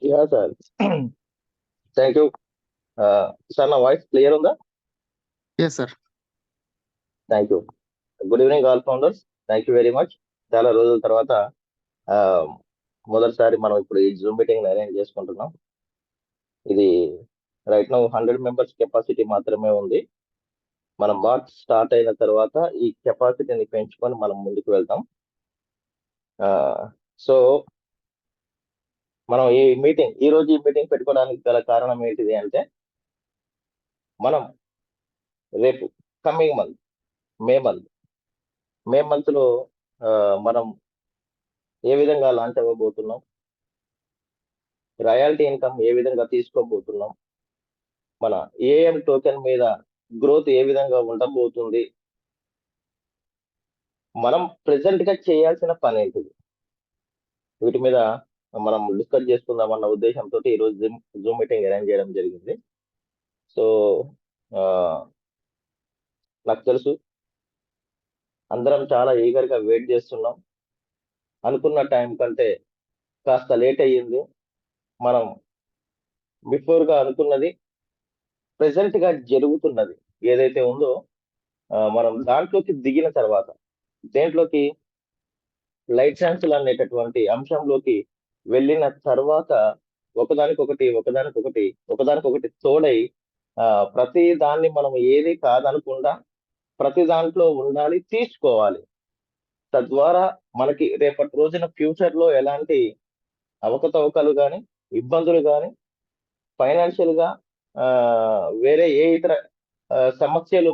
Yeah sir. Thank you. Sir నా voice clear ఉందా? Yes sir. Thank you. Good evening all founders. Thank you very much. చాలా రోజుల తర్వాత మొదటిసారి మనం ఇప్పుడు ఈ జూమ్ మీటింగ్ అరేంజ్ చేసుకుంటున్నాం. ఇది రైట్ నౌ 100 మెంబర్స్ కెపాసిటీ మాత్రమే ఉంది. మనం బాట్ స్టార్ట్ అయిన తర్వాత ఈ కెపాసిటీని పెంచుకొని మనం ముందుకు వెళ్తాం. సో మనం ఈ రోజు ఈ మీటింగ్ పెట్టుకోవడానికి గల కారణం ఏంటిది అంటే, మనం రేపు కమింగ్ మంత్ మే మంత్ లో మనం ఏ విధంగా లాంచ్ అవ్వబోతున్నాం, రాయల్టీ ఇన్కమ్ ఏ విధంగా తీసుకోబోతున్నాం, మన ఏఎం టోకెన్ మీద గ్రోత్ ఏ విధంగా ఉండబోతుంది, మనం ప్రెసెంట్ గా చేయాల్సిన పని ఏంటిది, వీటి మీద మనం డిస్కస్ చేసుకుందాం అన్న ఉద్దేశంతో ఈ రోజు జూమ్ మీటింగ్ అరేంజ్ చేయడం జరిగింది. సో నాకు తెలుసు అందరం చాలా ఈగర్ గా వెయిట్ చేస్తున్నాం. అనుకున్న టైం కంటే కాస్త లేట్ అయ్యింది. మనం బిఫోర్ గా అనుకున్నది, ప్రెసెంట్ గా జరుగుతున్నది ఏదైతే ఉందో మనం దాంట్లోకి దిగిన తర్వాత, దేంట్లోకి లైట్ ఛాన్సులు అనేటటువంటి అంశంలోకి వెళ్ళిన తర్వాత ఒకదానికొకటి తోడై ప్రతి దాన్ని మనం ఏది కాదనకుండా ప్రతి దాంట్లో ఉండాలి, తీసుకోవాలి. తద్వారా మనకి రేపటి రోజున ఫ్యూచర్ లో ఎలాంటి అవకతవకలు కానీ, ఇబ్బందులు కానీ, ఫైనాన్షియల్ గా వేరే ఏ ఇతర సమస్యలు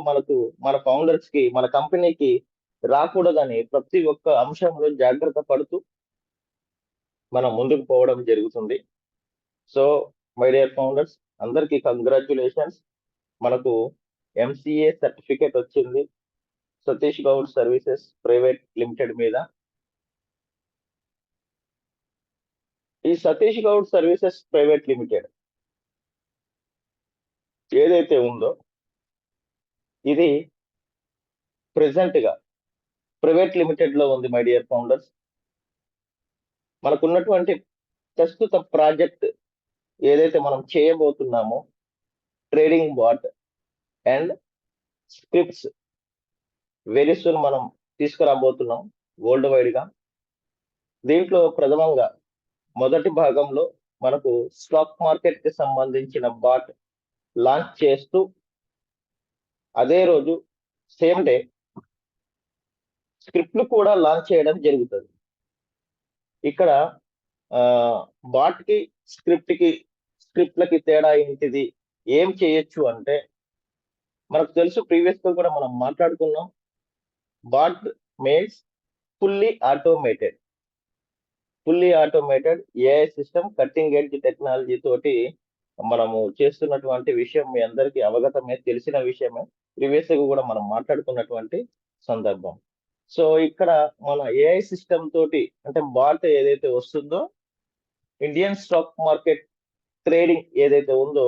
మన ఫౌండర్స్ కి, మన కంపెనీకి రాకూడదని ప్రతి ఒక్క అంశంలో జాగ్రత్త పడుతూ మనం ముందుకు పోవడం జరుగుతుంది. సో మై డియర్ ఫౌండర్స్, అందరికీ కంగ్రాచ్యులేషన్స్. మనకు ఎంసీఏ సర్టిఫికేట్ వచ్చింది Satish Goud services private limited మీద. ఈ Satish Goud services private limited ఏదైతే ఉందో ఇది ప్రెసెంట్ గా ప్రైవేట్ లిమిటెడ్ లో ఉంది. మై డియర్ ఫౌండర్స్, మనకున్నటువంటి ప్రస్తుత ప్రాజెక్ట్ ఏదైతే మనం చేయబోతున్నామో trading bot and scripts very soon మనం తీసుకురాబోతున్నాం వరల్డ్ వైడ్ గా. దీంట్లో ప్రథమంగా మొదటి భాగంలో మనకు స్టాక్ మార్కెట్ కి సంబంధించిన బాట్ లాంచ్ చేస్తూ అదే రోజు సేమ్ డే స్క్రిప్ట్లు కూడా లాంచ్ చేయడం జరుగుతుంది. ఇక్కడ బాట్ కి స్క్రిప్ట్లకి తేడా ఏంటిది, ఏం చేయొచ్చు అంటే, మనకు తెలుసు ప్రీవియస్ గా కూడా మనం మాట్లాడుకున్నాం. Bot means fully automated AI system, cutting edge technology తోటి మనము చేస్తున్నటువంటి విషయం మీ అందరికీ అవగతమే, తెలిసిన విషయమే. ప్రీవియస్ గా కూడా మనం మాట్లాడుకున్నటువంటి సందర్భం. సో ఇక్కడ మన ఏఐ సిస్టమ్ తోటి, అంటే బాట్ ఏదైతే వస్తుందో ఇండియన్ స్టాక్ మార్కెట్ ట్రేడింగ్ ఏదైతే ఉందో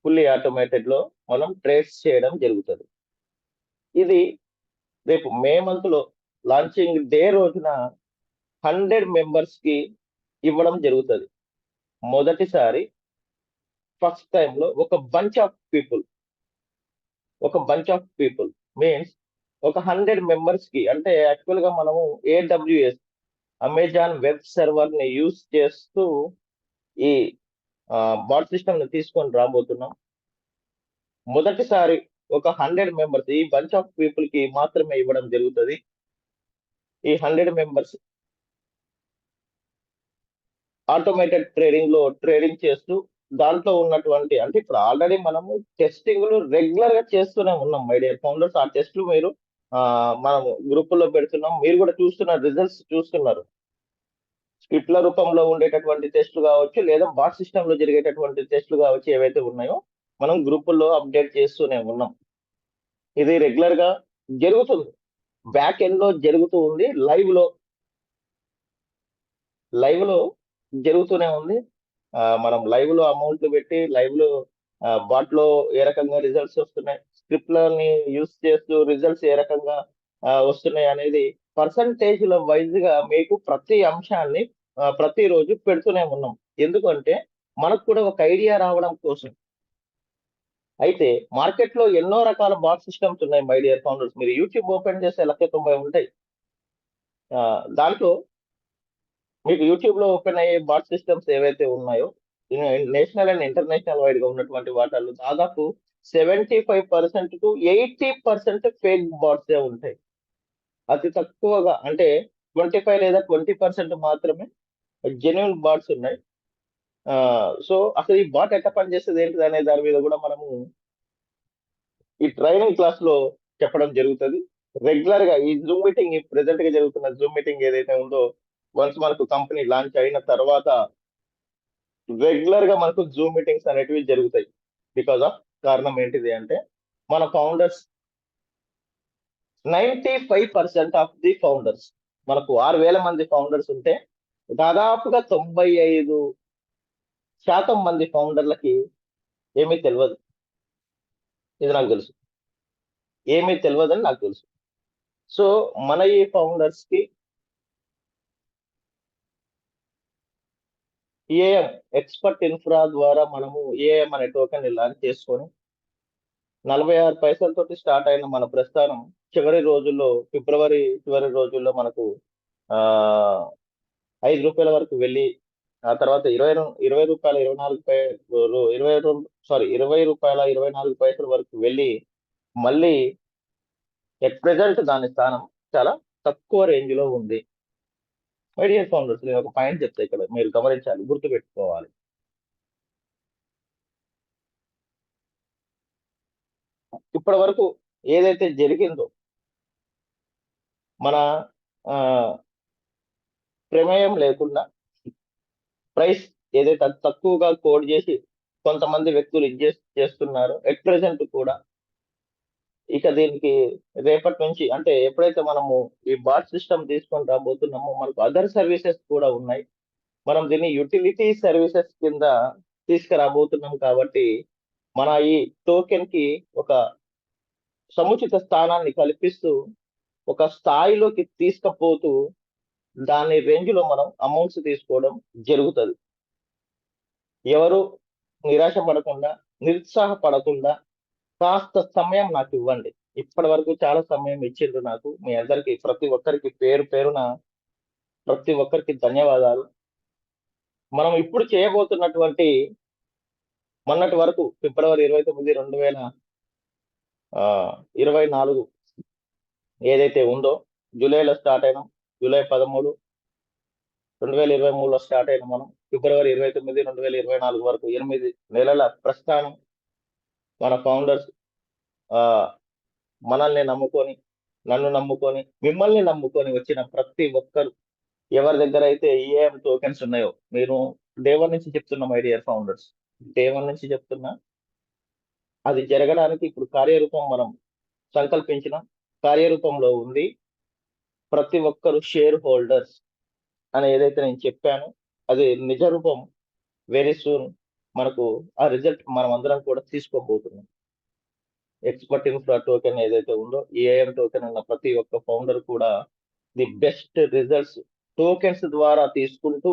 ఫుల్లీ ఆటోమేటెడ్ లో మనం ట్రేడ్స్ చేయడం జరుగుతుంది. ఇది రేపు మే మంత్ లో లాంచింగ్ డే రోజున 100 మెంబర్స్ కి ఇవ్వడం జరుగుతుంది. మొదటిసారి ఫస్ట్ టైం లో ఒక బంచ్ ఆఫ్ పీపుల్ మీన్స్ ఒక 100 మెంబర్స్ కి, అంటే యాక్చువల్ గా మనము AWS అమెజాన్ వెబ్ సర్వర్ ని యూస్ చేస్తూ ఈ బాట్ సిస్టమ్ ని తీసుకొని రాబోతున్నాం. మొదటిసారి ఒక 100 మెంబర్స్, ఈ బంచ్ ఆఫ్ పీపుల్ కి మాత్రమే ఇవ్వడం జరుగుతుంది. ఈ 100 మెంబర్స్ ఆటోమేటెడ్ ట్రేడింగ్ లో ట్రేడింగ్ చేస్తూ దాంట్లో ఉన్నటువంటి, అంటే ఇప్పుడు ఆల్రెడీ మనము టెస్టింగ్లు రెగ్యులర్ గా చేస్తూనే ఉన్నాం మై డియర్ ఫౌండర్స్. ఆ టెస్ట్లు మీరు మనం గ్రూపుల్లో పెడుతున్నాం, మీరు కూడా చూస్తున్నారు, రిజల్ట్స్ చూస్తున్నారు. స్క్రిప్ట్ల రూపంలో ఉండేటటువంటి టెస్ట్లు కావచ్చు, లేదా బాట్ సిస్టమ్ లో జరిగేటటువంటి టెస్ట్లు కావచ్చు, ఏవైతే ఉన్నాయో మనం గ్రూపుల్లో అప్డేట్ చేస్తూనే ఉన్నాం. ఇది రెగ్యులర్ గా జరుగుతుంది, బ్యాక్ ఎండ్ లో జరుగుతూ ఉంది, లైవ్ లో జరుగుతూనే ఉంది. మనం లైవ్ లో అమౌంట్లు పెట్టి లైవ్ లో బాట్ లో ఏ రకంగా రిజల్ట్స్ వస్తున్నాయి, స్క్రిప్ట్లని యూస్ చేస్తూ రిజల్ట్స్ ఏ రకంగా వస్తున్నాయి అనేది పర్సంటేజ్ల వైజ్ గా మీకు ప్రతి అంశాన్ని ప్రతిరోజు పెడుతూనే ఉన్నాం. ఎందుకంటే మనకు కూడా ఒక ఐడియా రావడం కోసం. అయితే మార్కెట్ లో ఎన్నో రకాల బాట్ సిస్టమ్స్ ఉన్నాయి మై డియర్ ఫౌండర్స్. మీరు యూట్యూబ్ ఓపెన్ చేస్తే 190 ఉంటాయి. దాంట్లో మీకు యూట్యూబ్ లో ఓపెన్ అయ్యే బాట్ సిస్టమ్స్ ఏవైతే ఉన్నాయో నేషనల్ అండ్ ఇంటర్నేషనల్ వైడ్ గా ఉన్నటువంటి వాటిల్లో దాదాపు 75% టు 80% ఫేక్ బాట్స్ ఉంటాయి. అతి తక్కువగా అంటే 25 లేదా 20% మాత్రమే జెన్యున్ బాట్స్ ఉన్నాయి. సో అసలు ఈ బాట్ ఎట్లా పనిచేస్తుంది ఏంటిది అనే దాని మీద కూడా మనము ఈ ట్రైనింగ్ క్లాస్ లో చెప్పడం జరుగుతుంది. రెగ్యులర్ గా ఈ జూమ్ మీటింగ్, ఈ ప్రెసెంట్ గా జరుగుతున్న జూమ్ మీటింగ్ ఏదైతే ఉందో, వన్స్ మనకు కంపెనీ లాంచ్ అయిన తర్వాత రెగ్యులర్ గా మనకు జూమ్ మీటింగ్స్ అనేటివి జరుగుతాయి. బికాస్ ఆఫ్ కారణం ఏంటిది అంటే మన ఫౌండర్స్ 95% ఆఫ్ ది ఫౌండర్స్, మనకు 6,000 మంది ఫౌండర్స్ ఉంటే దాదాపుగా 95% మంది ఫౌండర్లకి ఏమీ తెలియదు. ఇది నాకు తెలుసు, ఏమీ తెలియదని నాకు తెలుసు. సో మన ఈ ఫౌండర్స్ కి ఏఎం ఎక్స్పర్ట్ ఇన్ఫ్రా ద్వారా మనము ఏఎం అనే టోకెన్ ని లాంచ్ చేసుకొని 46 పైసలతోటి స్టార్ట్ అయిన మన ప్రస్థానం చివరి రోజుల్లో, ఫిబ్రవరి చివరి రోజుల్లో మనకు ఆ ₹5 వరకు వెళ్ళి, ఆ తర్వాత 20 రూపాయల 24 ₹20 వరకు వెళ్ళి మళ్ళీ ఎట్ ప్రెసెంట్ దాని స్థానం చాలా తక్కువ రేంజ్ లో ఉంది. మై డియర్ ఫౌండర్స్, నేను ఒక పాయింట్ చెప్తా, ఇక్కడ మీరు గమనించాలి, గుర్తు పెట్టుకోవాలి. ఇప్పటి వరకు ఏదైతే జరిగిందో మన ఆ, ప్రమేయం లేకుండా ప్రైస్ ఏదైతే తక్కువగా కోడ్ చేసి కొంతమంది వ్యక్తులు చేస్తున్నారు ఎట్ ప్రెసెంట్ కూడా. ఇక దీనికి రేపటి నుంచి అంటే ఎప్పుడైతే మనము ఈ బాట్ సిస్టమ్ తీసుకొని రాబోతున్నామో మనకు అదర్ సర్వీసెస్ కూడా ఉన్నాయి. మనం దీన్ని యూటిలిటీ సర్వీసెస్ కింద తీసుకురాబోతున్నాం కాబట్టి మన ఈ టోకెన్ కి ఒక సముచిత స్థానాన్ని కల్పిస్తూ ఒక స్థాయిలోకి తీసుకుపోతూ దాని రేంజ్ లో మనం అమౌంట్స్ తీసుకోవడం జరుగుతుంది. ఎవరు నిరాశ పడకుండా, నిరుత్సాహపడకుండా కాస్త సమయం నాకు ఇవ్వండి. ఇప్పటి వరకు చాలా సమయం ఇచ్చిండ్రు నాకు. మీ అందరికి, ప్రతి ఒక్కరికి పేరు పేరున ప్రతి ఒక్కరికి ధన్యవాదాలు. మనం ఇప్పుడు చేయబోతున్నటువంటి మొన్నటి వరకు ఫిబ్రవరి 29, 2024 ఏదైతే ఉందో, జూలైలో స్టార్ట్ అయినాం. జూలై 13, 2023లో స్టార్ట్ అయిన మనం ఫిబ్రవరి 29, 2024 వరకు 8 నెలల ప్రస్థానం మన ఫౌండర్స్ మనల్ని నమ్ముకొని, నన్ను నమ్ముకొని, మిమ్మల్ని నమ్ముకొని వచ్చిన ప్రతి ఒక్కరు ఎవరి దగ్గర అయితే ఈఏఎం టోకెన్స్ ఉన్నాయో, మీరు డే 1 నుంచి చెప్తున్నా మై డియర్ ఫౌండర్స్, డే 1 నుంచి చెప్తున్నా, అది జరగడానికి ఇప్పుడు కార్యరూపం మనం సంకల్పించిన కార్యరూపంలో ఉంది. ప్రతి ఒక్కరు షేర్ హోల్డర్స్ అని ఏదైతే నేను చెప్పానో అది నిజ రూపం వెరీ సూన్ మనకు ఆ రిజల్ట్ మనం అందరం కూడా తీసుకోబోతున్నాం. ఎక్స్పర్ట్ ఇన్ఫ్రా టోకెన్ ఏదైతే ఉందో, ఏఐఎం టోకెన్ ఉన్న ప్రతి ఒక్క ఫౌండర్ కూడా ది బెస్ట్ రిజల్ట్స్ టోకెన్స్ ద్వారా తీసుకుంటూ,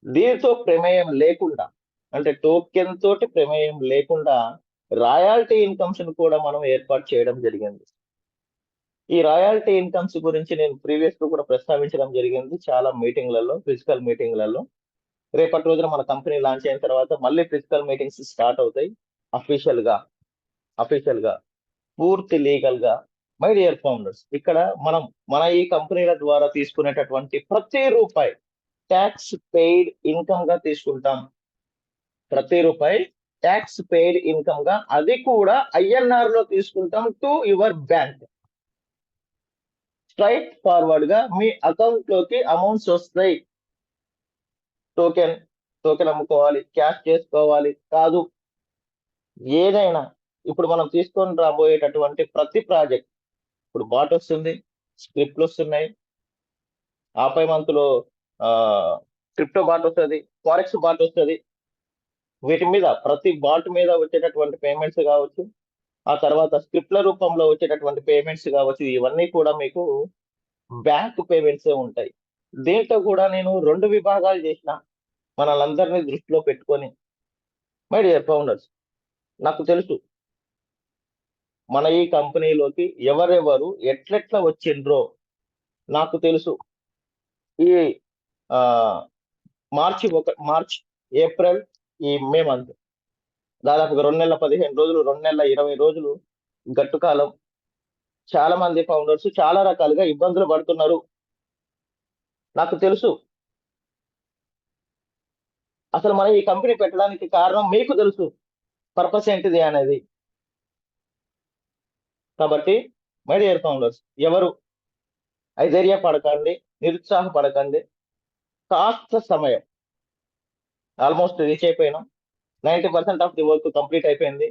దీంతో ప్రమేయం లేకుండా, అంటే టోకెన్ తోటి ప్రమేయం లేకుండా రాయల్టీ ఇన్కమ్స్ కూడా మనం ఏర్పాటు చేయడం జరిగింది. ఈ రాయల్టీ ఇన్కమ్స్ గురించి నేను ప్రీవియస్ గా కూడా ప్రస్తావించడం జరిగింది చాలా మీటింగ్లలో, ఫిజికల్ మీటింగ్లలో. రేపటి రోజున మన కంపెనీ లాంచ్ అయిన తర్వాత మళ్ళీ ఫిజికల్ మీటింగ్స్ స్టార్ట్ అవుతాయి. అఫీషియల్ గా పూర్తి లీగల్ గా. మై డియర్ ఫౌండర్స్, ఇక్కడ మనం మన ఈ కంపెనీల ద్వారా తీసుకునేటటువంటి ప్రతి రూపాయి ట్యాక్స్ పెయిడ్ ఇన్కమ్ గా తీసుకుంటాం. ప్రతి రూపాయి ట్యాక్స్ పెయిడ్ ఇన్కమ్ గా, అది కూడా ఐఎన్ఆర్ లో తీసుకుంటాం to your bank. Straight forward గా మీ అకౌంట్ లోకి అమౌంట్స్ వస్తాయి. టోకెన్ అమ్ముకోవాలి, క్యాష్ చేసుకోవాలి కాదు, ఏదైనా ఇప్పుడు మనం తీసుకొని రాబోయేటటువంటి ప్రతి ప్రాజెక్ట్, ఇప్పుడు బాట్ వస్తుంది, స్క్రిప్ట్లు వస్తున్నాయి, ఆపై మంత్లో క్రిప్టో బాట్ వస్తుంది, ఫారెక్స్ బాట్ వస్తుంది. వీటి మీద ప్రతి బాట్ మీద వచ్చేటటువంటి పేమెంట్స్ కావచ్చు, ఆ తర్వాత స్క్రిప్ట్ల రూపంలో వచ్చేటటువంటి పేమెంట్స్ కావచ్చు, ఇవన్నీ కూడా మీకు బ్యాంక్ పేమెంట్స్ ఉంటాయి. దీంట్లో కూడా నేను 2 విభాగాలు చేసిన. మనలందరినీ దృష్టిలో పెట్టుకొని మై డియర్ ఫౌండర్స్, నాకు తెలుసు మన ఈ కంపెనీలోకి ఎవరెవరు ఎట్లెట్లా వచ్చిండ్రో నాకు తెలుసు. ఈ ఆ మార్చ్, ఏప్రిల్, ఈ మే మంత్ దాదాపుగా 2 నెలల 15 రోజులు, 2 నెలల 20 రోజులు గట్టు కాలం. చాలా మంది ఫౌండర్స్ చాలా రకాలుగా ఇబ్బందులు పడుతున్నారు. నాకు తెలుసు. అసలు మనం ఈ కంపెనీ పెట్టడానికి కారణం మీకు తెలుసు, పర్పస్ ఏంటిది అనేది. కాబట్టి మై డియర్ ఫౌండర్స్, ఎవరు ఐధైర్యపడకండి, నిరుత్సాహపడకండి. కాస్త సమయం, ఆల్మోస్ట్ రీచ్ అయిపోయినాం. 90% ఆఫ్ ది వర్క్ కంప్లీట్ అయిపోయింది.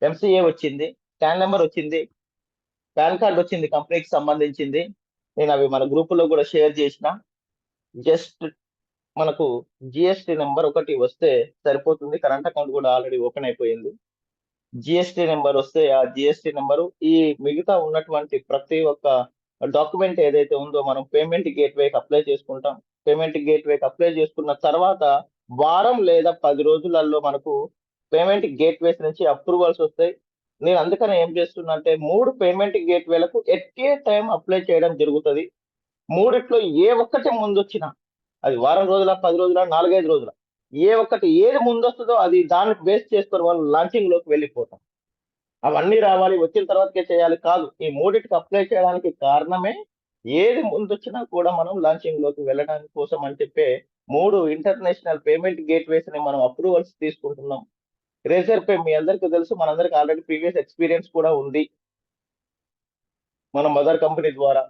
ఎంసీఏ వచ్చింది, ప్యాన్ నెంబర్ వచ్చింది, పాన్ కార్డ్ వచ్చింది కంపెనీకి సంబంధించింది. నేను అవి మన గ్రూపులో కూడా షేర్ చేసిన. జస్ట్ మనకు జిఎస్టి నెంబర్ ఒకటి వస్తే సరిపోతుంది. కరెంట్ అకౌంట్ కూడా ఆల్రెడీ ఓపెన్ అయిపోయింది. జిఎస్టి నెంబర్ వస్తే ఆ జిఎస్టి నెంబరు ఈ మిగతా ఉన్నటువంటి ప్రతి ఒక్క డాక్యుమెంట్ ఏదైతే ఉందో మనం పేమెంట్ గేట్వేకి అప్లై చేసుకుంటాం. పేమెంట్ గేట్వేకి అప్లై చేసుకున్న తర్వాత వారం లేదా 10 రోజులలో మనకు పేమెంట్ గేట్వేస్ నుంచి అప్రూవల్స్ వస్తాయి. నేను అందుకని ఏం చేస్తున్నా అంటే 3 పేమెంట్ గేట్వేలకు ఎట్ ఏ టైం అప్లై చేయడం జరుగుతుంది. మూడిట్లో ఏ ఒక్కటి ముందొచ్చినా, అది వారం రోజుల, 10 రోజుల, 4-5 రోజుల, ఏ ఒక్కటి ఏది ముందొస్తుందో అది దాన్ని బేస్ చేసుకొని వాళ్ళు లాంచింగ్ లోకి వెళ్ళిపోతాం. అవన్నీ రావాలి, వచ్చిన తర్వాతకే చేయాలి కాదు. ఈ మూడిటికి అప్లై చేయడానికి కారణమే ఏది ముందొచ్చినా కూడా మనం లాంచింగ్ లోకి వెళ్ళడానికి కోసం అని చెప్పే 3 ఇంటర్నేషనల్ పేమెంట్ గేట్వేస్ ని మనం అప్రూవల్స్ తీసుకుంటున్నాం. రేజర్ పే మీ అందరికీ తెలుసు, మనందరికి ఆల్రెడీ ప్రీవియస్ ఎక్స్పీరియన్స్ కూడా ఉంది. మన మదర్ కంపెనీ ద్వారా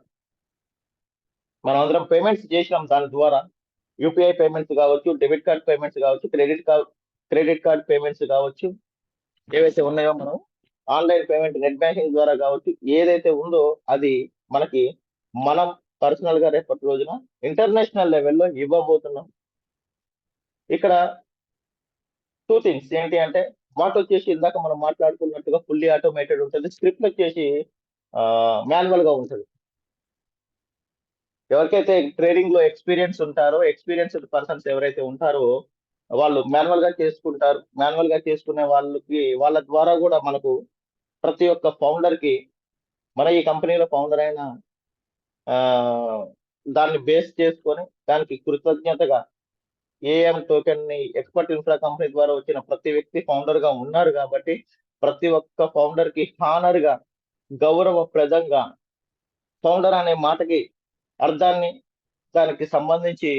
మనం అందరం పేమెంట్స్ చేసినాం. దాని ద్వారా యూపీఐ పేమెంట్స్ కావచ్చు, డెబిట్ కార్డ్ పేమెంట్స్ కావచ్చు, క్రెడిట్ కార్డ్ పేమెంట్స్ కావచ్చు, ఏవైతే ఉన్నాయో మనం ఆన్లైన్ పేమెంట్, నెట్ బ్యాంకింగ్ ద్వారా కావచ్చు, ఏదైతే ఉందో అది మనకి మనం పర్సనల్ గా రేపటి రోజున ఇంటర్నేషనల్ లెవెల్లో ఇవ్వబోతున్నాం. ఇక్కడ 2 థింగ్స్ ఏంటి అంటే, స్మార్ట్ వచ్చేసి ఇందాక మనం మాట్లాడుకున్నట్టుగా ఫుల్లీ ఆటోమేటెడ్ ఉంటుంది. స్క్రిప్ట్ వచ్చేసి మాన్యువల్ గా ఉంటుంది. ఎవరికైతే ట్రేడింగ్ లో ఎక్స్పీరియన్స్డ్ పర్సన్స్ ఎవరైతే ఉంటారో వాళ్ళు మాన్యువల్ గా చేసుకుంటారు. మాన్యువల్ గా చేసుకునే వాళ్ళ ద్వారా కూడా మనకు ప్రతి ఒక్క ఫౌండర్ కి మన ఈ కంపెనీలో ఫౌండర్ అయిన దాన్ని బేస్ చేసుకొని దానికి కృతజ్ఞతగా ఏఎం టోకెన్ ని ఎక్స్పర్ట్ ఇన్ఫ్రా కంపెనీ ద్వారా వచ్చిన ప్రతి వ్యక్తి ఫౌండర్ గా ఉన్నారు కాబట్టి ప్రతి ఒక్క ఫౌండర్ కి హానర్ గా, గౌరవప్రదంగా ఫౌండర్ అనే మాటకి అర్థాన్ని, దానికి సంబంధించి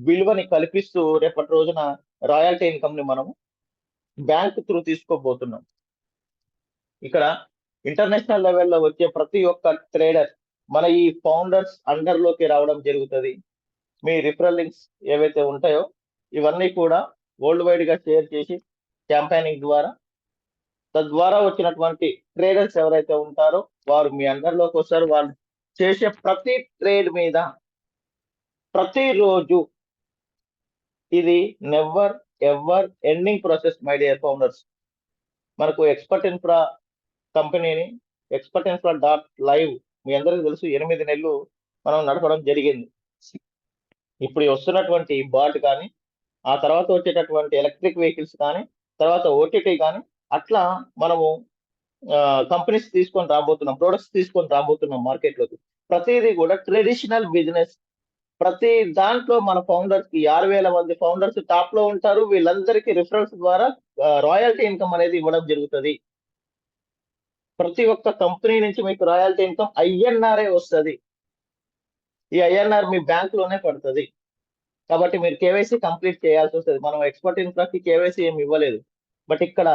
విలువని కల్పిస్తూ రేపటి రోజున రాయల్టీ ఇన్కమ్ ని మనం బ్యాంక్ త్రూ తీసుకోబోతున్నాం. ఇక్కడ ఇంటర్నేషనల్ లెవెల్లో వచ్చే ప్రతి ఒక్క ట్రేడర్ మన ఈ ఫౌండర్స్ అండర్ లోకి రావడం జరుగుతుంది. మీ రిఫరల్ లింక్స్ ఏవైతే ఉంటాయో ఇవన్నీ కూడా వరల్డ్ వైడ్ గా షేర్ చేసి క్యాంపెయినింగ్ ద్వారా, తద్వారా వచ్చినటువంటి ట్రేడర్స్ ఎవరైతే ఉంటారో వారు మీ అండర్ లోకి వస్తారు. వాళ్ళు చేసే ప్రతి ట్రేడ్ మీద ప్రతిరోజు ఇది never ever ending process my dear founders. మనకు ఎక్స్పర్ట్ ఇన్ఫ్రా కంపెనీని ఎక్స్పర్ట్ ఇన్ఫ్రా .live మీ అందరికీ తెలుసు 8 నెలలు మనం నడపడం జరిగింది. ఇప్పుడు వస్తున్నటువంటి బాట్ కానీ, ఆ తర్వాత వచ్చేటటువంటి ఎలక్ట్రిక్ వెహికల్స్ కానీ, తర్వాత ఓటీటీ కానీ, అట్లా మనము కంపెనీస్ తీసుకొని రాబోతున్నాం, ప్రొడక్ట్స్ తీసుకొని రాబోతున్నాం మార్కెట్లోకి. ప్రతిదీ కూడా ట్రెడిషనల్ బిజినెస్. ప్రతి దాంట్లో మన ఫౌండర్స్ కి 6,000 మంది ఫౌండర్స్ టాప్ లో ఉంటారు. వీళ్ళందరికీ రిఫరెన్స్ ద్వారా రాయల్టీ ఇన్కమ్ అనేది ఇవ్వడం జరుగుతుంది. ప్రతి ఒక్క కంపెనీ నుంచి మీకు రాయల్టీ ఇన్కమ్ ఐఎన్ఆర్ఏ వస్తుంది. ఈ ఐఎన్ఆర్ మీ బ్యాంక్ లోనే పడుతుంది. కాబట్టి మీరు కేవైసీ కంప్లీట్ చేయాల్సి వస్తుంది. మనం ఎక్స్పర్ట్ ఇన్ఫ్రాకి కేవైసీ ఏమి ఇవ్వలేదు, బట్ ఇక్కడ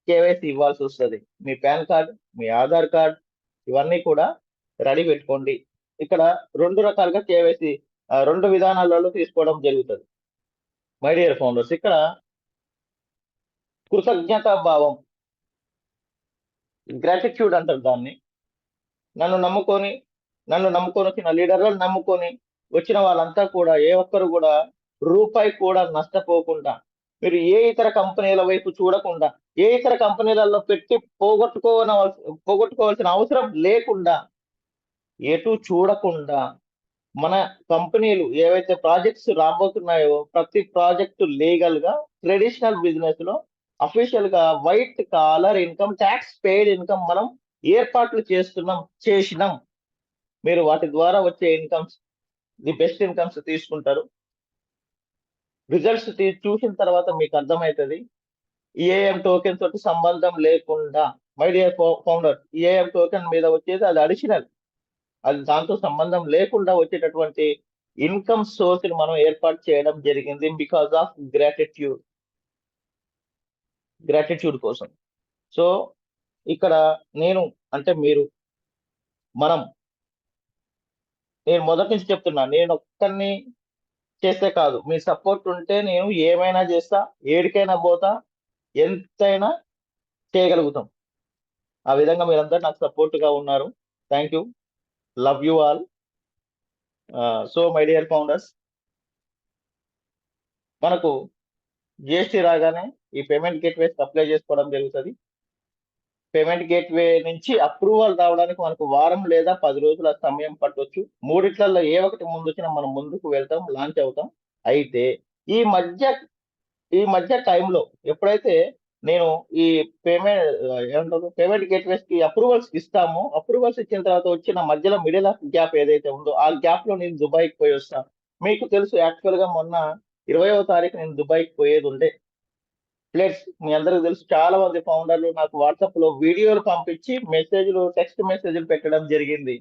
కేవైసీ ఇవ్వాల్సి వస్తుంది. మీ పాన్ కార్డ్, మీ ఆధార్ కార్డ్ ఇవన్నీ కూడా రెడీ పెట్టుకోండి. ఇక్కడ 2 రకాలుగా కేవైసీ 2 విధానాలలో తీసుకోవడం జరుగుతుంది మై డియర్ ఫౌండర్స్. ఇక్కడ కృతజ్ఞతా భావం, గ్రాటిట్యూడ్ అంటారు దాన్ని. నన్ను నమ్ముకొని వచ్చిన లీడర్లను నమ్ముకొని వచ్చిన వాళ్ళంతా కూడా ఏ ఒక్కరు కూడా రూపాయి కూడా నష్టపోకుండా, మీరు ఏ ఇతర కంపెనీల వైపు చూడకుండా, ఏ ఇతర కంపెనీలలో పెట్టి పోగొట్టుకోవాల్సిన అవసరం లేకుండా, ఎటు చూడకుండా మన కంపెనీలు ఏవైతే ప్రాజెక్ట్స్ రాబోతున్నాయో ప్రతి ప్రాజెక్టు లీగల్ గా ట్రెడిషనల్ బిజినెస్ లో అఫీషియల్ గా white collar income tax paid income మనం ఏర్పాట్లు చేసినాం. మీరు వాటి ద్వారా వచ్చే ఇన్కమ్స్, ది బెస్ట్ ఇన్కమ్స్ తీసుకుంటారు. రిజల్ట్స్ చూసిన తర్వాత మీకు అర్థమవుతుంది. ఈఏఎం టోకెన్ తోటి సంబంధం లేకుండా, మై డియర్ ఫౌండర్, ఈఏఎం టోకెన్ మీద వచ్చేది అది అడిషనల్, అది దాంతో సంబంధం లేకుండా వచ్చేటటువంటి ఇన్కమ్ సోర్స్ ని మనం ఏర్పాటు చేయడం జరిగింది బికాస్ ఆఫ్ గ్రాటిట్యూడ్ కోసం. సో ఇక్కడ నేను అంటే మీరు మనం నేను మొదటి నుంచి చెప్తున్నా, నేను ఒక్కరిని చేస్తే కాదు, మీ సపోర్ట్ ఉంటే నేను ఏమైనా చేస్తా, ఏడికైనా పోతా, ఎంతైనా చేయగలుగుతాం. ఆ విధంగా మీరందరూ నాకు సపోర్ట్ గా ఉన్నారు. Thank you. Love you all. So my dear founders, మనకు జిఎస్టీ రాగానే ఈ పేమెంట్ గేట్వేస్ అప్లై చేసుకోవడం జరుగుతుంది. పేమెంట్ గేట్వే నుంచి అప్రూవల్ రావడానికి మనకు వారం లేదా 10 రోజుల సమయం పట్టొచ్చు. మూడిట్లలో ఏ ఒకటి ముందు వచ్చినా మనం ముందుకు వెళ్తాం, లాంచ్ అవుతాం. అయితే ఈ మధ్య టైంలో ఎప్పుడైతే నేను ఈ పేమెంట్ గేట్వేస్ కి అప్రూవల్స్ ఇస్తామో, అప్రూవల్స్ ఇచ్చిన తర్వాత వచ్చిన మధ్యలో మిడిల్ ఆఫ్ గ్యాప్ ఏదైతే ఉందో ఆ గ్యాప్ లో నేను దుబాయ్కి పోయి వస్తాను. మీకు తెలుసు, యాక్చువల్ గా మొన్న 20వ తారీఖు నేను దుబాయ్కి పోయేది ఉండే. ప్లస్ మీ అందరికి తెలుసు, చాలా మంది ఫౌండర్లు నాకు వాట్సాప్ లో వీడియోలు పంపించి టెక్స్ట్ మెసేజ్లు పెట్టడం జరిగింది.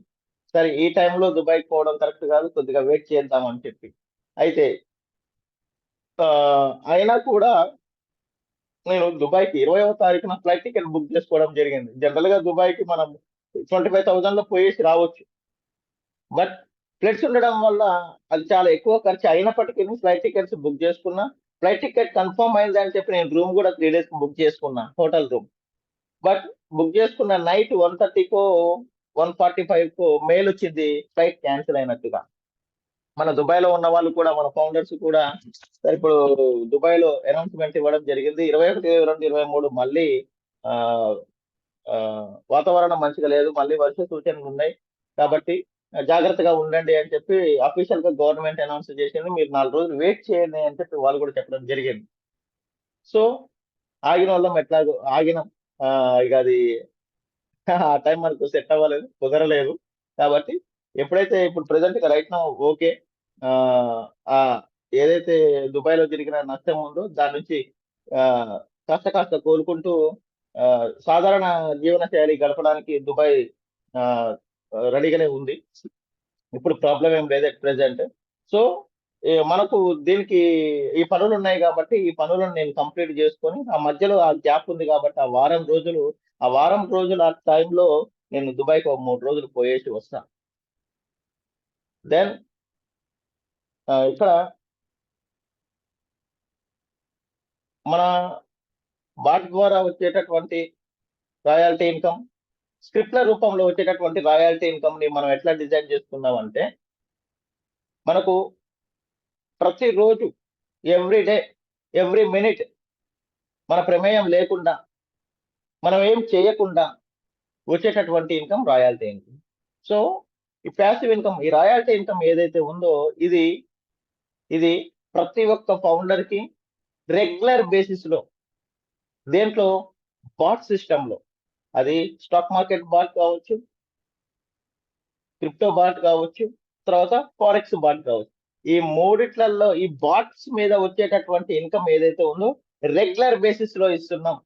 సరే, ఈ టైంలో దుబాయ్కి పోవడం కరెక్ట్ కాదు, కొద్దిగా వెయిట్ చేద్దామని చెప్పి. అయితే అయినా కూడా నేను దుబాయ్కి 20వ తారీఖున ఫ్లైట్ టికెట్ బుక్ చేసుకోవడం జరిగింది. జనరల్ గా దుబాయ్కి మనం 25,000 లో పోయేసి రావచ్చు. బట్ ఫ్లైట్స్ ఉండడం వల్ల అది చాలా ఎక్కువ ఖర్చు అయినప్పటికీ ఫ్లైట్ టికెట్స్ బుక్ చేసుకున్నా. ఫ్లైట్ టికెట్ కన్ఫర్మ్ అయింది అని చెప్పి నేను రూమ్ కూడా 3 days బుక్ చేసుకున్నా, హోటల్ రూమ్. బట్ బుక్ చేసుకున్న నైట్ 1:30కో 1:45కో మెయిల్ వచ్చింది, ఫ్లైట్ క్యాన్సిల్ అయినట్టుగా. మన దుబాయ్ లో ఉన్న వాళ్ళు కూడా, మన ఫౌండర్స్ కూడా ఇప్పుడు దుబాయ్ లో అనౌన్స్మెంట్ ఇవ్వడం జరిగింది. 21, 22, 23 మళ్ళీ ఆ ఆ, వాతావరణం మంచిగా లేదు, మళ్ళీ వర్ష సూచనలు ఉన్నాయి. కాబట్టి జాగ్రత్తగా ఉండండి అని చెప్పి అఫీషియల్ గా గవర్నమెంట్ అనౌన్స్ చేసింది. మీరు 4 రోజులు వెయిట్ చేయండి అని చెప్పి వాళ్ళు కూడా చెప్పడం జరిగింది. సో ఆగిన వాళ్ళం, ఎట్లాగో ఆగినాం. ఇక అది ఆ టైం మనకు సెట్ అవ్వలేదు, కుదరలేదు. కాబట్టి ఎప్పుడైతే ఇప్పుడు ప్రెసెంట్ గా రైట్ నౌ ఓకే, ఆ ఆ ఏదైతే దుబాయ్ లో జరిగిన నష్టం ఉందో దాని నుంచి ఆ కాస్త కాస్త కోలుకుంటూ ఆ సాధారణ జీవన శైలి గడపడానికి దుబాయ్ ఆ రెడీగానే ఉంది. ఇప్పుడు ప్రాబ్లం ఏం లేదు ఎట్ ప్రెసెంట్. సో మనకు దీనికి ఈ పనులు ఉన్నాయి కాబట్టి ఈ పనులను నేను కంప్లీట్ చేసుకొని, ఆ మధ్యలో ఆ గ్యాప్ ఉంది కాబట్టి ఆ వారం రోజుల టైంలో నేను దుబాయ్కి ఒక 3 రోజులు పోయేసి వస్తా. దెన్ ఇక్కడ మన బాట్ ద్వారా వచ్చేటటువంటి రాయల్టీ ఇన్కమ్, స్క్రిప్ట్ల రూపంలో వచ్చేటటువంటి రాయల్టీ ఇన్కమ్ ని మనం ఎట్లా డిజైన్ చేసుకున్నామంటే, మనకు ప్రతిరోజు, ఎవ్రీ డే, ఎవ్రీ మినిట్, మన ప్రమేయం లేకుండా, మనం ఏం చేయకుండా వచ్చేటటువంటి ఇన్కమ్ రాయల్టీ ఇన్కమ్. సో ఈ ప్యాసివ్ ఇన్కమ్, ఈ రాయల్టీ ఇన్కమ్ ఏదైతే ఉందో ఇది ఇది ప్రతి ఒక్క ఫౌండర్ కి రెగ్యులర్ బేసిస్ లో, దేంట్లో, బాట్ సిస్టమ్ లో, అది స్టాక్ మార్కెట్ బాట్ కావచ్చు, క్రిప్టో బాట్ కావచ్చు, తర్వాత ఫారెక్స్ బాట్ కావచ్చు. ఈ మూడిట్లలో ఈ బాట్స్ మీద వచ్చేటటువంటి ఇన్కమ్ ఏదైతే ఉందో రెగ్యులర్ బేసిస్ లో ఇస్తున్నాం.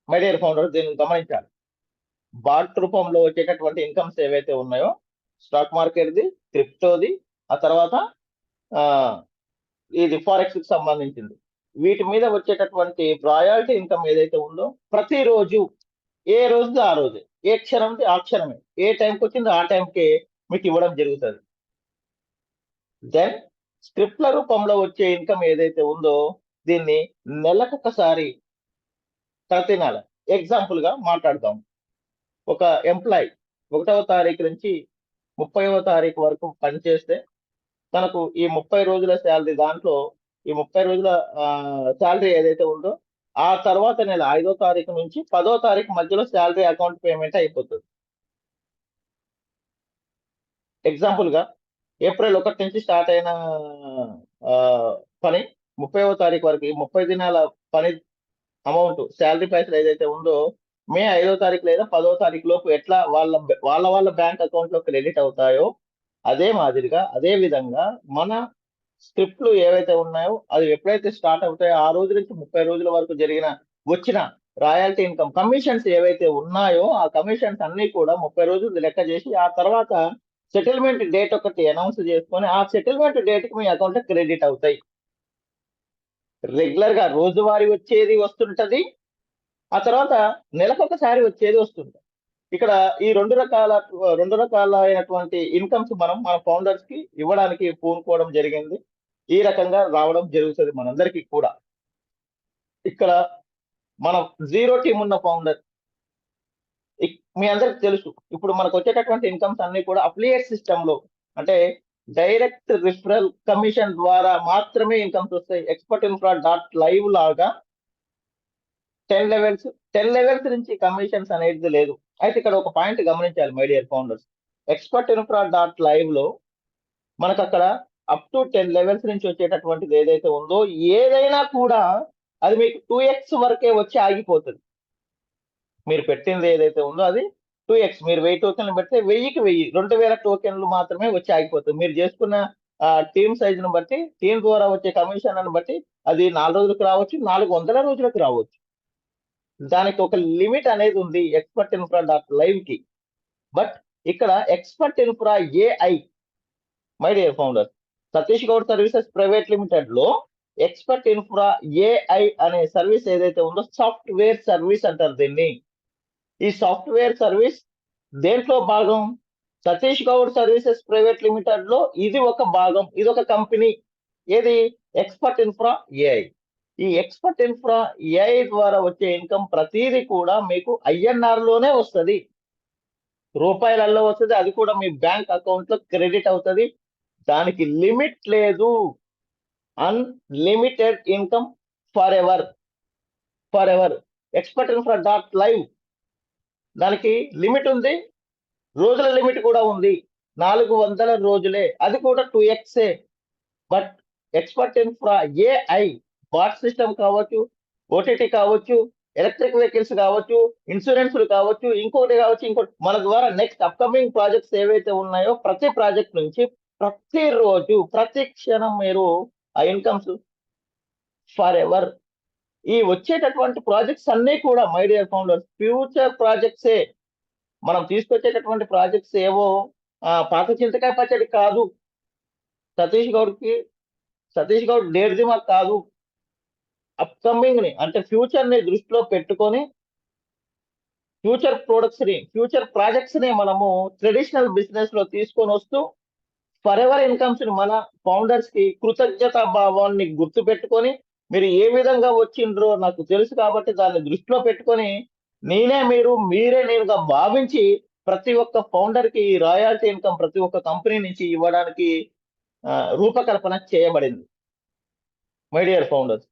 మై డియర్ ఫౌండర్, దీన్ని గమనించాలి. బాట్ రూపంలో వచ్చేటటువంటి ఇన్కమ్స్ ఏవైతే ఉన్నాయో, స్టాక్ మార్కెట్ది, క్రిప్టోది, ఆ తర్వాత ఆ ఇది ఫారెక్స్ కి సంబంధించింది, వీటి మీద వచ్చేటటువంటి రాయల్టీ ఇన్కమ్ ఏదైతే ఉందో ప్రతిరోజు, ఏ రోజు ఆ రోజు, ఏ క్షణంది ఆ క్షణమే, ఏ టైంకి వచ్చిందో ఆ టైంకే మీకు ఇవ్వడం జరుగుతుంది. దెన్ స్క్రిప్ట్ల రూపంలో వచ్చే ఇన్కమ్ ఏదైతే ఉందో దీన్ని నెలకొకసారి, ప్రతి నెల, ఎగ్జాంపుల్ గా మాట్లాడదాం. ఒక ఎంప్లాయ్ 1వ తారీఖు నుంచి 30వ తారీఖు వరకు పనిచేస్తే తనకు ఈ 30 రోజుల శాలరీ, దాంట్లో ఈ 30 రోజుల శాలరీ ఏదైతే ఉందో ఆ తర్వాత నెల 5వ తారీఖు నుంచి 10వ తారీఖు మధ్యలో శాలరీ అకౌంట్ పేమెంట్ అయిపోతుంది. ఎగ్జాంపుల్ గా ఏప్రిల్ 1 నుంచి స్టార్ట్ అయిన ఆ, పని 30వ తారీఖు వరకు 30 దినాల పని అమౌంట్ శాలరీ పైసలు ఏదైతే ఉందో మే 5వ తారీఖు లేదా 10వ తారీఖు లోపు ఎట్లా వాళ్ళ బ్యాంక్ అకౌంట్ లో క్రెడిట్ అవుతాయో అదే మాదిరిగా అదే విధంగా మన స్క్రిప్ట్లు ఏవైతే ఉన్నాయో అది ఎప్పుడైతే స్టార్ట్ అవుతాయో ఆ రోజు నుంచి 30 రోజుల వరకు వచ్చిన రాయల్టీ ఇన్కమ్ కమిషన్స్ ఏవైతే ఉన్నాయో ఆ కమిషన్స్ అన్ని కూడా 30 రోజులు లెక్క చేసి ఆ తర్వాత సెటిల్మెంట్ డేట్ ఒకటి అనౌన్స్ చేసుకొని ఆ సెటిల్మెంట్ డేట్ కి మీ అకౌంట్ క్రెడిట్ అవుతాయి. రెగ్యులర్ గా రోజువారీ వచ్చేది వస్తుంటది, ఆ తర్వాత నెలకొకసారి వచ్చేది వస్తుంది. ఇక్కడ ఈ రెండు రకాల అయినటువంటి ఇన్కమ్స్ మనం మన ఫౌండర్స్ కి ఇవ్వడానికి పూనుకోవడం జరిగింది. ఈ రకంగా రావడం జరుగుతుంది మనందరికీ కూడా. ఇక్కడ మనం జీరో టీమ్ ఉన్న ఫౌండర్ మీ అందరికి తెలుసు, ఇప్పుడు మనకు వచ్చేటటువంటి ఇన్కమ్స్ అన్ని కూడా అఫిలియేట్ సిస్టమ్ లో అంటే డైరెక్ట్ రిఫరల్ కమిషన్ ద్వారా మాత్రమే ఇన్కమ్స్ వస్తాయి. ఎక్స్పర్ట్ ఇన్ఫ్రా డాట్ లైవ్ లాగా 10 లెవెల్స్ నుంచి కమిషన్స్ అనేది లేదు. అయితే ఇక్కడ ఒక పాయింట్ గమనించాలి my dear founders. Expert infra dot live లో మనకు అక్కడ అప్ టు 10 లెవెల్స్ నుంచి వచ్చేటటువంటిది ఏదైతే ఉందో ఏదైనా కూడా అది మీకు 2x వరకే వచ్చి ఆగిపోతుంది. మీరు పెట్టింది ఏదైతే ఉందో అది 2x. మీరు 1000 టోకెన్లు పెడితే 1000కి 1000 2000 టోకెన్లు మాత్రమే వచ్చి ఆగిపోతుంది. మీరు చేసుకున్న టీమ్ సైజును బట్టి టీం ద్వారా వచ్చే కమిషన్ బట్టి అది 4 రోజులకు రావచ్చు, 400 రోజులకు రావచ్చు. దానికి ఒక లిమిట్ అనేది ఉంది ఎక్స్పర్ట్ ఇన్ఫ్రా డాట్ లైవ్ కి. బట్ ఇక్కడ expert infra AI my dear founder Satish Goud services private limited లో ఎక్స్పర్ట్ ఇన్ఫ్రా ఏఐ అనే సర్వీస్ ఏదైతే ఉందో సాఫ్ట్వేర్ సర్వీస్ అంటారు దీన్ని. ఈ సాఫ్ట్వేర్ సర్వీస్ దేంట్లో భాగం? Satish Goud services private limited లో ఇది ఒక భాగం, ఇది ఒక కంపెనీ. ఏది? Expert infra AI. ఈ ఎక్స్పర్ట్ ఇన్ఫ్రా ఏఐ ద్వారా వచ్చే ఇన్కమ్ ప్రతిదీ కూడా మీకు ఐఎన్ఆర్ లోనే వస్తుంది, రూపాయలలో వస్తుంది. అది కూడా మీ బ్యాంక్ అకౌంట్ లో క్రెడిట్ అవుతుంది. దానికి లిమిట్ లేదు. Unlimited income for ever. Expert infra dot live దానికి లిమిట్ ఉంది, రోజుల లిమిట్ కూడా ఉంది. 400 రోజులే, అది కూడా 2x. But expert infra AI bot system కావచ్చు, ఓటీటీ కావచ్చు, ఎలక్ట్రిక్ వెహికల్స్ కావచ్చు, ఇన్సూరెన్స్లు కావచ్చు, ఇంకోటి మన ద్వారా నెక్స్ట్ అప్కమింగ్ ప్రాజెక్ట్స్ ఏవైతే ఉన్నాయో ప్రతి ప్రాజెక్ట్ నుంచి ప్రతిరోజు ప్రతి క్షణం మీరు ఆ ఇన్కమ్స్ ఫర్ ఎవర్. ఈ వచ్చేటటువంటి ప్రాజెక్ట్స్ అన్ని కూడా మై డియర్ ఫౌండర్స్ ఫ్యూచర్ ప్రాజెక్ట్సే. మనం తీసుకొచ్చేటటువంటి ప్రాజెక్ట్స్ ఏవో పాత చింతకాయ పచ్చడి కాదు. సతీష్ గౌడ్ డేట్ దిమాగ్ కాదు. అప్కమింగ్ ని అంటే ఫ్యూచర్ ని దృష్టిలో పెట్టుకొని ఫ్యూచర్ ప్రాజెక్ట్స్ ని మనము ట్రెడిషనల్ బిజినెస్ లో తీసుకొని వస్తూ ఫర్ ఎవర్ ఇన్కమ్స్ ని మన ఫౌండర్స్ కి కృతజ్ఞతా భావాన్ని గుర్తు పెట్టుకొని మీరు ఏ విధంగా వచ్చిండ్రో నాకు తెలుసు కాబట్టి దాన్ని దృష్టిలో పెట్టుకొని మీరే నేనుగా భావించి ప్రతి ఒక్క ఫౌండర్ కి రాయల్టీ ఇన్కమ్ ప్రతి ఒక్క కంపెనీ నుంచి ఇవ్వడానికి రూపకల్పన చేయబడింది. మై డియర్ ఫౌండర్స్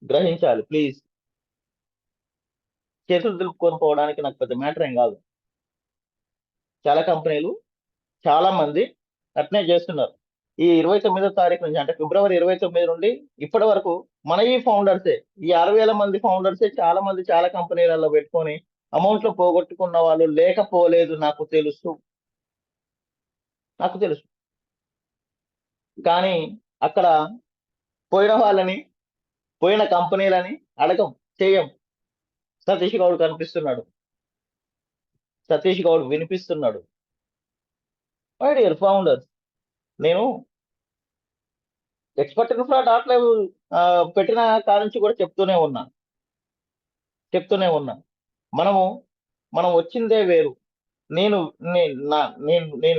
గ్రహించాలి ప్లీజ్. చేతులు దులుపుకొని పోవడానికి నాకు పెద్ద మ్యాటర్ ఏం కాదు. చాలా కంపెనీలు చాలా మంది అట్నే చేస్తున్నారు. ఈ 29వ తారీఖు నుంచి అంటే ఫిబ్రవరి 29 నుండి ఇప్పటి వరకు మన ఈ ఫౌండర్సే, ఈ 6,000 మంది ఫౌండర్సే చాలా మంది చాలా కంపెనీలలో పెట్టుకొని అమౌంట్లు పోగొట్టుకున్న వాళ్ళు లేకపోలేదు. నాకు తెలుసు. కానీ అక్కడ పోయిన కంపెనీలని చేయం. సతీష్ గౌడ్ కనిపిస్తున్నాడు, సతీష్ గౌడ్ వినిపిస్తున్నాడు. మై డియర్ ఫౌండర్స్, నేను ఎక్స్పర్ట్ ఇన్ఫ్రా డాట్ లైవ్ పెట్టిన కాడి నుంచి కూడా చెప్తూనే ఉన్నా మనం వచ్చిందే వేరు. నేను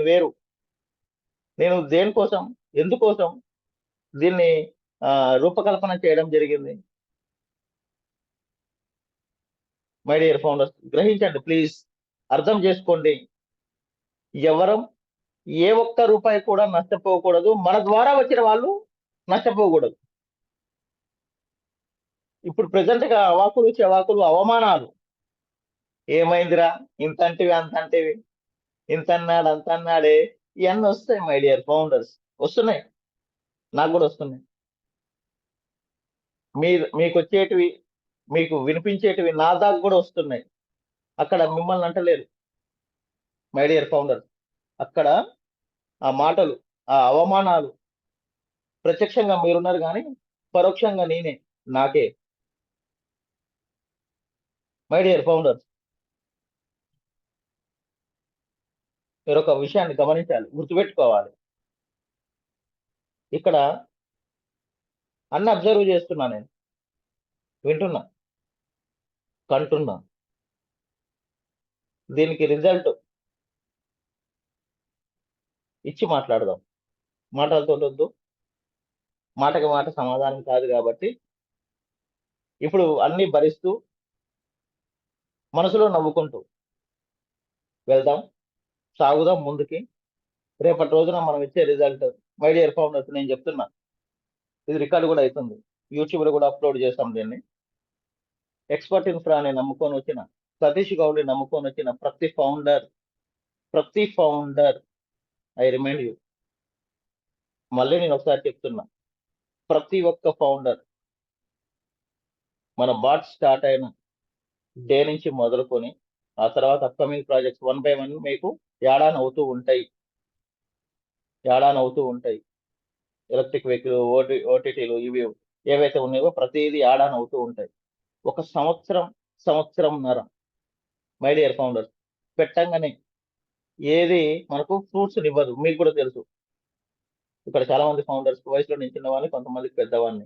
వేరు. నేను దేనికోసం ఎందుకోసం దీన్ని రూపకల్పన చేయడం జరిగింది. మై డియర్ ఫౌండర్స్ గ్రహించండి ప్లీజ్, అర్థం చేసుకోండి. ఎవరం ఏ ఒక్క రూపాయి కూడా నష్టపోకూడదు, మన ద్వారా వచ్చిన వాళ్ళు నష్టపోకూడదు. ఇప్పుడు ప్రెసెంట్ గా అవాకులు చెవాకులు అవమానాలు ఏమైందిరా, ఇంత అంటివి అంత అంటివి, ఇంత అన్నాడు అంత అన్నాడే, ఇవన్నీ వస్తాయి మై డియర్ ఫౌండర్స్. వస్తున్నాయి, నాకు కూడా వస్తున్నాయి. మీకు వచ్చేటివి, మీకు వినిపించేటివి నా దాకా కూడా వస్తున్నాయి. అక్కడ మిమ్మల్ని అంటలేరు మై డియర్ ఫౌండర్స్. అక్కడ ఆ మాటలు, ఆ అవమానాలు ప్రత్యక్షంగా మీరున్నారు కానీ పరోక్షంగా నేనే, నాకే. మై డియర్ ఫౌండర్స్, మీరు ఒక విషయాన్ని గమనించాలి, గుర్తుపెట్టుకోవాలి. ఇక్కడ అన్ని అబ్జర్వ్ చేస్తున్నా, నేను వింటున్నా, కంటున్నా. దీనికి రిజల్ట్ ఇచ్చి మాట్లాడదాం. మాటలతో వద్దు, మాటకి మాట సమాధానం కాదు కాబట్టి ఇప్పుడు అన్ని భరిస్తూ మనసులో నవ్వుకుంటూ వెళ్దాం, సాగుదాం ముందుకి. రేపటి రోజున మనం ఇచ్చే రిజల్ట్ మై డియర్ ఫౌండర్స్, నేను చెప్తున్నా, ఇది రికార్డు కూడా అవుతుంది, యూట్యూబ్ లో కూడా అప్లోడ్ చేస్తాం దీన్ని. ఎక్స్పర్ట్ ఇన్ఫ్రా అని నమ్ముకొని వచ్చిన, సతీష్ గౌడ్ని నమ్ముకొని వచ్చిన ప్రతి ఫౌండర్, ఐ రిమైండ్ యూ, మళ్ళీ నేను ఒకసారి చెప్తున్నా, ప్రతి ఒక్క ఫౌండర్ మన బాట్ స్టార్ట్ అయిన డే నుంచి మొదలుకొని ఆ తర్వాత అప్కమింగ్ ప్రాజెక్ట్స్ 1 by 1 మీకు యాడాన్ అవుతూ ఉంటాయి. ఎలక్ట్రిక్ వెహికల్, ఓటీటీలు, ఇవి ఏవైతే ఉన్నాయో ప్రతిదీ యాడాన్ అవుతూ ఉంటాయి. ఒక సంవత్సరంన్నర మై డియర్ ఫౌండర్స్ పెట్టంగానే ఏది మనకు ఫ్రూట్స్ ఇవ్వదు, మీకు కూడా తెలుసు. ఇక్కడ చాలా మంది ఫౌండర్స్ వయసులో నేను చిన్నవాడిని, కొంతమందికి పెద్దవాడిని,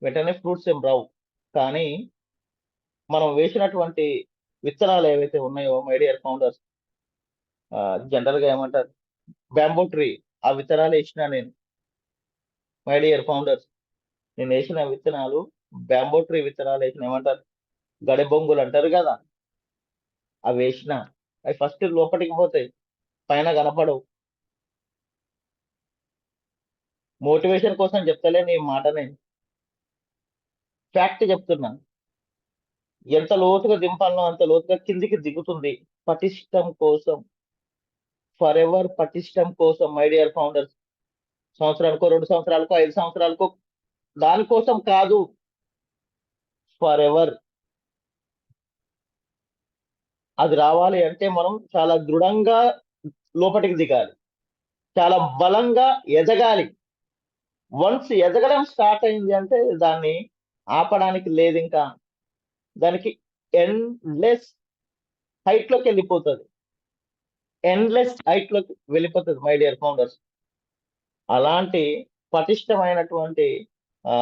వెంటనే ఫ్రూట్స్ ఏం రావు. కానీ మనం వేసినటువంటి విత్తనాలు ఏవైతే ఉన్నాయో మై డియర్ ఫౌండర్స్, జనరల్ గా ఏమంటారు, బ్యాంబూ ట్రీ, ఆ విత్తనాలు వేసిన నేను. మై డియర్ ఫౌండర్స్, నేను వేసిన విత్తనాలు బ్యాంబూ ట్రీ విత్తనాలు వేసిన, ఏమంటారు, గడి బొంగులు అంటారు కదా, అవి వేసిన. అవి ఫస్ట్ లోపలికి పోతాయి, పైన కనపడవు. మోటివేషన్ కోసం చెప్తలే నీ మాట, నేను ఫ్యాక్ట్ చెప్తున్నా. ఎంత లోతుగా దింపాలనో అంత లోతుగా కిందికి దిగుతుంది, పటిష్టం కోసం, ఫర్ ఎవర్ పటిష్టం కోసం మై డియర్ ఫౌండర్స్. సంవత్సరానికో, 2 సంవత్సరాలకో, 5 సంవత్సరాలకో, దానికోసం కాదు, ఫర్ ఎవర్. అది రావాలి అంటే మనం చాలా దృఢంగా లోపలికి దిగాలి, చాలా బలంగా ఎదగాలి. వన్స్ ఎదగడం స్టార్ట్ అయింది అంటే దాన్ని ఆపడానికి లేదు ఇంకా. దానికి ఎండ్లెస్ హైట్ లోకి వెళ్ళిపోతుంది, మై డియర్ ఫౌండర్స్. అలాంటి పటిష్టమైనటువంటి ఆ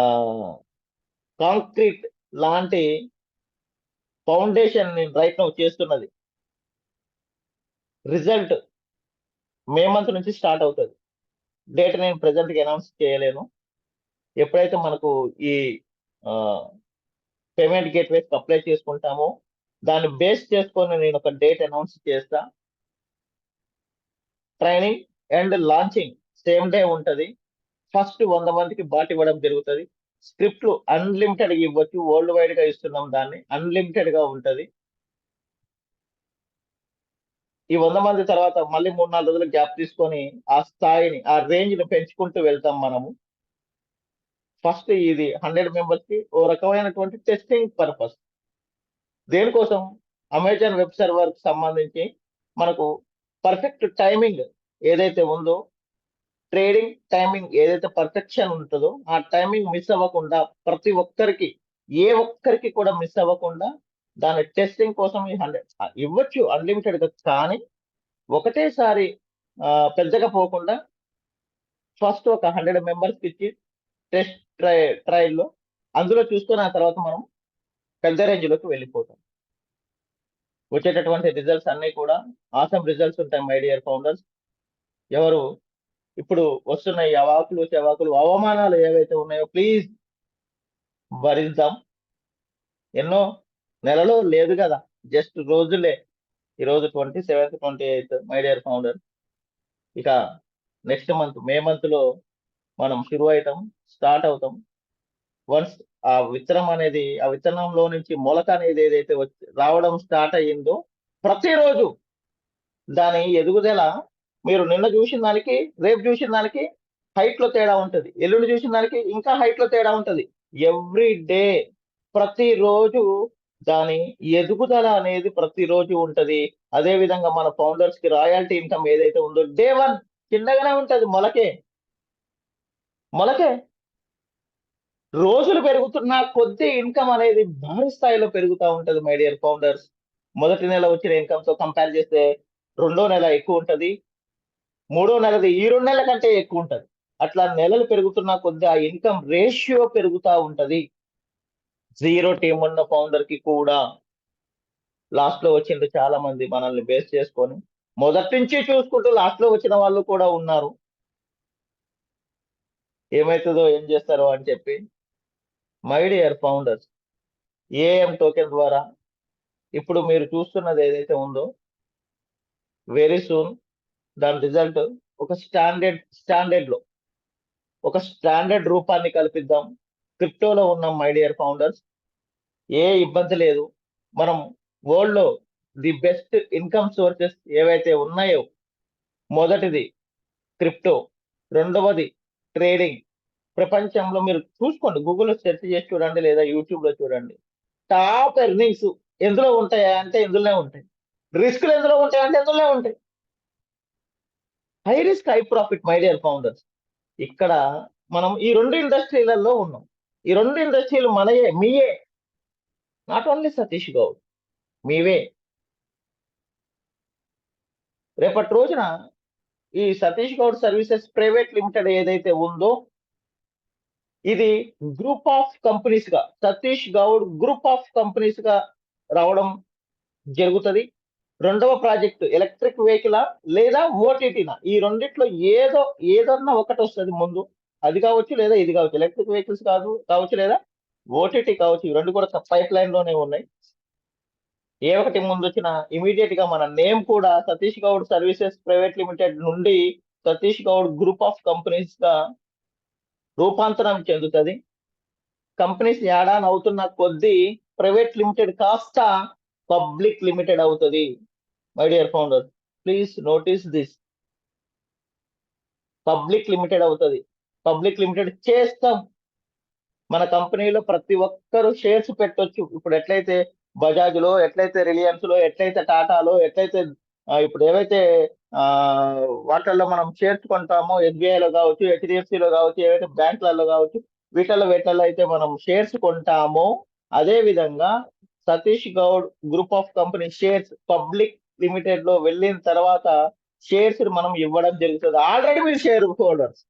కాంక్రీట్ లాంటి ఫౌండేషన్ నేను రైట్ నౌ చేస్తున్నది. రిజల్ట్ మే మంత్ నుంచి స్టార్ట్ అవుతుంది. డేట్ నేను ప్రెసెంట్ గా అనౌన్స్ చేయలేను. ఎప్పుడైతే మనకు ఈ పేమెంట్ గేట్వేస్ అప్లై చేసుకుంటామో దాన్ని బేస్ చేసుకొని నేను ఒక డేట్ అనౌన్స్ చేస్తా. Training and launching same day ఉంటది. ఫస్ట్ 100 మందికి బాట్ ఇవ్వడం జరుగుతుంది. స్క్రిప్ట్లు అన్లిమిటెడ్ గా ఇవ్వచ్చు, వరల్డ్ వైడ్ గా ఇస్తున్నాం, దాన్ని అన్లిమిటెడ్ గా ఉంటది. ఈ 100 మంది తర్వాత మళ్ళీ 3-4 రోజులు గ్యాప్ తీసుకొని ఆ స్థాయిని, ఆ రేంజ్ ని పెంచుకుంటూ వెళ్తాం మనము. ఫస్ట్ ఇది 100 మెంబర్స్ కి ఓ రకమైనటువంటి టెస్టింగ్ పర్పస్. దేనికోసం, అమెజాన్ వెబ్ సర్వర్ కి సంబంధించి మనకు పర్ఫెక్ట్ టైమింగ్ ఏదైతే ఉందో, ట్రేడింగ్ టైమింగ్ ఏదైతే పర్ఫెక్షన్ ఉంటుందో, ఆ టైమింగ్ మిస్ అవ్వకుండా ప్రతి ఒక్కరికి, ఏ ఒక్కరికి కూడా మిస్ అవ్వకుండా దాని టెస్టింగ్ కోసం ఈ 100 ఇవ్వచ్చు అన్లిమిటెడ్ గా. కానీ ఒకటేసారి పెద్దగా పోకుండా ఫస్ట్ ఒక 100 మెంబర్స్ ఇచ్చి టెస్ట్ ట్రయల్లో అందులో చూసుకొని ఆ తర్వాత మనం పెద్ద రేంజ్ లోకి వెళ్ళిపోతాం. వచ్చేటటువంటి రిజల్ట్స్ అన్ని కూడా ఆసమ్ రిజల్ట్స్ ఉంటాయి మై డియర్ ఫౌండర్స్. ఎవరు ఇప్పుడు వస్తున్న ఈ అవాకులు చెవాకులు అవమానాలు ఏవైతే ఉన్నాయో ప్లీజ్ భరిద్దాం. ఎన్నో నెలలో లేదు కదా, జస్ట్ రోజులే. ఈరోజు 27th 28th my dear founder. ఇక నెక్స్ట్ మంత్ మే మంత్ లో మనం షురు అవుతాం, స్టార్ట్ అవుతాం. వన్స్ ఆ విత్తనం అనేది, ఆ విత్తనంలో నుంచి మొలక అనేది ఏదైతే రావడం స్టార్ట్ అయ్యిందో, ప్రతిరోజు దాని ఎదుగుదల మీరు నిన్న చూసిన దానికి రేపు చూసిన దానికి హైట్ లో తేడా ఉంటది, ఎల్లుండి చూసిన దానికి ఇంకా హైట్ లో తేడా ఉంటది. ఎవ్రీ డే, ప్రతిరోజు దాని ఎదుగుదల అనేది ప్రతిరోజు ఉంటది. అదే విధంగా మన ఫౌండర్స్ కి రాయల్టీ ఇన్కమ్ ఏదైతే ఉందో డే వన్ చిన్నగానే ఉంటది, మొలకే మొలకే. రోజులు పెరుగుతున్న కొద్ది ఇన్కమ్ అనేది భారీ స్థాయిలో పెరుగుతూ ఉంటది మై డియర్ ఫౌండర్స్. మొదటి నెల వచ్చిన ఇన్కమ్ తో కంపేర్ చేస్తే రెండో నెల ఎక్కువ ఉంటది, మూడో నెలది ఈ 2 నెలల కంటే ఎక్కువ ఉంటది. అట్లా నెలలు పెరుగుతున్న కొద్ది ఆ ఇన్కమ్ రేషియో పెరుగుతూ ఉంటది. జీరో టీం ఉన్న ఫౌండర్ కి కూడా లాస్ట్ లో వచ్చిండ్రు చాలా మంది మనల్ని బేస్ చేసుకొని. మొదటి నుంచి చూసుకుంటూ లాస్ట్ లో వచ్చిన వాళ్ళు కూడా ఉన్నారు. ఏమైతుందో ఏం చేస్తారో అని చెప్పి. My dear founders, AM token ద్వారా ఇప్పుడు మీరు చూస్తున్నది ఏదైతే ఉందో, వెరీ సూన్ దాని రిజల్ట్ ఒక స్టాండర్డ్ రూపాన్ని కల్పిద్దాం. క్రిప్టోలో ఉన్నాం మై డియర్ ఫౌండర్స్, ఏ ఇబ్బంది లేదు. మనం వరల్డ్ లో ది బెస్ట్ ఇన్కమ్ సోర్సెస్ ఏవైతే ఉన్నాయో, మొదటిది క్రిప్టో, రెండవది ట్రేడింగ్. ప్రపంచంలో మీరు చూసుకోండి, గూగుల్లో సెర్చ్ చేసి చూడండి లేదా యూట్యూబ్ లో చూడండి. టాప్ ఎర్నింగ్స్ ఎందులో ఉంటాయా అంటే ఎందులోనే ఉంటాయి. రిస్క్లు ఎందులో ఉంటాయి అంటే ఎందులోనే ఉంటాయి. High risk high profit my dear founders. ఇక్కడ మనం ఈ 2 ఇండస్ట్రీలలో ఉన్నాం. ఈ 2 ఇండస్ట్రీలు మనయే, మీయే. నాట్ ఓన్లీ సతీష్ గౌడ్, మీవే. రేపటి రోజున ఈ Satish Goud services private limited ఏదైతే ఉందో, ఇది గ్రూప్ ఆఫ్ కంపెనీస్ గా, Satish Goud group of companies గా రావడం జరుగుతుంది. రెండవ ప్రాజెక్ట్ ఎలక్ట్రిక్ వెహికల్ లేదా ఓటీటీనా, ఈ రెండిట్లో ఏదన్నా ఒకటి వస్తుంది ముందు. అది కావచ్చు లేదా ఇది కావచ్చు, ఎలక్ట్రిక్ వెహికల్స్ కావచ్చు లేదా ఓటీటీ కావచ్చు. ఈ రెండు కూడా పైప్ లైన్ లోనే ఉన్నాయి. ఏ ఒకటి ముందు వచ్చినా ఇమీడియట్ గా మన నేమ్ కూడా Satish Goud services private limited నుండి Satish Goud group of companies గా రూపాంతరం చెందుతుంది. కంపెనీస్ యాడ్ ఆన్ అవుతున్న కొద్దీ ప్రైవేట్ లిమిటెడ్ కాస్త పబ్లిక్ లిమిటెడ్ అవుతుంది. My dear founder, please notice this. Public limited అవుతుంది. పబ్లిక్ లిమిటెడ్ చేస్తాం. మన కంపెనీలో ప్రతి ఒక్కరు షేర్స్ పెట్టొచ్చు. ఇప్పుడు ఎట్లయితే బజాజ్ లో, ఎట్లయితే రిలయన్స్ లో, ఎట్లయితే టాటాలో, ఎట్లయితే ఇప్పుడు ఏవైతే వాటిల్లో మనం షేర్స్ కొంటామో, ఎస్బీఐలో కావచ్చు, హెచ్డిఎఫ్సిలో కావచ్చు, ఏవైతే బ్యాంకులలో కావచ్చు, వీటిల్లో అయితే మనం షేర్స్ కొంటామో, అదే విధంగా Satish Goud group of company shares public limited లో వెళ్ళిన తర్వాత షేర్స్ మనం ఇవ్వడం జరుగుతుంది. ఆల్రెడీ మీరు share holders.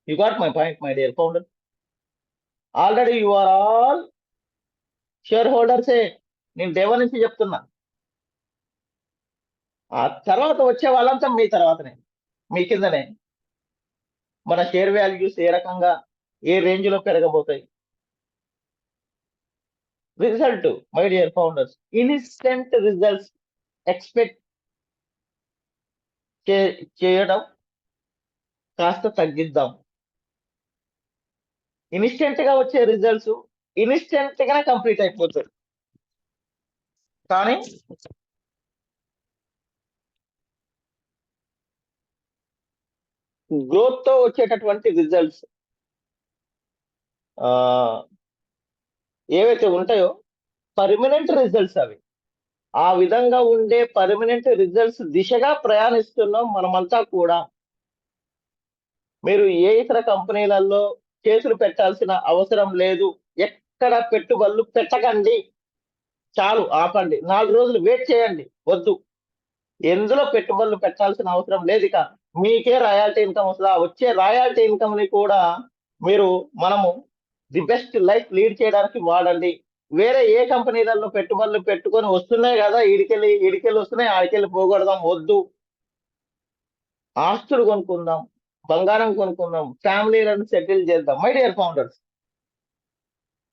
You got my point my dear founder. Already you are all share హోల్డర్సే. నేను దేవ నుంచి చెప్తున్నా. ఆ తర్వాత వచ్చే వాళ్ళంతా మీ తర్వాతనే, మీ కిందనే. మన షేర్ వాల్యూస్ ఏ రకంగా, ఏ రేంజ్ లో పెరగబోతాయి. Result my dear founders, instant results expect చేయడం కాస్త తగ్గిద్దాం. ఇన్స్టెంట్ గా వచ్చే రిజల్ట్స్ ఇన్స్టెంట్ గానే కంప్లీట్ అయిపోతాయి. కానీ గ్రోత్ తో వచ్చేటటువంటి రిజల్ట్స్ ఏవైతే ఉంటాయో పర్మనెంట్ రిజల్ట్స్ అవి. ఆ విధంగా ఉండే పర్మనెంట్ రిజల్ట్స్ దిశగా ప్రయాణిస్తున్నాం మనమంతా కూడా. మీరు ఏ ఇతర కంపెనీలలో చేతులు పెట్టాల్సిన అవసరం లేదు. ఎక్కడ పెట్టుబడులు పెట్టకండి, చాలు ఆపండి. 4 రోజులు వెయిట్ చేయండి, వద్దు. ఎందులో పెట్టుబడులు పెట్టాల్సిన అవసరం లేదు. ఇక మీకే రాయల్టీ ఇన్కమ్ వస్తుంది. వచ్చే రాయల్టీ ఇన్కమ్ ని కూడా మనము ది బెస్ట్ లైఫ్ లీడ్ చేయడానికి వాడండి. వేరే ఏ కంపెనీలలో పెట్టుబడులు పెట్టుకొని వస్తున్నాయి కదా, ఈడికెళ్ళి వస్తున్నాయి, ఆడికెళ్ళి పోగొడదాం, వద్దు. ఆస్తులు కొనుక్కుందాం, బంగారం కొనుక్కుందాం, ఫ్యామిలీలను సెటిల్ చేద్దాం. మై డియర్ ఫౌండర్స్,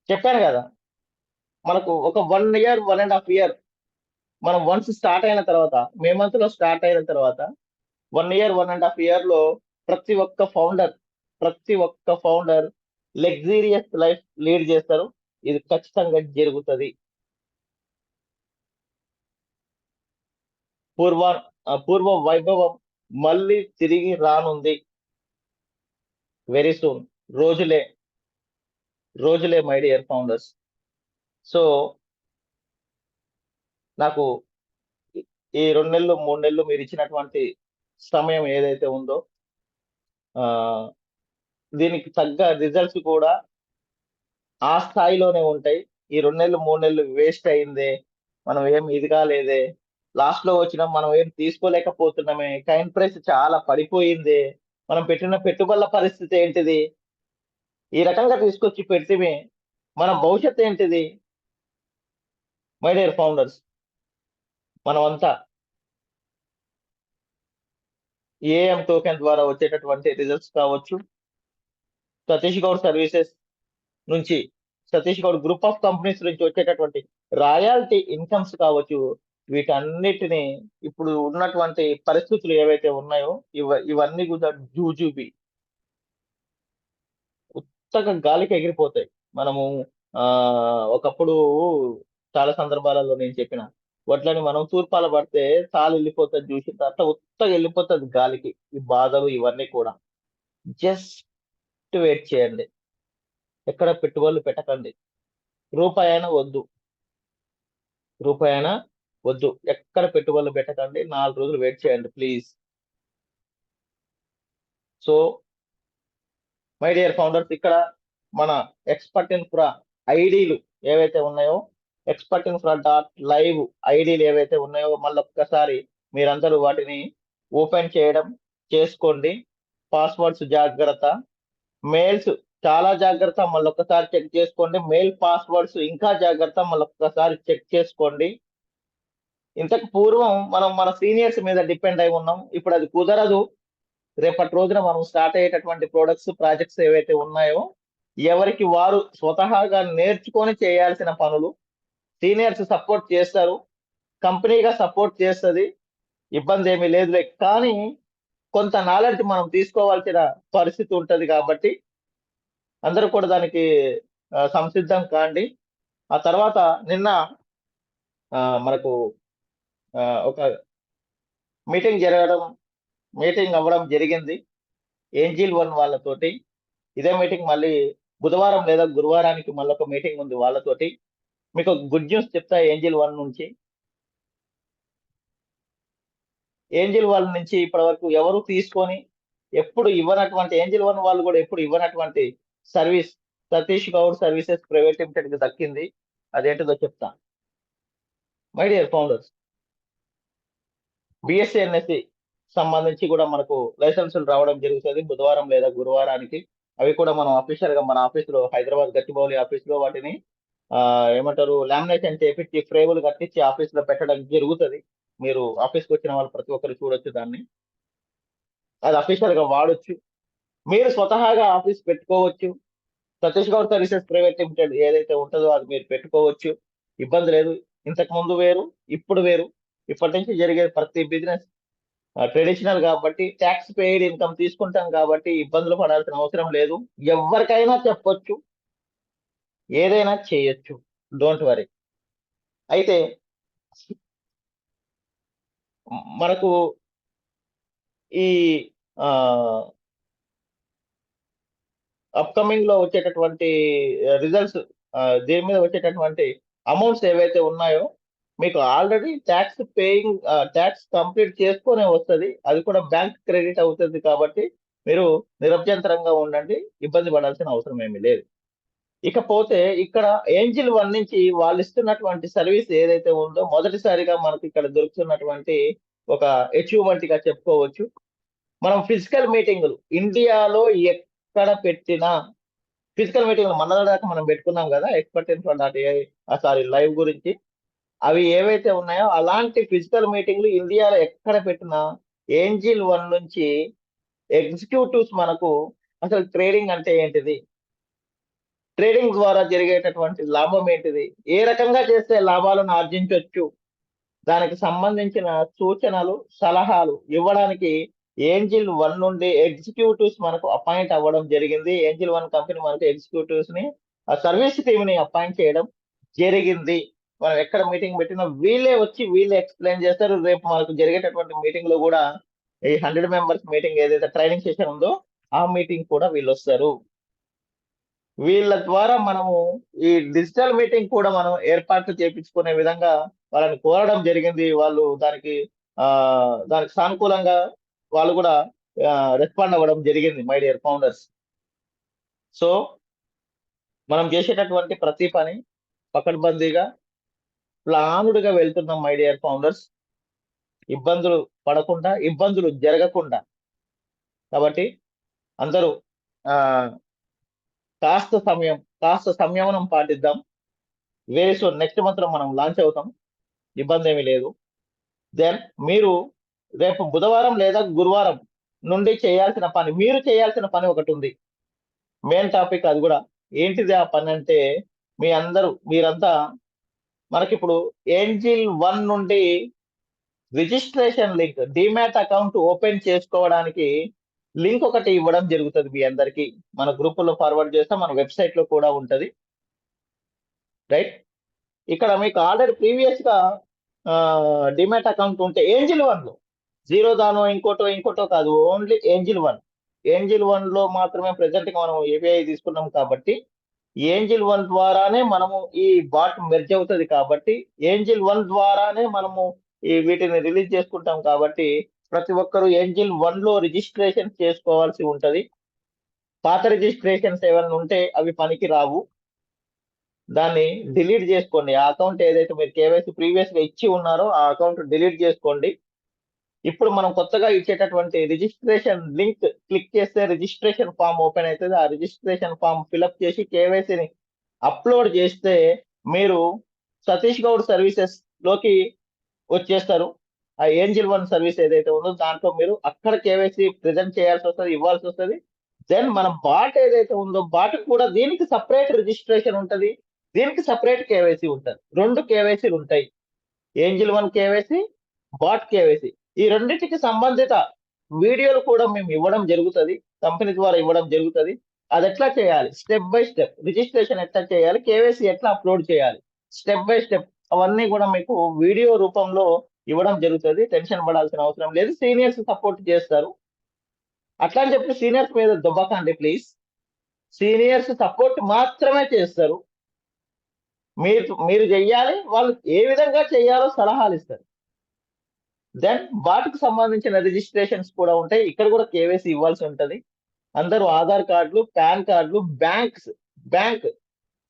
చెప్పాను కదా, మనకు ఒక 1 ఇయర్ 1.5 ఇయర్ మనం వన్స్ స్టార్ట్ అయిన తర్వాత, మే మంత్ లో స్టార్ట్ అయిన తర్వాత 1 ఇయర్ 1.5 ఇయర్ లో ప్రతి ఒక్క ఫౌండర్ ప్రతి ఒక్క ఫౌండర్ లగ్జీరియస్ లైఫ్ లీడ్ చేస్తారు. ఇది ఖచ్చితంగా జరుగుతుంది. పూర్వ పూర్వ వైభవం మళ్ళీ తిరిగి రానుంది. Very soon. రోజులే రోజులే మై డియర్ ఫౌండర్స్. సో నాకు ఈ 2 నెలలు 3 నెలలు మీరు ఇచ్చినటువంటి సమయం ఏదైతే ఉందో దీనికి తగ్గ రిజల్ట్స్ కూడా ఆ స్థాయిలోనే ఉంటాయి. ఈ 2 నెలలు 3 నెలలు వేస్ట్ అయిందే, మనం ఏం ఇది కాలేదే, లాస్ట్ లో వచ్చినాం మనం ఏం తీసుకోలేకపోతున్నామే, కాయిన్ ప్రైస్ చాలా పడిపోయిందే, మనం పెట్టిన పెట్టుబడుల పరిస్థితి ఏంటిది, ఈ రకంగా తీసుకొచ్చి పెడితే మన భవిష్యత్తు ఏంటిది? మై డియర్ ఫౌండర్స్, మనమంతా ఏఎం టోకెన్ ద్వారా వచ్చేటటువంటి రిజల్ట్స్ కావచ్చు, సతీష్ గౌడ్ సర్వీసెస్ నుంచి, Satish Goud group of companies నుంచి వచ్చేటటువంటి రాయల్టీ ఇన్కమ్స్ కావచ్చు, వీటన్నిటిని ఇప్పుడు ఉన్నటువంటి పరిస్థితులు ఏవైతే ఉన్నాయో ఇవన్నీ కూడా జూజూబి ఉత్తగా గాలికి ఎగిరిపోతాయి. మనము ఒకప్పుడు చాలా సందర్భాలలో నేను చెప్పిన వడ్లని మనం తూర్పాల పడితే తాలు వెళ్ళిపోతుంది చూసి అట్లా ఉత్తగా వెళ్ళిపోతుంది గాలికి ఈ బాధలు ఇవన్నీ కూడా. జస్ట్ వెయిట్ చేయండి, ఎక్కడ పెట్టుబడులు పెట్టకండి, రూపాయైనా వద్దు, రూపాయైనా వద్దు, ఎక్కడ పెట్టుబడులు పెట్టకండి, 4 రోజులు వెయిట్ చేయండి please. So my dear founders, ఇక్కడ మన ఎక్స్పర్ట్ ఇన్ఫ్రా ఐడీలు ఏవైతే ఉన్నాయో, ఎక్స్పర్ట్ ఇన్ఫ్రా .live ఐడీలు ఏవైతే ఉన్నాయో మళ్ళొక్కసారి మీరందరూ వాటిని ఓపెన్ చేయడం చేసుకోండి. పాస్వర్డ్స్ జాగ్రత్త, మెయిల్స్ చాలా జాగ్రత్త, మళ్ళొక్కసారి చెక్ చేసుకోండి. మెయిల్ పాస్వర్డ్స్ ఇంకా జాగ్రత్త, మళ్ళొక్కసారి చెక్ చేసుకోండి. ఇంతకు పూర్వం మనం మన సీనియర్స్ మీద డిపెండ్ అయి ఉన్నాం, ఇప్పుడు అది కుదరదు. రేపటి రోజున మనం స్టార్ట్ అయ్యేటటువంటి ప్రొడక్ట్స్ ప్రాజెక్ట్స్ ఏవైతే ఉన్నాయో ఎవరికి వారు స్వతహాగా నేర్చుకొని చేయాల్సిన పనులు. సీనియర్స్ సపోర్ట్ చేస్తారు, కంపెనీగా సపోర్ట్ చేస్తుంది, ఇబ్బంది ఏమీ లేదులే. కానీ కొంత నాలెడ్జ్ మనం తీసుకోవాల్సిన పరిస్థితి ఉంటది కాబట్టి అందరూ కూడా దానికి సంసిద్ధం కాండి. ఆ తర్వాత నిన్న మనకు ఒక మీటింగ్ అవ్వడం జరిగింది ఏంజిల్ 1 వాళ్ళతోటి. ఇదే మీటింగ్ మళ్ళీ బుధవారం లేదా గురువారానికి మళ్ళీ ఒక మీటింగ్ ఉంది వాళ్ళతోటి. మీకు గుడ్ న్యూస్ చెప్తా ఏంజిల్ 1 నుంచి. ఏంజిల్ 1 నుంచి ఇప్పటి వరకు ఎవరు తీసుకొని ఎప్పుడు ఇవ్వనటువంటి, ఏంజిల్ 1 వాళ్ళు కూడా ఎప్పుడు ఇవ్వనటువంటి service Satish Goud services private limited కి దక్కింది. అదేంటిదో చెప్తా. My dear founders, BSE NSE సంబంధించి కూడా మనకు లైసెన్సులు రావడం జరుగుతుంది బుధవారం లేదా గురువారానికి. అవి కూడా మనం అఫీషియల్ గా మన ఆఫీసులో హైదరాబాద్ గచ్చిబౌలి ఆఫీసులో వాటిని ఏమంటారు లామినేషన్ చేపించి ఫ్రేములు కట్టించి ఆఫీసులో పెట్టడం జరుగుతుంది. మీరు ఆఫీస్కి వచ్చిన వాళ్ళు ప్రతి ఒక్కరు చూడొచ్చు దాన్ని. అది అఫీషియల్ గా వాడొచ్చు, మీరు స్వతహాగా ఆఫీస్ పెట్టుకోవచ్చు. Satish Goud services private limited ఏదైతే ఉంటుందో అది మీరు పెట్టుకోవచ్చు, ఇబ్బంది లేదు. ఇంతకు ముందు వేరు, ఇప్పుడు వేరు. ఇప్పటి నుంచి జరిగే ప్రతి బిజినెస్ ట్రెడిషనల్ కాబట్టి ట్యాక్స్ పేయిడ్ ఇన్కమ్ తీసుకుంటాం కాబట్టి ఇబ్బందులు పడాల్సిన అవసరం లేదు. ఎవరికైనా చెప్పొచ్చు, ఏదైనా చేయొచ్చు, డోంట్ వరీ. అయితే మనకు ఈ అప్కమింగ్ లో వచ్చేటటువంటి రిజల్ట్స్, దీని మీద వచ్చేటటువంటి అమౌంట్స్ ఏవైతే ఉన్నాయో మీకు ఆల్రెడీ ట్యాక్స్ కంప్లీట్ చేసుకునే వస్తుంది. అది కూడా బ్యాంక్ క్రెడిట్ అవుతుంది కాబట్టి మీరు నిరభ్యంతరంగా ఉండండి, ఇబ్బంది పడాల్సిన అవసరం ఏమీ లేదు. ఇకపోతే ఇక్కడ ఏంజిల్ 1 నుంచి వాళ్ళు ఇస్తున్నటువంటి సర్వీస్ ఏదైతే ఉందో మొదటిసారిగా మనకి ఇక్కడ దొరుకుతున్నటువంటి ఒక అచీవ్మెంట్ గా చెప్పుకోవచ్చు. మనం ఫిజికల్ మీటింగులు ఇండియాలో ఎక్కడ పెట్టినా, ఫిజికల్ మీటింగ్లు దాకా మనం పెట్టుకున్నాం కదా ఎక్స్పర్ట్ సారీ లైవ్ గురించి, అవి ఏవైతే ఉన్నాయో అలాంటి ఫిజికల్ మీటింగ్లు ఇండియాలో ఎక్కడ పెట్టినా ఏంజిల్ 1 నుంచి ఎగ్జిక్యూటివ్స్ మనకు అసలు ట్రేడింగ్ అంటే ఏంటిది, ట్రేడింగ్ ద్వారా జరిగేటటువంటి లాభం ఏంటిది, ఏ రకంగా చేస్తే లాభాలను ఆర్జించవచ్చు, దానికి సంబంధించిన సూచనలు సలహాలు ఇవ్వడానికి ఏంజిల్ 1 నుండి ఎగ్జిక్యూటివ్స్ మనకు అపాయింట్ అవ్వడం జరిగింది. ఏంజిల్ 1 కంపెనీ మనకు ఎగ్జిక్యూటివ్స్ ని సర్వీస్ టీమ్ ని అపాయింట్ చేయడం జరిగింది. మనం ఎక్కడ మీటింగ్ పెట్టినా వీళ్ళే వచ్చి వీళ్ళే ఎక్స్ప్లెయిన్ చేస్తారు. రేపు మనకు జరిగేటటువంటి మీటింగ్ లో కూడా ఈ 100 మెంబర్స్ మీటింగ్ ఏదైతే ట్రైనింగ్ సెషన్ ఉందో ఆ మీటింగ్ కూడా వీళ్ళు వస్తారు. వీళ్ళ ద్వారా మనము ఈ డిజిటల్ మీటింగ్ కూడా మనం ఏర్పాట్లు చేపించుకునే విధంగా వాళ్ళని కోరడం జరిగింది. వాళ్ళు దానికి సానుకూలంగా వాళ్ళు కూడా రెస్పాండ్ అవ్వడం జరిగింది మై డియర్ ఫౌండర్స్. సో మనం చేసేటటువంటి ప్రతి పని పకడ్బందీగా ప్లానుడ్గా వెళ్తున్నాం మై డియర్ ఫౌండర్స్. ఇబ్బందులు పడకుండా, ఇబ్బందులు జరగకుండా. కాబట్టి అందరూ ఆ కాస్త సంయమనం పాటిద్దాం. వెరీ సూన్ నెక్స్ట్ మంత్ మనం లాంచ్ అవుతాం. ఇబ్బంది ఏమీ లేదు. దెన్ మీరు రేపు బుధవారం లేదా గురువారం నుండి మీరు చేయాల్సిన పని ఒకటి ఉంది. మెయిన్ టాపిక్ అది కూడా. ఏంటిది ఆ పని అంటే మీరంతా మనకిప్పుడు ఏంజిల్ 1 నుండి registration link demat account open చేసుకోవడానికి లింక్ ఒకటి ఇవ్వడం జరుగుతుంది మీ అందరికి. మన గ్రూపుల్లో ఫార్వర్డ్ చేస్తాం, మన వెబ్సైట్ లో కూడా ఉంటది. రైట్, ఇక్కడ మీకు ఆల్రెడీ ప్రీవియస్ గా డిమాట్ అకౌంట్ ఉంటే ఏంజిల్ 1 లో, జీరో దానో ఇంకోటో కాదు, ఓన్లీ ఏంజిల్ 1 లో మాత్రమే ప్రెసెంట్ గా మనం ఏపీఐ తీసుకున్నాం కాబట్టి ఏంజిల్ 1 ద్వారానే మనము ఈ బాట్ మెర్జ్ అవుతుంది కాబట్టి ఏంజిల్ 1 ద్వారానే మనము వీటిని రిలీజ్ చేసుకుంటాం కాబట్టి ప్రతి ఒక్కరు ఏంజిల్ 1 లో రిజిస్ట్రేషన్ చేసుకోవాల్సి ఉంటది. పాత రిజిస్ట్రేషన్స్ ఏమైనా ఉంటే అవి పనికి రావు. దాన్ని డిలీట్ చేసుకోండి. ఆ అకౌంట్ ఏదైతే మీరు కేవైసీ ప్రీవియస్ గా ఇచ్చి ఉన్నారో ఆ అకౌంట్ డిలీట్ చేసుకోండి. ఇప్పుడు మనం కొత్తగా ఇచ్చేటటువంటి రిజిస్ట్రేషన్ లింక్ క్లిక్ చేస్తే రిజిస్ట్రేషన్ ఫామ్ ఓపెన్ అవుతుంది. ఆ రిజిస్ట్రేషన్ ఫామ్ ఫిల్అప్ చేసి కేవైసీని అప్లోడ్ చేస్తే మీరు సతీష్ గౌడ్ సర్వీసెస్ లోకి వచ్చేస్తారు. ఆ ఏంజిల్ 1 సర్వీస్ ఏదైతే ఉందో దాంట్లో మీరు అక్కడ కేవైసీ ప్రెజెంట్ చేయాల్సి వస్తుంది, ఇవ్వాల్సి వస్తుంది. దెన్ మన బాట్ ఏదైతే ఉందో బాట్ కూడా దీనికి సపరేట్ రిజిస్ట్రేషన్ ఉంటది, దీనికి సపరేట్ కేవైసీ ఉంటుంది. 2 కేవైసీలు ఉంటాయి, ఏంజిల్ 1 కేవైసీ, బాట్ కేవైసీ. ఈ రెండింటికి సంబంధిత వీడియోలు కూడా మేము ఇవ్వడం జరుగుతుంది, కంపెనీ ద్వారా ఇవ్వడం జరుగుతుంది. అది ఎట్లా చేయాలి, స్టెప్ బై స్టెప్ రిజిస్ట్రేషన్ ఎట్లా చేయాలి, కేవైసీ ఎట్లా అప్లోడ్ చేయాలి, స్టెప్ బై స్టెప్ అవన్నీ కూడా మీకు వీడియో రూపంలో ఇవ్వడం జరుగుతుంది. టెన్షన్ పడాల్సిన అవసరం లేదు, సీనియర్స్ సపోర్ట్ చేస్తారు. అట్లా అని చెప్పి సీనియర్స్ మీద దుబ్బకండి ప్లీజ్. సీనియర్స్ సపోర్ట్ మాత్రమే చేస్తారు. మీరు చెయ్యాలి, వాళ్ళు ఏ విధంగా చేయాలో సలహాలు ఇస్తారు. దెన్ వాటికి సంబంధించిన రిజిస్ట్రేషన్స్ కూడా ఉంటాయి. ఇక్కడ కూడా కేవైసీ ఇవ్వాల్సి ఉంటది. అందరూ ఆధార్ కార్డులు, పాన్ కార్డులు, బ్యాంక్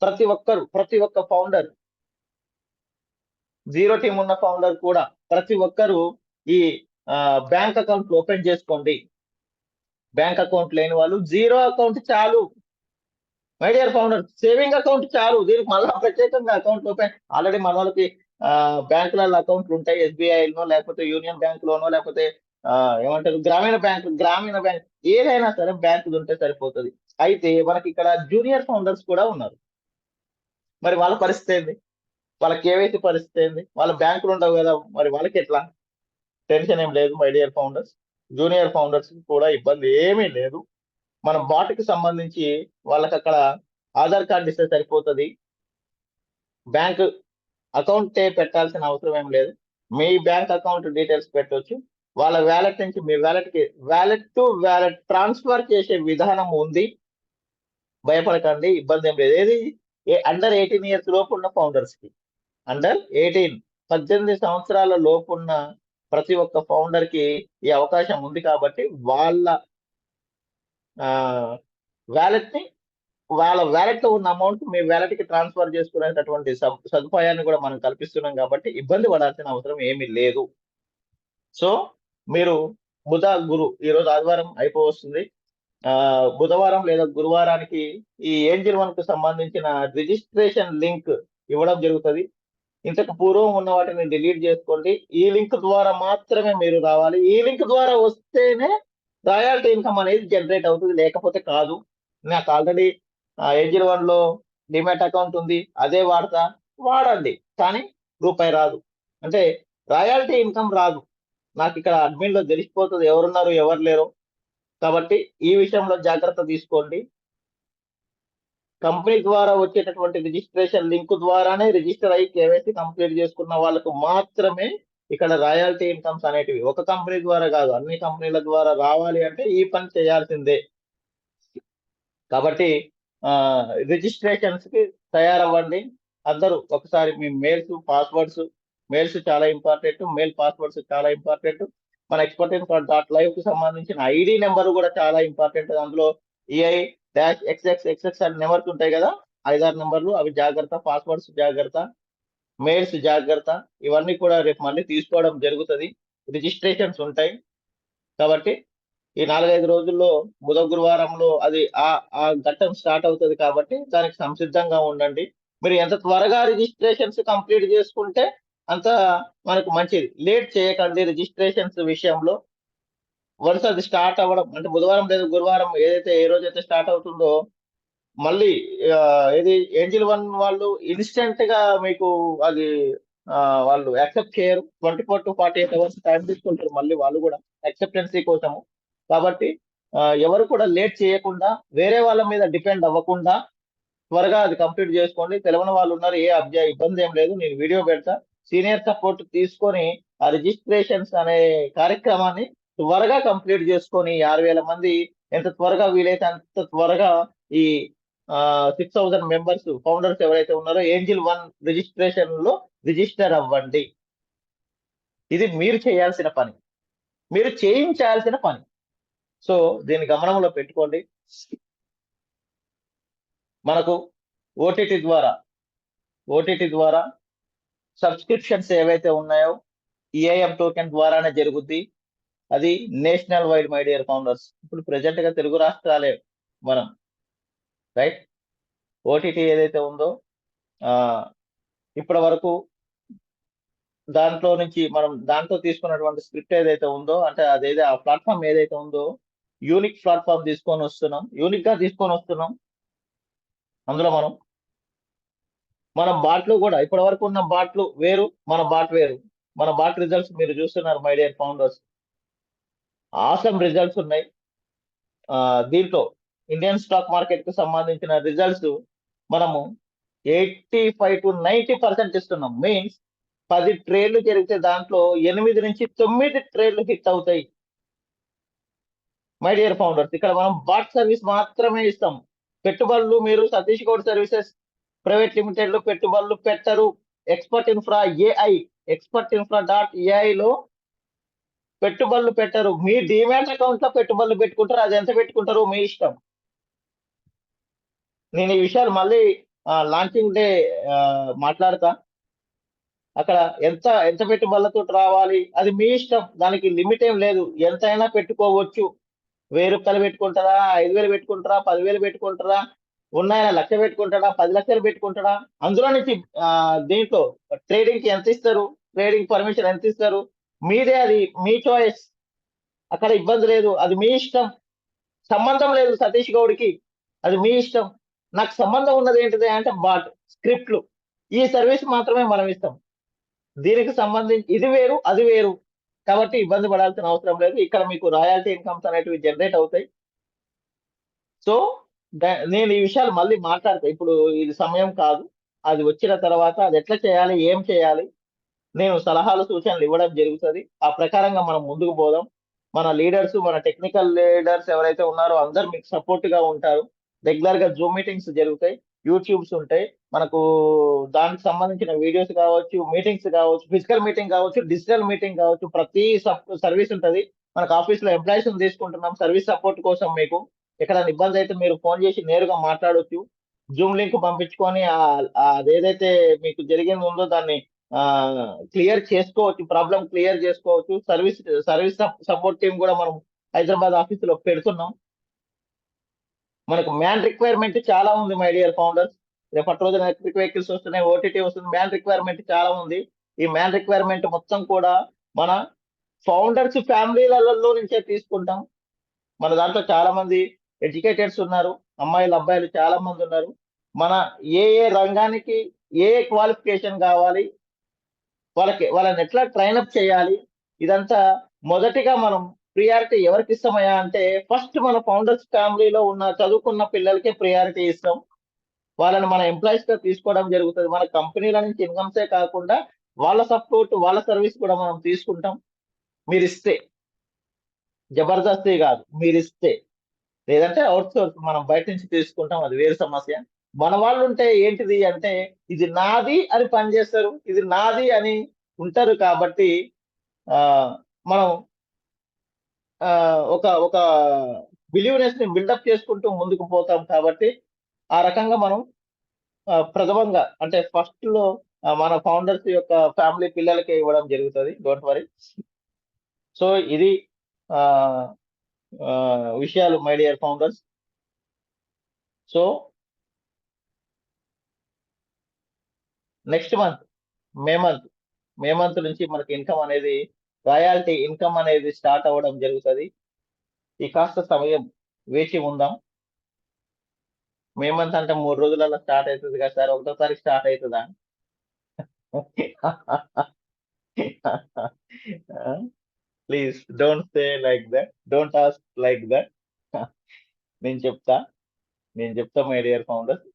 ప్రతి ఒక్క ఫౌండర్, జీరో టీమ్ ఉన్న ఫౌండర్ కూడా ప్రతి ఒక్కరు ఈ బ్యాంక్ అకౌంట్ ఓపెన్ చేసుకోండి. బ్యాంక్ అకౌంట్ లేని వాళ్ళు జీరో అకౌంట్ చాలు my dear founder. Saving account చాలు, దీనికి మళ్ళీ ప్రత్యేకంగా అకౌంట్ ఓపెన్. ఆల్రెడీ మన వాళ్ళకి బ్యాంకులలో అకౌంట్లు ఉంటాయి, ఎస్బీఐలో లేకపోతే యూనియన్ బ్యాంక్ లోనో లేకపోతే ఏమంటారు గ్రామీణ బ్యాంక్ ఏదైనా సరే బ్యాంకులు ఉంటే సరిపోతుంది. అయితే మనకి ఇక్కడ జూనియర్ ఫౌండర్స్ కూడా ఉన్నారు. మరి వాళ్ళ పరిస్థితి ఏంది, వాళ్ళ కేవైసీ పరిస్థితి ఏంది, వాళ్ళ బ్యాంకులు ఉండవు కదా, మరి వాళ్ళకి ఎట్లా? టెన్షన్ ఏం లేదు my dear founders. Junior founders కూడా ఇబ్బంది ఏమీ లేదు. మన బాట్కి సంబంధించి వాళ్ళకి అక్కడ ఆధార్ కార్డు ఇస్తే సరిపోతుంది. బ్యాంక్ అకౌంటే పెట్టాల్సిన అవసరం ఏం లేదు. మీ బ్యాంక్ అకౌంట్ డీటెయిల్స్ పెట్టవచ్చు. వాళ్ళ వ్యాలెట్ నుంచి మీ వ్యాలెట్ టు వ్యాలెట్ ట్రాన్స్ఫర్ చేసే విధానం ఉంది. భయపడకండి, ఇబ్బంది ఏం లేదు. ఏది అండర్ 18 ఇయర్స్ లోపు ఉన్న ఫౌండర్స్ కి, అండర్ 18 సంవత్సరాల లోపు ఉన్న ప్రతి ఒక్క ఫౌండర్ కి ఈ అవకాశం ఉంది. కాబట్టి వాళ్ళ వ్యాలెట్ లో ఉన్న అమౌంట్ మీ వ్యాలెట్ కి ట్రాన్స్ఫర్ చేసుకునేటటువంటి సదుపాయాన్ని కూడా మనం కల్పిస్తున్నాం కాబట్టి ఇబ్బంది పడాల్సిన అవసరం ఏమీ లేదు. సో మీరు గురు ఈరోజు ఆదివారం అయిపోవస్తుంది. బుధవారం లేదా గురువారానికి ఈ ఏంజిల్ 1 కు సంబంధించిన రిజిస్ట్రేషన్ లింక్ ఇవ్వడం జరుగుతుంది. ఇంతకు పూర్వం ఉన్న వాటిని డిలీట్ చేసుకోండి. ఈ లింక్ ద్వారా మాత్రమే మీరు రావాలి. ఈ లింక్ ద్వారా వస్తేనే రాయల్టీ ఇన్కమ్ అనేది జనరేట్ అవుతుంది, లేకపోతే కాదు. నాకు ఆల్రెడీ ఏంజిల్ 1 లో డిమాట్ అకౌంట్ ఉంది, అదే వాడండి, కానీ రూపాయి రాదు, అంటే రాయల్టీ ఇన్కమ్ రాదు. నాకు ఇక్కడ అడ్మిన్ లో తెలిసిపోతుంది ఎవరున్నారు ఎవరు లేరు. కాబట్టి ఈ విషయంలో జాగ్రత్త తీసుకోండి. కంపెనీ ద్వారా వచ్చేటటువంటి రిజిస్ట్రేషన్ లింక్ ద్వారానే రిజిస్టర్ అయ్యి కేవైసీ కంప్లీట్ చేసుకున్న వాళ్ళకు మాత్రమే ఇక్కడ రాయల్టీ ఇన్కమ్స్ అనేటివి. ఒక కంపెనీ ద్వారా కాదు, అన్ని కంపెనీల ద్వారా రావాలి అంటే ఈ పని చేయాల్సిందే. కాబట్టి రిజిస్ట్రేషన్స్ కి తయారవ్వండి అందరూ. ఒకసారి మీ మెయిల్స్ చాలా ఇంపార్టెంట్, మెయిల్ పాస్వర్డ్స్ చాలా ఇంపార్టెంట్. మన expertise.live కి సంబంధించిన ఐడి నెంబర్ కూడా చాలా ఇంపార్టెంట్. అందులో EI-XX అని నెంబర్స్ ఉంటాయి కదా, 5-6 నెంబర్లు, అవి జాగ్రత్త. పాస్వర్డ్స్ జాగ్రత్త, మెయిల్స్ జాగ్రత్త. ఇవన్నీ కూడా రేపు మళ్ళీ తీసుకోవడం జరుగుతుంది. రిజిస్ట్రేషన్స్ ఉంటాయి. కాబట్టి ఈ 4-5 రోజుల్లో బుధ గురువారంలో అది ఆ ఘట్టం స్టార్ట్ అవుతుంది. కాబట్టి దానికి సంసిద్ధంగా ఉండండి. మీరు ఎంత త్వరగా రిజిస్ట్రేషన్స్ కంప్లీట్ చేసుకుంటే అంత మనకు మంచిది. లేట్ చేయకండి రిజిస్ట్రేషన్స్ విషయంలో. వన్స్ అది స్టార్ట్ అవ్వడం అంటే బుధవారం లేదా గురువారం ఏ రోజైతే స్టార్ట్ అవుతుందో మళ్ళీ ఏది ఏంజిల్ 1 వాళ్ళు ఇన్స్టెంట్ గా మీకు అది వాళ్ళు యాక్సెప్ట్ చేయరు. 24 to 48 అవర్స్ టైం తీసుకుంటారు మళ్ళీ వాళ్ళు కూడా యాక్సెప్టెన్సీ కోసము. కాబట్టి ఎవరు కూడా లేట్ చేయకుండా, వేరే వాళ్ళ మీద డిపెండ్ అవ్వకుండా త్వరగా అది కంప్లీట్ చేసుకోండి. తెలియని వాళ్ళు ఉన్నారు, ఇబ్బంది ఏం లేదు. నేను వీడియో పెడతా. సీనియర్ సపోర్ట్ తీసుకొని ఆ రిజిస్ట్రేషన్స్ అనే కార్యక్రమాన్ని త్వరగా కంప్లీట్ చేసుకొని 6,000 మంది ఎంత త్వరగా వీలైతే అంత త్వరగా ఈ 6,000 మెంబర్స్ ఫౌండర్స్ ఎవరైతే ఉన్నారో ఏంజిల్ 1 రిజిస్ట్రేషన్ లో రిజిస్టర్ అవ్వండి. ఇది మీరు చేయాల్సిన పని, మీరు చేయించాల్సిన పని. సో దీన్ని గమనంలో పెట్టుకోండి. మనకు ఓటీటీ ద్వారా సబ్స్క్రిప్షన్స్ ఏవైతే ఉన్నాయో ఈఐఎం టోకెన్ ద్వారానే జరుగుద్ది. అది national wide my dear founders. ఇప్పుడు ప్రెసెంట్ గా తెలుగు రాష్ట్రాలే మనం, రైట్? ఓటీటీ ఏదైతే ఉందో ఇప్పటి వరకు దాంట్లో నుంచి మనం దాంట్లో తీసుకున్నటువంటి స్క్రిప్ట్ ఏదైతే ఉందో అంటే అదేదో ఆ ప్లాట్ఫామ్ ఏదైతే ఉందో యూనిక్ ప్లాట్ఫామ్ యూనిక్ గా తీసుకొని వస్తున్నాం. అందులో మన బాట్లు కూడా ఇప్పటి వరకు ఉన్న బాట్లు వేరు, మన బాట్ వేరు. మన బాట్ రిజల్ట్స్ మీరు చూస్తున్నారు my dear founders. Awesome results ఉన్నాయి. దీంట్లో ఇండియన్ స్టాక్ మార్కెట్ కు సంబంధించిన రిజల్ట్స్ మనము 85 to 90% ఇస్తున్నాం. మీన్స్ 10 ట్రేడ్లు జరిగితే దాంట్లో 8 నుంచి 9 ట్రేడ్లు హిట్ అవుతాయి. మై డియర్ ఫౌండర్స్, ఇక్కడ మనం బాట్ సర్వీస్ మాత్రమే ఇస్తాం. పెట్టుబడులు మీరు Satish Goud services private limited లో పెట్టుబడులు పెట్టరు. ఎక్స్పర్ట్ ఇన్ఫ్రా.ai లో పెట్టుబడులు పెట్టరు. మీ డిమాట్ అకౌంట్ లో పెట్టుబడులు పెట్టుకుంటారు. అది ఎంత పెట్టుకుంటారో మీ ఇష్టం. నేను ఈ విషయాలు మళ్ళీ లాంచింగ్ డే మాట్లాడతా. అక్కడ ఎంత పెట్టుబడులతో రావాలి అది మీ ఇష్టం. దానికి లిమిట్ ఏం లేదు, ఎంతైనా పెట్టుకోవచ్చు. 1,000 రూపాయలు పెట్టుకుంటారా, 5,000 పెట్టుకుంటారా, 10,000 పెట్టుకుంటారా, ఉన్నాయన 1,00,000 పెట్టుకుంటాడా, 10 లక్షలు పెట్టుకుంటాడా? అందులో నుంచి దీంట్లో ట్రేడింగ్ కి ఎంత ఇస్తారు, ట్రేడింగ్ పర్మిషన్ ఎంత ఇస్తారు, మీదే, అది మీ చాయిస్. అక్కడ ఇబ్బంది లేదు, అది మీ ఇష్టం. సంబంధం లేదు సతీష్ గౌడ్కి, అది మీ ఇష్టం. నాకు సంబంధం ఉన్నది ఏంటిది అంటే బాట్ స్క్రిప్ట్లు, ఈ సర్వీస్ మాత్రమే మనం ఇస్తాం. దీనికి సంబంధించి ఇది వేరు అది వేరు. కాబట్టి ఇబ్బంది పడాల్సిన అవసరం లేదు. ఇక్కడ మీకు రాయల్టీ ఇన్కమ్స్ అనేటివి జనరేట్ అవుతాయి. సో నేను ఈ విషయాలు మళ్ళీ మాట్లాడతా. ఇప్పుడు ఇది సమయం కాదు. అది వచ్చిన తర్వాత అది ఎట్లా చేయాలి, ఏం చేయాలి, నేను సలహాలు సూచనలు ఇవ్వడం జరుగుతుంది. ఆ ప్రకారంగా మనం ముందుకు పోదాం. మన లీడర్స్, మన టెక్నికల్ లీడర్స్ ఎవరైతే ఉన్నారో అందరు మీకు సపోర్ట్ గా ఉంటారు. రెగ్యులర్ గా జూమ్ మీటింగ్స్ జరుగుతాయి, యూట్యూబ్స్ ఉంటాయి. మనకు దానికి సంబంధించిన వీడియోస్ కావచ్చు, మీటింగ్స్ కావచ్చు, ఫిజికల్ మీటింగ్ కావచ్చు, డిజిటల్ మీటింగ్ కావచ్చు, ప్రతి సర్వీస్ ఉంటుంది. మనకు ఆఫీస్ లో ఎంప్లాయీస్ తీసుకుంటున్నాం సర్వీస్ సపోర్ట్ కోసం. మీకు ఎక్కడైనా ఇబ్బంది అయితే మీరు ఫోన్ చేసి నేరుగా మాట్లాడొచ్చు. జూమ్ లింక్ పంపించుకొని అదేదైతే మీకు జరిగింది ఉందో దాన్ని క్లియర్ చేసుకోవచ్చు, ప్రాబ్లం క్లియర్ చేసుకోవచ్చు. సర్వీస్ సపోర్ట్ టీం కూడా మనం హైదరాబాద్ ఆఫీసులో పెడుతున్నాం. మనకు మ్యాన్ రిక్వైర్మెంట్ చాలా ఉంది మై డియర్ ఫౌండర్స్. రేపటి రోజున ఎలక్ట్రిక్ వెహికల్స్ వస్తున్నాయి, ఓటీటీ వస్తుంది, మ్యాన్ రిక్వైర్మెంట్ చాలా ఉంది. ఈ మ్యాన్ రిక్వైర్మెంట్ మొత్తం కూడా మన ఫౌండర్స్ ఫ్యామిలీలలో నుంచే తీసుకుంటాం. మన దాంట్లో చాలా మంది ఎడ్యుకేటెడ్స్ ఉన్నారు, అమ్మాయిలు అబ్బాయిలు చాలా మంది ఉన్నారు. మన ఏ రంగానికి ఏ క్వాలిఫికేషన్ కావాలి, వాళ్ళని ఎట్లా ట్రైనప్ చేయాలి, ఇదంతా మొదటిగా మనం ప్రియారిటీ ఎవరికి ఇస్తామయ్యా అంటే ఫస్ట్ మన ఫౌండర్స్ ఫ్యామిలీలో ఉన్న చదువుకున్న పిల్లలకే ప్రియారిటీ ఇస్తాం. వాళ్ళని మన ఎంప్లాయీస్ గా తీసుకోవడం జరుగుతుంది. మన కంపెనీల నుంచి ఇన్కమ్సే కాకుండా వాళ్ళ సపోర్ట్, వాళ్ళ సర్వీస్ కూడా మనం తీసుకుంటాం. మీరిస్తే. జబర్దస్తి కాదు. మీరిస్తే. లేదంటే ఔట్‌సోర్స్ మనం బయట నుంచి తీసుకుంటాం. అది వేరే సమస్య. మన వాళ్ళుంటే ఏంటిది అంటే, ఇది నాది అని పనిచేస్తారు. ఇది నాది అని ఉంటారు కాబట్టి ఆహ్, మనం ఒక ఒక బిలీవ్‌నెస్‌ని బిల్డప్ చేసుకుంటూ ముందుకు పోతాం కాబట్టి, ఆ రకంగా మనం ప్రథమంగా అంటే ఫస్ట్‌లో మన ఫౌండర్స్ యొక్క ఫ్యామిలీ పిల్లలకే ఇవ్వడం జరుగుతది. Don't worry. సో, ఇది ఆహ్, విషయాలు my dear founders. So, next month May month, May month నుంచి మనకి ఇన్‌కమ్ అనేది రాయల్టీ ఇన్‌కమ్ అనేది స్టార్ట్ అవ్వడం జరుగుతది. ఈ కాస్త సమయం వేచి ఉందాం. మే మంత్ అంటే 3 రోజులలో స్టార్ట్ అయితది కదా సార్. ఒకటో తారీఖు స్టార్ట్ అయితదా? Please don't say like that. Don't ask like that. నేను చెప్తా. నేను చెప్తా మై డియర్ ఫౌండర్స్.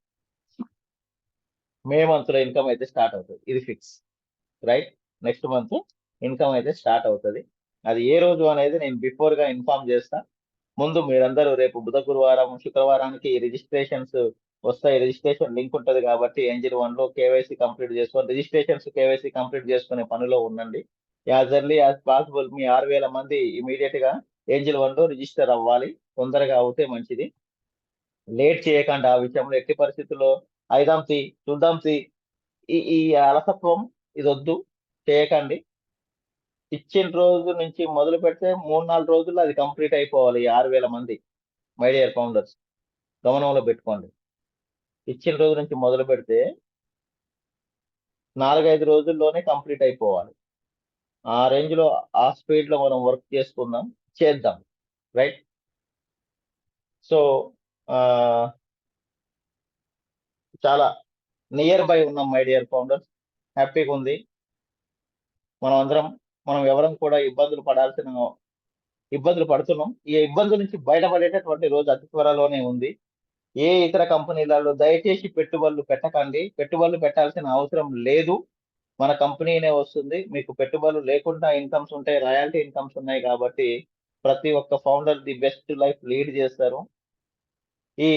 మే మంత్‌లో ఇన్‌కమ్ అయితే స్టార్ట్ అవుతది. ఇది fix. Right. Next month income అయితే స్టార్ట్ అవుతది. అది ఏ రోజు అనేది నేను బిఫోర్‌గా ఇన్ఫార్మ్ చేస్తా. ముందు మీరందరూ రేపు బుధ, గురువారం, శుక్రవారానికి రిజిస్ట్రేషన్స్ వస్తాయి. రిజిస్ట్రేషన్ లింక్ ఉంటది కాబట్టి ఏంజిల్ 1లో కేవైసీ కంప్లీట్ చేసుకొని రిజిస్ట్రేషన్స్, కేవైసీ కంప్లీట్ చేసుకునే పనిలో ఉండండి. యాస్ ఎర్లీ యాస్ పాసిబుల్ మీ 6,000 మంది ఇమ్మీడియేట్‌గా ఏంజిల్ 1లో రిజిస్టర్ అవ్వాలి. తొందరగా అవుతే మంచిది. లేట్ చేయకండి ఆ విషయంలో ఎట్టి పరిస్థితుల్లో అయిదాం తీ, చూద్దాం తీ ఈ ఈ అలసత్వం ఇదొద్దు. చేయకండి. ఇచ్చిన రోజు నుంచి మొదలుపెడితే 3, 4 రోజుల్లో అది కంప్లీట్ అయిపోవాలి. ఈ 6,000 మంది. మై డియర్ ఫౌండర్స్ గమనంలో పెట్టుకోండి. ఇచ్చిన రోజు నుంచి మొదలుపెడితే 4, 5 రోజుల్లోనే కంప్లీట్ అయిపోవాలి. ఆ రేంజ్‌లో ఆ స్పీడ్‌లో మనం వర్క్ చేసుకుందాం. చేద్దాం. రైట్. సో, ఆహ్, చాలా నియర్ బై ఉన్నాం మై డియర్ ఫౌండర్స్. హ్యాపీగుంది. మనమందరం మనం ఎవరం కూడా ఇబ్బందులు పడుతున్నాం. ఈ ఇబ్బందుల నుంచి బయటపడేటటువంటి రోజు అతి త్వరలోనే ఉంది. ఏ ఇతర కంపెనీలలో దయచేసి పెట్టుబడులు పెట్టకండి. పెట్టుబడులు పెట్టాల్సిన అవసరం లేదు. మన కంపెనీనే వస్తుంది. మీకు పెట్టుబడులు లేకుండా ఇన్‌కమ్స్ ఉంటాయి. రాయల్టీ ఇన్‌కమ్స్ ఉన్నాయి కాబట్టి ప్రతి ఒక్క founder the best life lead చేస్తారు. ఈ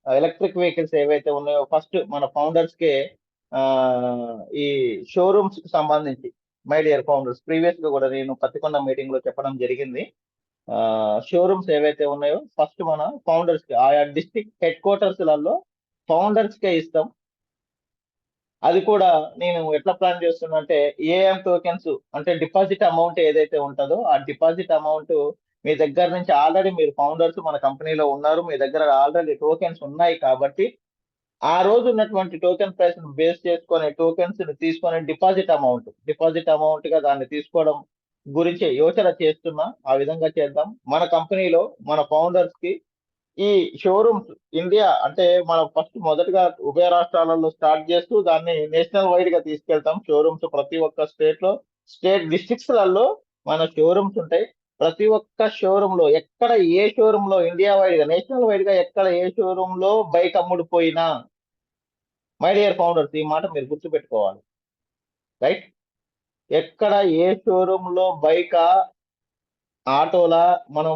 ఎలక్ట్రిక్ వెహికల్స్ ఏవైతే ఉన్నాయో ఫస్ట్ మన ఫౌండర్స్‌కే ఈ షోరూమ్స్‌కి సంబంధించి మై డియర్ ఫౌండర్స్ ప్రీవియస్‌గా కూడా నేను పత్తికొండ మీటింగ్‌లో చెప్పడం జరిగింది. షోరూమ్స్ ఏవైతే ఉన్నాయో ఫస్ట్ మన ఫౌండర్స్‌కి ఆయా డిస్ట్రిక్ట్ హెడ్ క్వార్టర్స్‌లలో ఫౌండర్స్‌కే ఇస్తాం. అది కూడా నేను ఎట్లా ప్లాన్ చేస్తున్నా అంటే ఏఎం టోకెన్స్ అంటే డిపాజిట్ అమౌంట్ ఏదైతే ఉంటదో ఆ డిపాజిట్ అమౌంట్ మీ దగ్గర నుంచి ఆల్రెడీ మీరు ఫౌండర్స్ మన కంపెనీలో ఉన్నారు. మీ దగ్గర ఆల్రెడీ టోకెన్స్ ఉన్నాయి కాబట్టి ఆ రోజు ఉన్నటువంటి టోకెన్ ప్రైస్‌ని బేస్ చేసుకొని టోకెన్స్‌ని తీసుకొని డిపాజిట్ అమౌంట్‌గా దాన్ని తీసుకోవడం గురించి యోచన చేస్తున్నా. ఆ విధంగా చేద్దాం. మన కంపెనీలో మన ఫౌండర్స్‌కి ఈ షోరూమ్స్ ఇండియా అంటే మనం ఫస్ట్ మొదటగా ఉభయ రాష్ట్రాలలో స్టార్ట్ చేస్తూ దాన్ని నేషనల్ వైడ్‌గా తీసుకెళ్తాం. షోరూమ్స్ ప్రతి ఒక్క స్టేట్ డిస్ట్రిక్ట్స్‌లలో మన షోరూమ్స్ ఉంటాయి. ప్రతి ఒక్క షోరూమ్‌లో ఎక్కడ ఏ షోరూమ్‌లో ఇండియా వైడ్‌గా, నేషనల్ వైడ్‌గా ఎక్కడ ఏ షోరూమ్‌లో బైక్ అమ్ముడుపోయినా మై డియర్ ఫౌండర్స్ ఈ మాట మీరు గుర్తుపెట్టుకోవాలి. రైట్. ఎక్కడ ఏ షోరూమ్‌లో బైకా, ఆటోలా మనం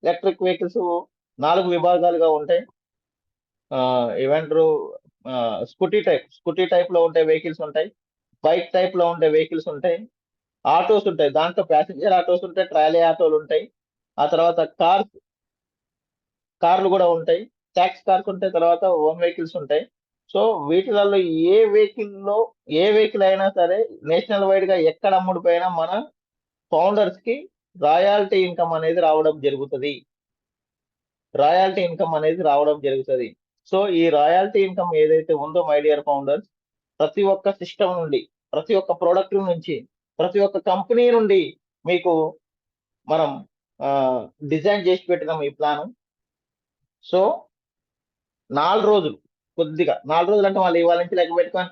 ఎలక్ట్రిక్ వెహికల్స్ 4 విభాగాలుగా ఉంటాయి. ఏమంటారు స్కూటీ టైప్‌లో ఉండే వెహికల్స్ ఉంటాయి. బైక్ టైప్‌లో ఉండే వెహికల్స్ ఉంటాయి. ఆటోస్ ఉంటాయి. దాంట్లో ప్యాసింజర్ ఆటోస్ ఉంటాయి. ట్రాలీ ఆటోలుంటాయి. ఆ తర్వాత కార్లు గూడా ఉంటాయి. టాక్సీ కార్స్ ఉంటాయి. తర్వాత ఓన్ వెహికల్స్ ఉంటాయి. సో, వీటిలలో ఏ వెహికల్ అయినా సరే నేషనల్ వైడ్‌గా ఎక్కడ అమ్ముడుపోయినా మన ఫౌండర్స్‌కి రాయల్టీ ఇన్‌కమ్ అనేది రావడం జరుగుతది. రాయల్టీ ఇన్‌కమ్ అనేది రావడం జరుగుతది. సో, ఈ రాయల్టీ ఇన్‌కమ్ ఏదైతే ఉందో మై డియర్ ఫౌండర్స్ ప్రతి ఒక్క సిస్టమ్ నుండి, ప్రతి ఒక్క ప్రొడక్ట్ నుంచి, ప్రతి ఒక్క కంపెనీ నుండి మీకు మనం ఆహ్, డిజైన్ చేసి పెట్టినాం ఈ ప్లాను. సో, 4 రోజులు 4 రోజులంటే మళ్ళీ ఇవాళ నుంచి లెక్క పెట్టుకొని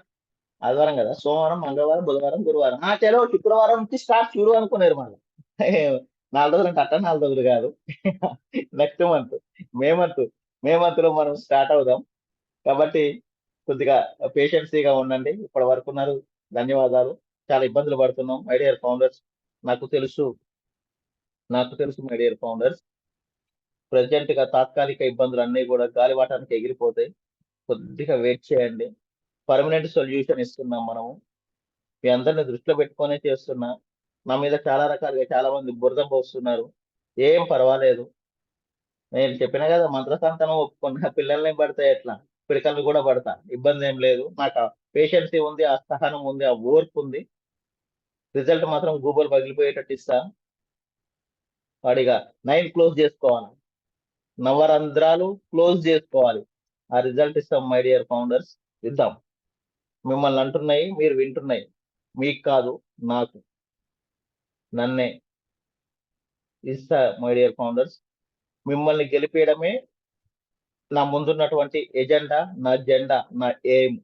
ఆదివారం కదా, సోమవారం, మంగళవారం, బుధవారం, గురువారం, చలో శుక్రవారం నుంచి స్టార్ట్ షురు అనుకున్నారు మళ్ళీ. 4 రోజులు అంటే అట్లా 4 రోజులు కాదు. Next month, May month, May month లో మనం స్టార్ట్ అవుదాం. కాబట్టి కొద్దిగా పేషెన్సీగా ఉండండి. ఇప్పటి వరకు ఉన్నారు, ధన్యవాదాలు. చాలా ఇబ్బందులు పడుతున్నాం మై డియర్ ఫౌండర్స్. నాకు తెలుసు, నాకు తెలుసు మై డియర్ ఫౌండర్స్. ప్రెసెంట్ గా తాత్కాలిక ఇబ్బందులు అన్ని కూడా గాలివాటానికి ఎగిరిపోతాయి. కొద్దిగా వెయిట్ చేయండి. పర్మనెంట్ సొల్యూషన్ ఇస్తున్నాం మనము. మీ అందరిని దృష్టిలో పెట్టుకొనే చేస్తున్నా. నా మీద చాలా రకాలుగా చాలా మంది బురద పోస్తున్నారు. ఏం పర్వాలేదు. నేను చెప్పినా కదా, మంత్రసంతానం ఒప్పుకున్నా, పిల్లల్ని పడితే ఎట్లా, పిడకలు కూడా పడతా, ఇబ్బంది ఏం లేదు. నాకు పేషెన్సీ ఉంది, ఆ సహనం ఉంది, ఆ ఓర్పు ఉంది. రిజల్ట్ మాత్రం గూగుల్ పగిలిపోయేటట్టు ఇస్తా. వాడిగా 9 క్లోజ్ చేసుకోవాలి, నవరంధ్రాలు క్లోజ్ చేసుకోవాలి. ఆ రిజల్ట్ ఇస్తాం మై డియర్ ఫౌండర్స్. ఇద్దాం. మిమ్మల్ని అంటున్నాయి, మీరు వింటున్నాయి. మీకు కాదు, నాకు, నన్నే ఇస్తా మై డియర్ ఫౌండర్స్. మిమ్మల్ని గెలిపేయడమే నా ముందున్నటువంటి ఎజెండా, నా జెండా, నా ఎయిమ్.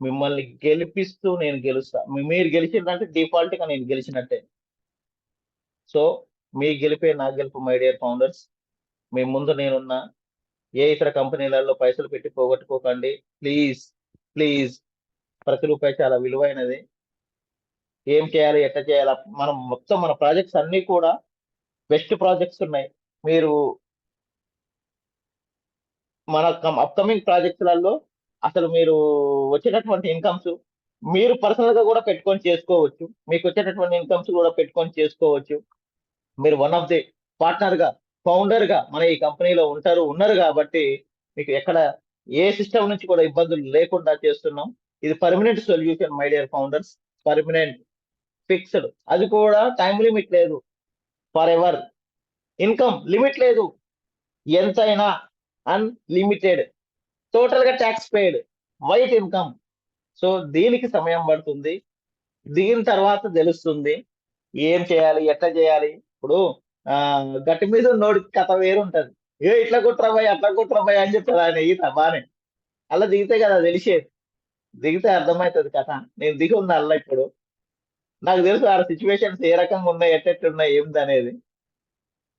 మిమ్మల్ని గెలిపిస్తూ నేను గెలుస్తా. మీరు గెలిచిందంటే డిఫాల్ట్ గా నేను గెలిచినట్టే. సో మీ గెలిపే నా గెలుపు మై డియర్ ఫౌండర్స్. మీ ముందు నేనున్నా. ఏ ఇతర కంపెనీలలో పైసలు పెట్టి పోగొట్టుకోకండి ప్లీజ్. ప్లీజ్, ప్రతి రూపాయి చాలా విలువైనది. ఏం చేయాలి, ఎట్లా చేయాలి, మనం మొత్తం మన ప్రాజెక్ట్స్ అన్ని కూడా బెస్ట్ ప్రాజెక్ట్స్ ఉన్నాయి. మీరు మన అప్కమింగ్ ప్రాజెక్ట్స్లలో అసలు మీరు వచ్చేటటువంటి ఇన్కమ్స్ మీరు పర్సనల్ గా కూడా పెట్టుకొని చేసుకోవచ్చు. మీకు వచ్చేటటువంటి ఇన్కమ్స్ కూడా పెట్టుకొని చేసుకోవచ్చు. మీరు వన్ ఆఫ్ ది పార్ట్నర్ గా, ఫౌండర్ గా మన ఈ కంపెనీలో ఉన్నారు కాబట్టి మీకు ఎక్కడ ఏ సిస్టమ్ నుంచి కూడా ఇబ్బందులు లేకుండా చేస్తున్నాం. ఇది permanent solution my dear founders. Permanent, fixed. అది కూడా టైం లిమిట్ లేదు, ఫర్ ఎవర్. ఇన్కమ్ లిమిట్ లేదు, ఎంతైనా అన్లిమిటెడ్. టోటల్ గా tax paid, white income. So దీనికి సమయం పడుతుంది. దీని తర్వాత తెలుస్తుంది ఏం చేయాలి, ఎట్లా చేయాలి. ఇప్పుడు ఆ గట్టి మీద ఉన్నోడికి కథ వేరు ఉంటది. ఇట్లా కుట్రబాయ్, అట్లా కుట్రబాయ్ అని చెప్తాడు ఆయన ఈత బానే. అలా దిగితే కదా తెలిసేది, దిగితే అర్థమవుతుంది కథ. నేను దిగి ఉన్నా అలా ఇప్పుడు, నాకు తెలుసు ఆ సిచ్యువేషన్స్ ఏ రకంగా ఉన్నాయి, ఎట్టెట్టున్నాయి, ఏంది అనేది.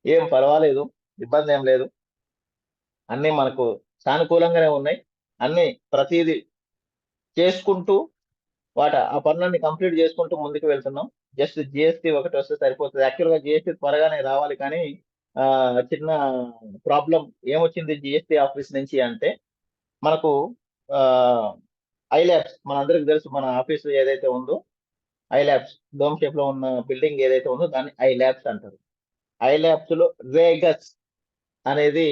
ఏం పర్వాలేదు, ఇబ్బంది ఏం లేదు. అన్ని మనకు సానుకూలంగానే ఉన్నాయి. అన్ని ప్రతిదీ చేసుకుంటూ ఆ పనులన్నీ కంప్లీట్ చేసుకుంటూ ముందుకు వెళ్తున్నాం. జస్ట్ జిఎస్టీ ఒకటి వస్తే సరిపోతుంది. యాక్చువల్ గా జిఎస్టీ త్వరగానే రావాలి, కానీ ఆ చిన్న ప్రాబ్లం ఏమొచ్చింది జిఎస్టీ ఆఫీస్ నుంచి అంటే, మనకు ఐలాబ్స్ మనందరికి తెలుసు. మన ఆఫీస్ ఏదైతే ఉందో ఐలాబ్స్, డోమ్ షేప్ లో ఉన్న బిల్డింగ్ ఏదైతే ఉందో దాన్ని ఐలాబ్స్ అంటారు. ఐలాబ్స్ లో రేగస్ అనేది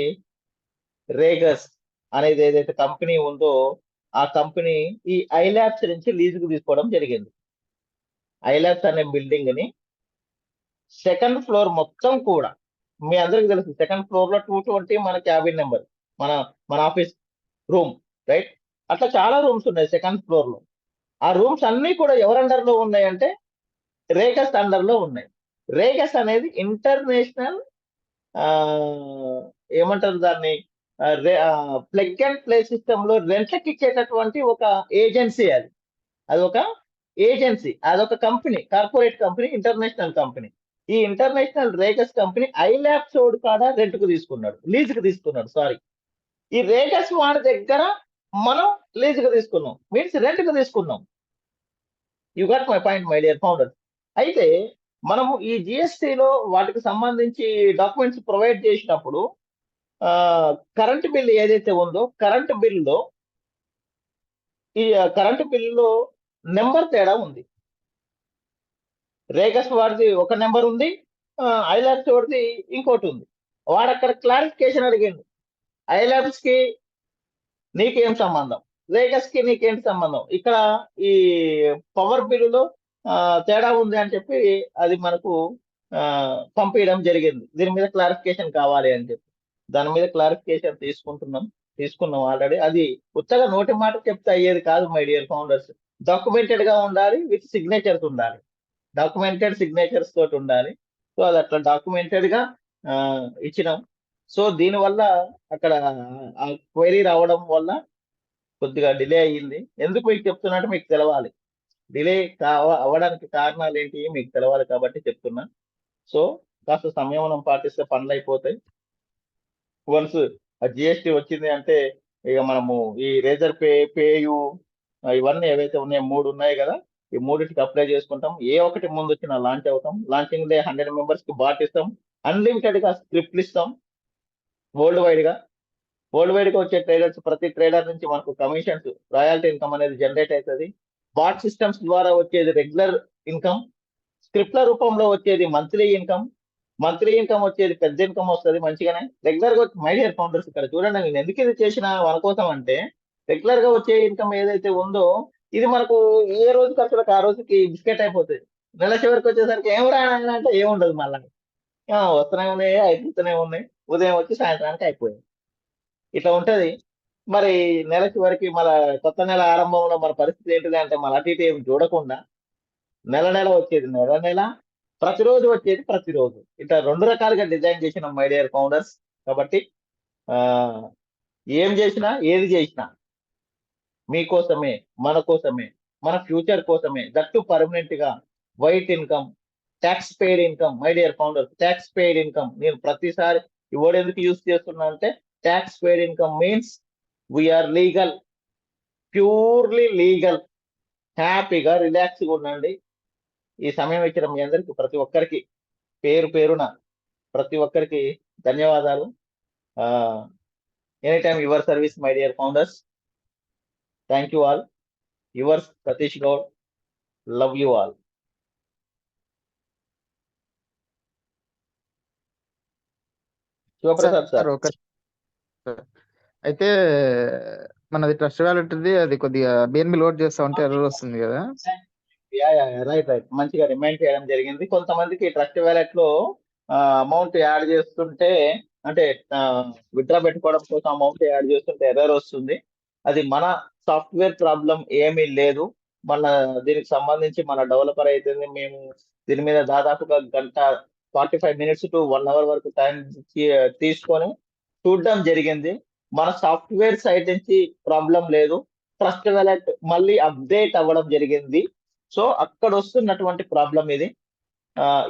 రేగస్ అనేది ఏదైతే కంపెనీ ఉందో ఆ కంపెనీ ఈ ఐలాబ్స్ నుంచి లీజుకు తీసుకోవడం జరిగింది. ఐలాబ్స్ అనే బిల్డింగ్ ని సెకండ్ ఫ్లోర్ మొత్తం కూడా, మీ అందరికి తెలుసు సెకండ్ ఫ్లోర్ లో 220 మన క్యాబిన్ నెంబర్, మన మన ఆఫీస్ రూమ్, రైట్. అట్లా చాలా రూమ్స్ ఉన్నాయి సెకండ్ ఫ్లోర్ లో. ఆ రూమ్స్ అన్ని కూడా ఎవరి అండర్ లో ఉన్నాయంటే రేగస్ అండర్ లో ఉన్నాయి. రేగస్ అనేది ఇంటర్నేషనల్, ఏమంటారు దాన్ని, ప్లగ్ అండ్ ప్లే సిస్టమ్ లో రెంట్లకి ఇచ్చేటటువంటి ఒక ఏజెన్సీ. అది ఒక ఏజెన్సీ, అదొక company, corporate company, international company. ఈ ఇంటర్నేషనల్ రేగస్ కంపెనీ ఐలాబ్స్ కాడ రెంట్ కు తీసుకున్నాడు, లీజ్ కు తీసుకున్నాడు, సారీ. ఈ రేగస్ వాడి దగ్గర మనం లీజ్ కు తీసుకున్నాం, మీన్స్ రెంట్ కు తీసుకున్నాం. You got my point my dear founder. అయితే మనము ఈ జిఎస్టిలో వాటికి సంబంధించి డాక్యుమెంట్స్ ప్రొవైడ్ చేసినప్పుడు కరెంట్ బిల్ ఏదైతే ఉందో ఈ కరెంట్ బిల్లులో నెంబర్ తేడా ఉంది. రేగస్ వాడిది ఒక నెంబర్ ఉంది, ఐలాబ్స్ వాడిది ఇంకోటి ఉంది. వాడు అక్కడ క్లారిఫికేషన్ అడిగిండు, ఐలాబ్స్ కి నీకేం సంబంధం, రేగస్ కి నీకేంటి సంబంధం, ఇక్కడ ఈ పవర్ బిల్లులో తేడా ఉంది అని చెప్పి అది మనకు పంపించడం జరిగింది. దీని మీద క్లారిఫికేషన్ కావాలి అని చెప్పి దాని మీద క్లారిఫికేషన్ తీసుకున్నాం ఆల్రెడీ. అది ఉత్తగా నోటి మాట చెప్తే అయ్యేది కాదు మై డియర్ ఫౌండర్స్. డాక్యుమెంటెడ్ గా ఉండాలి, విత్ సిగ్నేచర్స్ ఉండాలి, డాక్యుమెంటెడ్ సిగ్నేచర్స్ తోటి ఉండాలి. సో అది అట్లా డాక్యుమెంటెడ్ గా ఇచ్చినాం. సో దీనివల్ల అక్కడ ఆ క్వైరీ రావడం వల్ల కొద్దిగా డిలే అయ్యింది. ఎందుకు మీకు చెప్తున్నా అంటే మీకు తెలవాలి. డిలే అవ్వడానికి కారణాలు ఏంటి మీకు తెలవాలి కాబట్టి చెప్తున్నా. సో కాస్త సంయమనం పాటిస్తే పనులు అయిపోతాయి. వన్స్ ఆ జిఎస్టీ వచ్చింది అంటే ఇక మనము ఈ రేజర్ పేయు ఇవన్నీ ఏవైతే ఉన్నాయో 3 ఉన్నాయి కదా, ఈ మూడింటికి అప్లై చేసుకుంటాం. ఏ ఒక్కటి ముందు వచ్చినా లాంచ్ అవుతాం. లాంచింగ్ డే 100 మెంబర్స్ కి బాట్ ఇస్తాం. అన్లిమిటెడ్ గా స్క్రిప్ట్లు ఇస్తాం. వరల్డ్ వైడ్ గా వచ్చే ట్రేడర్స్, ప్రతి ట్రేడర్ నుంచి మనకు కమిషన్స్, రాయల్టీ ఇన్కమ్ అనేది జనరేట్ అవుతుంది. బాట్ సిస్టమ్స్ ద్వారా వచ్చేది రెగ్యులర్ ఇన్కమ్, స్క్రిప్ట్ల రూపంలో వచ్చేది మంత్లీ ఇన్కమ్. మంత్లీ ఇన్కమ్ వచ్చేది పెద్ద ఇన్కమ్ వస్తుంది మంచిగానే. రెగ్యులర్ గా మై డియర్ ఫౌండర్స్, ఇక్కడ చూడండి, నేను ఎందుకు ఇది చేసిన మన కోసం అంటే, రెగ్యులర్ గా వచ్చే ఇన్కమ్ ఏదైతే ఉందో ఇది మనకు ఏ రోజు ఖర్చులకు ఆ రోజుకి బిస్కెట్ అయిపోతుంది. నెల చివరికి వచ్చేసరికి ఏం రాయన అంటే ఏముండదు. మళ్ళీ వస్తూనే ఉన్నాయి, అయిపోతూనే ఉన్నాయి. ఉదయం వచ్చి సాయంత్రానికి అయిపోయింది. ఇట్లా ఉంటది. మరి నెల చివరికి మన కొత్త నెల ఆరంభంలో మన పరిస్థితి ఏంటిది అంటే, మన అటు ఇటు ఏమి చూడకుండా నెల నెల వచ్చేది నెల నెల, ప్రతిరోజు వచ్చేది ప్రతిరోజు, ఇట్లా 2 రకాలుగా డిజైన్ చేసిన మై డియర్ ఫౌండర్స్. కాబట్టి ఆ ఏం చేసినా ఏది చేసినా మీకోసమే, మన కోసమే, మన ఫ్యూచర్ కోసమే, దట్టు పర్మనెంట్ గా. White income, tax paid income. My dear founders, tax paid income నేను ప్రతిసారి ఈ వర్డ్ ఎందుకు యూజ్ చేస్తున్నా అంటే, tax paid income means we are legal, purely legal. హ్యాపీగా రిలాక్స్గా ఉండండి. ఈ సమయం ఇచ్చిన మీ అందరికి, ప్రతి ఒక్కరికి పేరు పేరున ప్రతి ఒక్కరికి ధన్యవాదాలు. Any time your service my dear founders. Thank you all. Yours Satish Goud. Love you all. Shivaprasad sir sir. ఒక అయితే మనది ట్రస్ట్ వ్యాలెట్ది అది కొద్దిగా బిఎన్బి లోడ్ చేస్తా ఉంటే ఎర్రర్ వస్తుంది కదా. రైట్ రైట్, మంచిగా రిమైండ్ చేయడం జరిగింది. కొంతమందికి ట్రస్ట్ వ్యాలెట్ లో అమౌంట్ యాడ్ చేస్తుంటే, అంటే విత్డ్రా పెట్టుకోవడం కోసం అమౌంట్ యాడ్ చేస్తుంటే ఎర్రర్ వస్తుంది. అది మన సాఫ్ట్వేర్ ప్రాబ్లం ఏమీ లేదు. మన దీనికి సంబంధించి మన డెవలపర్ అయితే మేము దీని మీద దాదాపుగా గంట 45 మినిట్స్ టు 1 అవర్ వరకు టైం తీసుకొని చూడడం జరిగింది. మన సాఫ్ట్వేర్ సైడ్ నుంచి ప్రాబ్లం లేదు. ట్రస్ట్ వ్యాలెట్ మళ్ళీ అప్డేట్ అవ్వడం జరిగింది. సో అక్కడ వస్తున్నటువంటి ప్రాబ్లం ఇది.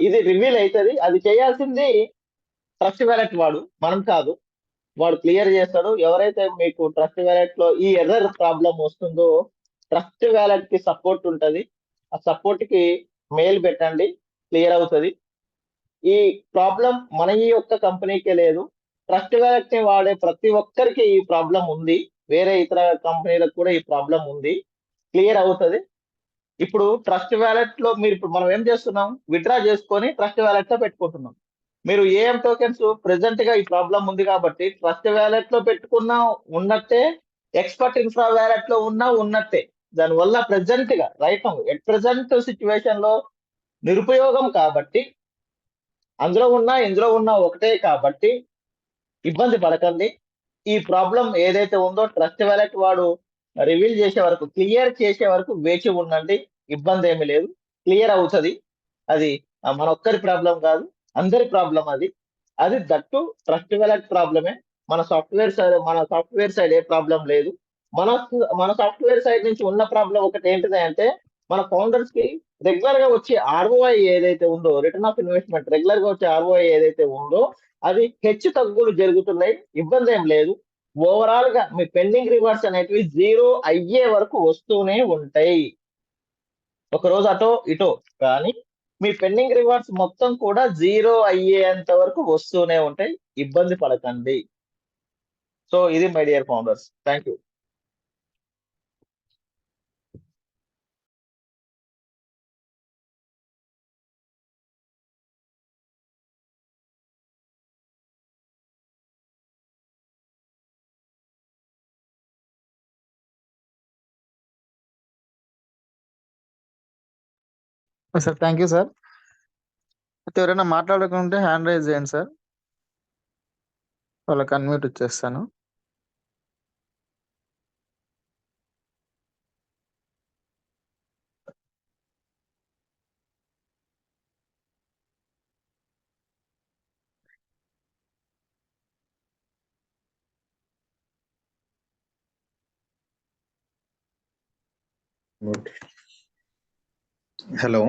ఇది రివీల్ అవుతుంది. అది చేయాల్సింది ట్రస్ట్ వ్యాలెట్ వాడు, మనం కాదు. వాడు క్లియర్ చేస్తాడు. ఎవరైతే మీకు ట్రస్ట్ వ్యాలెట్ లో ఈ ఎర్రర్ ప్రాబ్లం వస్తుందో, ట్రస్ట్ వ్యాలెట్ కి సపోర్ట్ ఉంటది. ఆ సపోర్ట్ కి మెయిల్ పెట్టండి, క్లియర్ అవుతుంది. ఈ ప్రాబ్లం మన ఈ యొక్క కంపెనీకే లేదు, ట్రస్ట్ వ్యాలెట్ ని వాడే ప్రతి ఒక్కరికి ఈ ప్రాబ్లం ఉంది. వేరే ఇతర కంపెనీలకు కూడా ఈ ప్రాబ్లం ఉంది. క్లియర్ అవుతుంది. ఇప్పుడు ట్రస్ట్ వ్యాలెట్ లో మీరు, ఇప్పుడు మనం ఏం చేస్తున్నాం, విత్డ్రా చేసుకొని ట్రస్ట్ వ్యాలెట్ లో పెట్టుకుంటున్నాం. మీరు ఏఎం టోకెన్స్ ప్రెసెంట్ గా ఈ ప్రాబ్లం ఉంది కాబట్టి ట్రస్ట్ వ్యాలెట్ లో పెట్టుకున్నా ఉన్నట్టే, ఎక్స్పర్ట్ ఇన్ఫ్రా వ్యాలెట్ లో ఉన్నా ఉన్నట్టే. దానివల్ల ప్రెసెంట్ గా రైట్ ఎట్ ప్రెసెంట్ సిచ్యువేషన్ లో నిరుపయోగం కాబట్టి, అందులో ఉన్నా ఇందులో ఉన్నా ఒకటే కాబట్టి ఇబ్బంది పడకండి. ఈ ప్రాబ్లం ఏదైతే ఉందో ట్రస్ట్ వ్యాలెట్ వాడు రివీల్ చేసే వరకు, క్లియర్ చేసే వరకు వేచి ఉండండి. ఇబ్బంది ఏమి లేదు, క్లియర్ అవుతుంది. అది మన ఒక్కరి ప్రాబ్లం కాదు, అందరి ప్రాబ్లం అది. అది దట్టు ట్రస్ట్ వ్యాలెట్ ప్రాబ్లమే. మన సాఫ్ట్వేర్ సైడ్ ఏ ప్రాబ్లం లేదు. మన మన సాఫ్ట్వేర్ సైడ్ నుంచి ఉన్న ప్రాబ్లం ఒకటి ఏంటిది అంటే, మన ఫౌండర్స్ కి రెగ్యులర్ గా వచ్చే ఆర్ఓఐ ఏదైతే ఉందో, రిటర్న్ ఆఫ్ ఇన్వెస్ట్మెంట్, రెగ్యులర్ గా వచ్చే ఆర్ఓఐ ఏదైతే ఉందో అది హెచ్చు తగ్గులు జరుగుతున్నాయి. ఇబ్బంది ఏం లేదు. ఓవరాల్ గా మీ పెండింగ్ రివార్డ్స్ అనేటివి 0 అయ్యే వరకు వస్తూనే ఉంటాయి. ఒక రోజు అటో ఇటో, కానీ మీ పెండింగ్ రివార్డ్స్ మొత్తం కూడా 0 అయ్యేంత వరకు వస్తూనే ఉంటాయి. ఇబ్బంది పడకండి. సో ఇది my dear founders. Thank you. Sir thank you sir. అయితే ఎవరైనా మాట్లాడకుంటే హ్యాండ్ రైజ్ చేయండి సార్, వాళ్ళకి అన్మ్యూట్ ఇచ్చేస్తాను. Good. Hello.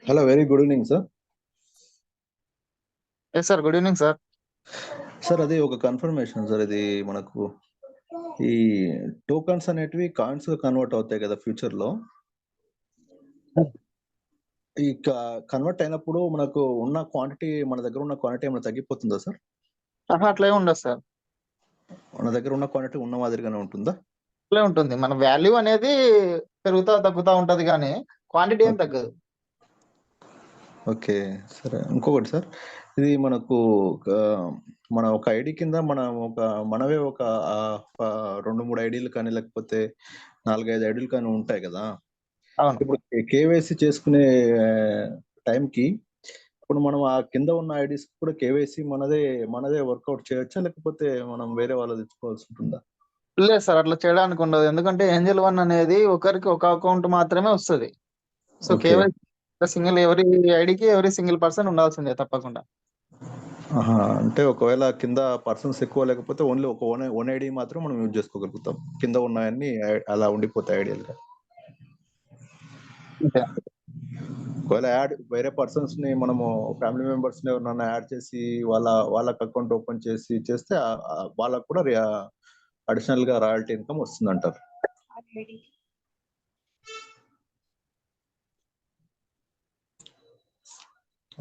Hello, very good evening, sir. Yes sir, good evening sir. Sir అది ఒక కన్ఫర్మేషన్ సార్, ఇది మనకు ఈ టోకన్స్ అనేటివి కాయిన్స్ గా కన్వర్ట్ అవుతాయి కదా ఫ్యూచర్ లో. ఈ కన్వర్ట్ అయినప్పుడు మనకు ఉన్న క్వాంటిటీ, మన దగ్గర ఉన్న క్వాంటిటీ ఏమైనా తగ్గిపోతుందా సార్? అట్లా ఏమి ఉండదు సార్, మన దగ్గర ఉన్న క్వాంటిటీ ఉన్న మాదిరిగానే ఉంటుందా? అట్లే ఉంటుంది. మన వాల్యూ అనేది పెరుగుతా తగ్గుతా ఉంటది కానీ క్వాంటిటీ ఏం తగ్గదు. ఓకే, సరే. ఇంకొకటి సార్, ఇది మనకు మన ఒక ఐడి కింద మనవే ఒక 2-3 ఐడీలు కానీ లేకపోతే 4-5 ఐడీలు కానీ ఉంటాయి కదా. అవును. ఇప్పుడు కేవైసీ చేసుకునే టైంకి ఇప్పుడు మనం ఆ కింద ఉన్న ఐడీస్ కూడా కేవైసీ మనదే వర్కౌట్ చేయొచ్చా, లేకపోతే మనం వేరే వాళ్ళు తెచ్చుకోవాల్సి ఉంటుందా? లేదు సార్, అట్లా చేయడానికి ఉండదు. ఎందుకంటే ఏంజల్ వన్ అనేది ఒకరికి ఒక అకౌంట్ మాత్రమే వస్తుంది. So okay. కేవైసీ సింగిల్ ఎవరి ఐడికి ఎవరి సింగిల్ పర్సన్ ఉండాల్సిందే తప్పకుండా. అంటే ఒకవేళ కింద పర్సన్స్ ఎక్కువ లేకపోతే ఓన్లీ ఒక ఓన్ ఐడి మాత్రం మనం యూజ్ చేసుకోగలుగుతాం, కింద ఉన్నాయన్ని అలా ఉండిపోతాయి ఐడియల్గా. ఒకవేళ వేరే పర్సన్స్ ని మనము ఫ్యామిలీ మెంబర్స్ ని ఎవరన్నా యాడ్ చేసి వాళ్ళకి అకౌంట్ ఓపెన్ చేస్తే వాళ్ళకు కూడా అడిషనల్ గా రాయల్టీ ఇన్కమ్ వస్తుంది అంటారు.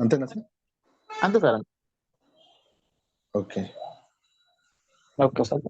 అంతేనా సార్? అంతే sir. Okay. Okay sir.